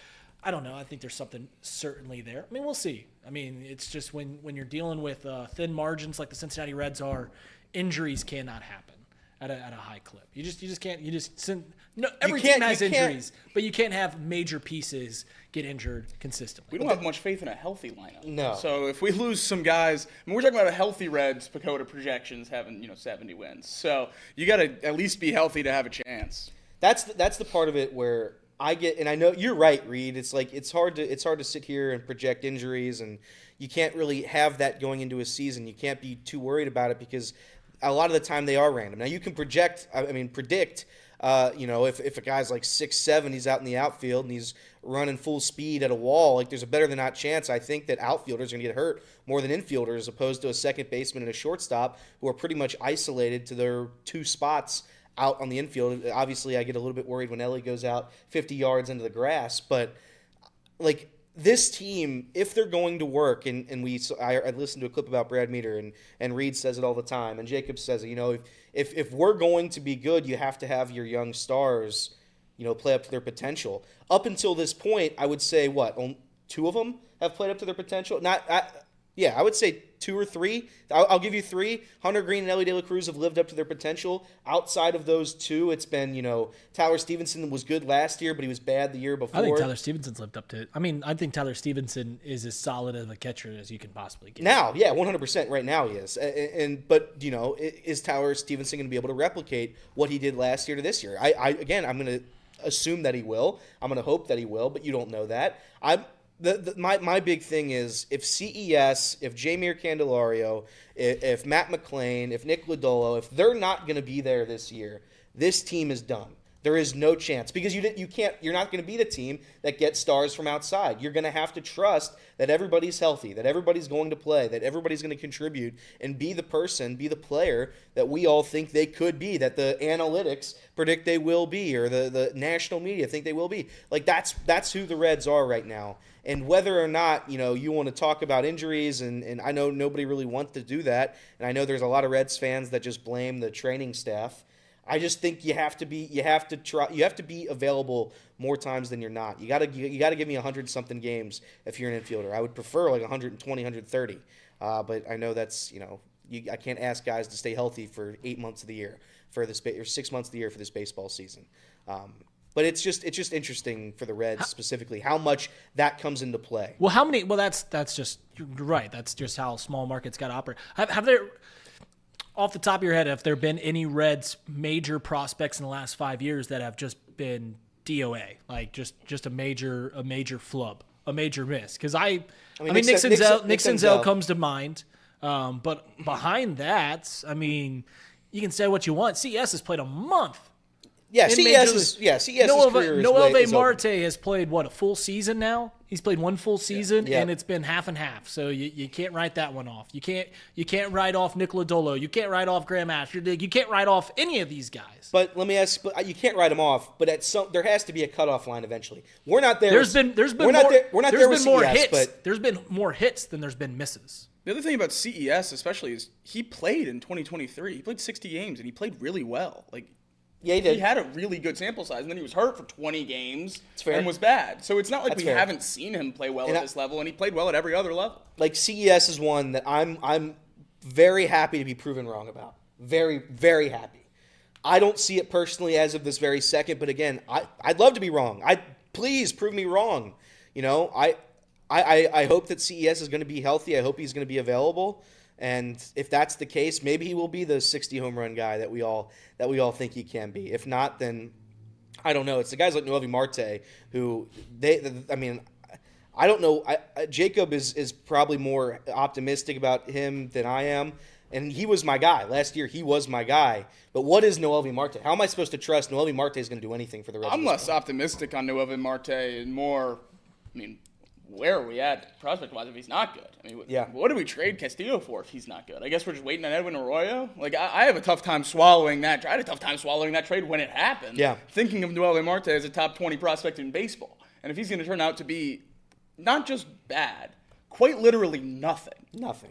I don't know. I think there's something certainly there. I mean, we'll see. I mean, it's just when you're dealing with thin margins like the Cincinnati Reds are, injuries cannot happen at a high clip. You just can't. Every team has injuries, but you can't have major pieces get injured consistently. We don't have much faith in a healthy lineup. No. So if we lose some guys, I mean, we're talking about a healthy Reds, Pacoda projections having 70 wins. So you got to at least be healthy to have a chance. That's the part of it where I get, and I know you're right, Reid. It's like it's hard to sit here and project injuries, and you can't really have that going into a season. You can't be too worried about it because a lot of the time they are random. Now you can predict. If a guy's like 6'7", he's out in the outfield and he's running full speed at a wall. Like there's a better than not chance. I think that outfielders are going to get hurt more than infielders, as opposed to a second baseman and a shortstop who are pretty much isolated to their two spots out on the infield. Obviously, I get a little bit worried when Ellie goes out 50 yards into the grass, but like this team, if they're going to work, and I listened to a clip about Brad Meter, and Reid says it all the time, and Jacob says it, if we're going to be good, you have to have your young stars, play up to their potential. Up until this point, I would say, two of them have played up to their potential? Yeah, I would say 2 or 3. I'll give you 3. Hunter Green and Ellie De La Cruz have lived up to their potential. Outside of those 2, it's been, Tyler Stevenson was good last year, but he was bad the year before. I think Tyler Stevenson's lived up to it. I mean, I think Tyler Stevenson is as solid of a catcher as you can possibly get. Now, yeah, 100% right now he is. But is Tyler Stevenson going to be able to replicate what he did last year to this year? I'm going to assume that he will. I'm going to hope that he will, but you don't know that. My big thing is if CES, if Jameer Candelario, if Matt McClain, if Nick Lodolo, if they're not going to be there this year, this team is done. There is no chance because you're not going to be the team that gets stars from outside. You're going to have to trust that everybody's healthy, that everybody's going to play, that everybody's going to contribute and be the player that we all think they could be, that the analytics predict they will be, or the national media think they will be. Like that's who the Reds are right now. And whether or not, you want to talk about injuries, and I know nobody really wants to do that, and I know there's a lot of Reds fans that just blame the training staff. I just think you have to be available more times than you're not. You got to give me 100-something games if you're an infielder. I would prefer like 120, 130. But I know that's, I can't ask guys to stay healthy for 8 months of the year or 6 months of the year for this baseball season. But it's just interesting for the Reds specifically how much that comes into play. Well, how many? Well, that's just you're right. That's just how small markets got to operate. Have there, off the top of your head, have there been any Reds major prospects in the last 5 years that have just been DOA, like just a major flub, a major miss? Because I mean Nick Senzel comes to mind, but behind that, I mean, you can say what you want. CES has played a month. Yeah, CES's career is Noelvi Marte has played, a full season now? He's played one full season, and it's been half and half. So you can't write that one off. You can't write off Nick Lodolo. You can't write off Graham Asher. You can't write off any of these guys. But let me ask, you can't write them off, but there has to be a cutoff line eventually. We're not there. There's been more hits than there's been misses. The other thing about CES especially is he played in 2023. He played 60 games, and he played really well. Yeah, he did. He had a really good sample size, and then he was hurt for 20 games and was bad. So it's not like we haven't seen him play well at this level, and he played well at every other level. CES is one that I'm very happy to be proven wrong about. Very, very happy. I don't see it personally as of this very second, but again, I'd love to be wrong. Please prove me wrong. I hope that CES is going to be healthy. I hope he's going to be available. And if that's the case, maybe he will be the 60 home run guy that we all think he can be. If not, then I don't know. It's the guys like Noelvi Marte who I don't know. Jacob is probably more optimistic about him than I am. And he was my guy. Last year, he was my guy. But what is Noelvi Marte? How am I supposed to trust Noelvi Marte is going to do anything for the Reds? I'm less optimistic on Noelvi Marte and more, where are we at prospect-wise if he's not good? What do we trade Castillo for if he's not good? I guess we're just waiting on Edwin Arroyo. I have a tough time swallowing that. I had a tough time swallowing that trade when it happened. Yeah. Thinking of Noelvi Marte as a top 20 prospect in baseball. And if he's going to turn out to be not just bad, quite literally nothing.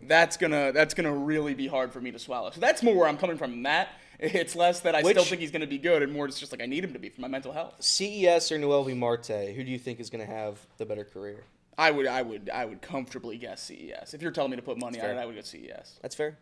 That's gonna really be hard for me to swallow. So that's more where I'm coming from in that. It's less that I still think he's going to be good, and more it's just I need him to be for my mental health. CES or Noelvi Marte, who do you think is going to have the better career? I would comfortably guess CES. If you're telling me to put money on it, I would go CES. That's fair.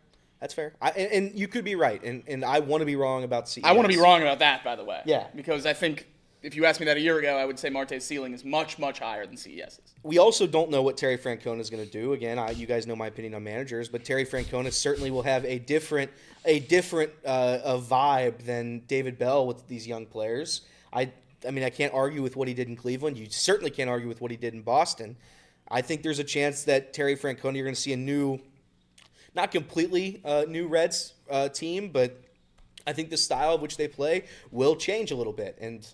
And you could be right, and I want to be wrong about CES. I want to be wrong about that, by the way. Yeah. Because I think if you asked me that a year ago, I would say Marte's ceiling is much, much higher than CES's. We also don't know what Terry Francona is going to do. Again, you guys know my opinion on managers, but Terry Francona certainly will have a different vibe than David Bell with these young players. I can't argue with what he did in Cleveland. You certainly can't argue with what he did in Boston. I think there's a chance that Terry Francona, you're going to see a new, not completely new Reds team, but I think the style of which they play will change a little bit, and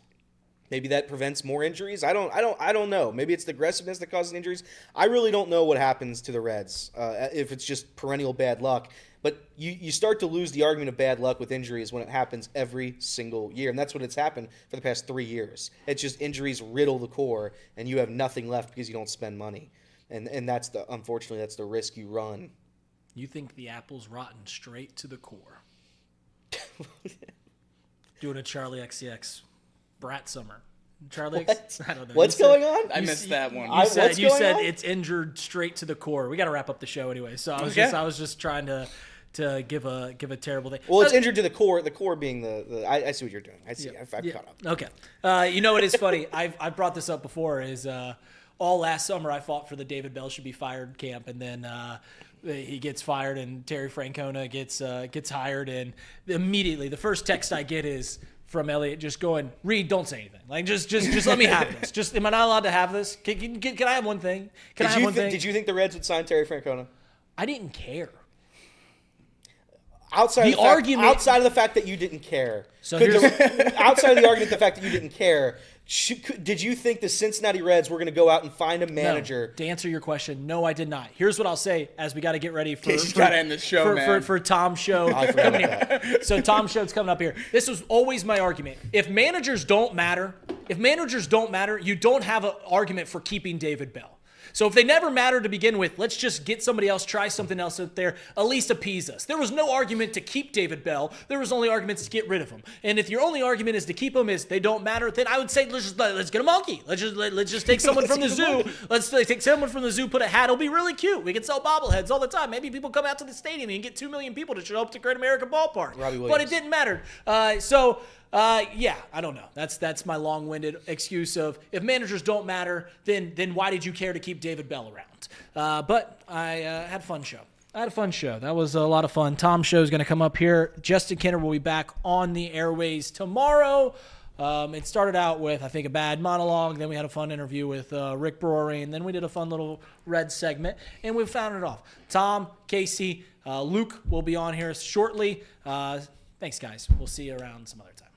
maybe that prevents more injuries. I don't know. Maybe it's the aggressiveness that causes injuries. I really don't know what happens to the Reds if it's just perennial bad luck. But you start to lose the argument of bad luck with injuries when it happens every single year. And that's what it's happened for the past 3 years. It's just injuries riddle the core, and you have nothing left because you don't spend money. And unfortunately, that's the risk you run. You think the apple's rotten straight to the core. Doing a Charlie XCX Brat Summer. Charlie? What? I don't know. What's You said- going on? I missed that one. You said, what's you going said on? it's injured straight to the core. We got to wrap up the show anyway. So I was Okay. just trying to give a terrible thing. Well, it's injured to the core. The core being I see what you're doing. I see. I've caught up. Okay. You know what is funny? I've brought this up before. Is all last summer I fought for the David Bell should be fired camp, and then he gets fired, and Terry Francona gets hired, and immediately the first text I get is from Elliot just going, Reid, don't say anything. Like just let me have this. Just am I not allowed to have this? Can I have one thing? Can I have one thing? Did you think the Reds would sign Terry Francona? I didn't care. Outside The of the fact, argument- outside of the fact that you didn't care. So Outside of the argument, the fact that you didn't care. Did you think the Cincinnati Reds were going to go out and find a manager? No. To answer your question, no, I did not. Here's what I'll say as we got to get ready for Casey's gotta end this show, man. for Tom's show. I forgot coming about here. So Tom's show's coming up here. This was always my argument. If managers don't matter, you don't have an argument for keeping David Bell. So if they never mattered to begin with, let's just get somebody else, try something else out there, at least appease us. There was no argument to keep David Bell. There was only arguments to get rid of him. And if your only argument is to keep him is they don't matter, then I would say let's get a monkey. Let's just take someone from the zoo. Let's take someone from the zoo, put a hat. It'll be really cute. We can sell bobbleheads all the time. Maybe people come out to the stadium and get 2 million people to show up to Great American Ballpark. Robbie Williams. But it didn't matter. Yeah, I don't know. That's my long-winded excuse of if managers don't matter, then why did you care to keep David Bell around? But I had a fun show. That was a lot of fun. Tom's show is going to come up here. Justin Kenner will be back on the airways tomorrow. It started out with, I think, a bad monologue. Then we had a fun interview with Rick Broering. And then we did a fun little Red segment. And we found it off. Tom, Casey, Luke will be on here shortly. Thanks, guys. We'll see you around some other time.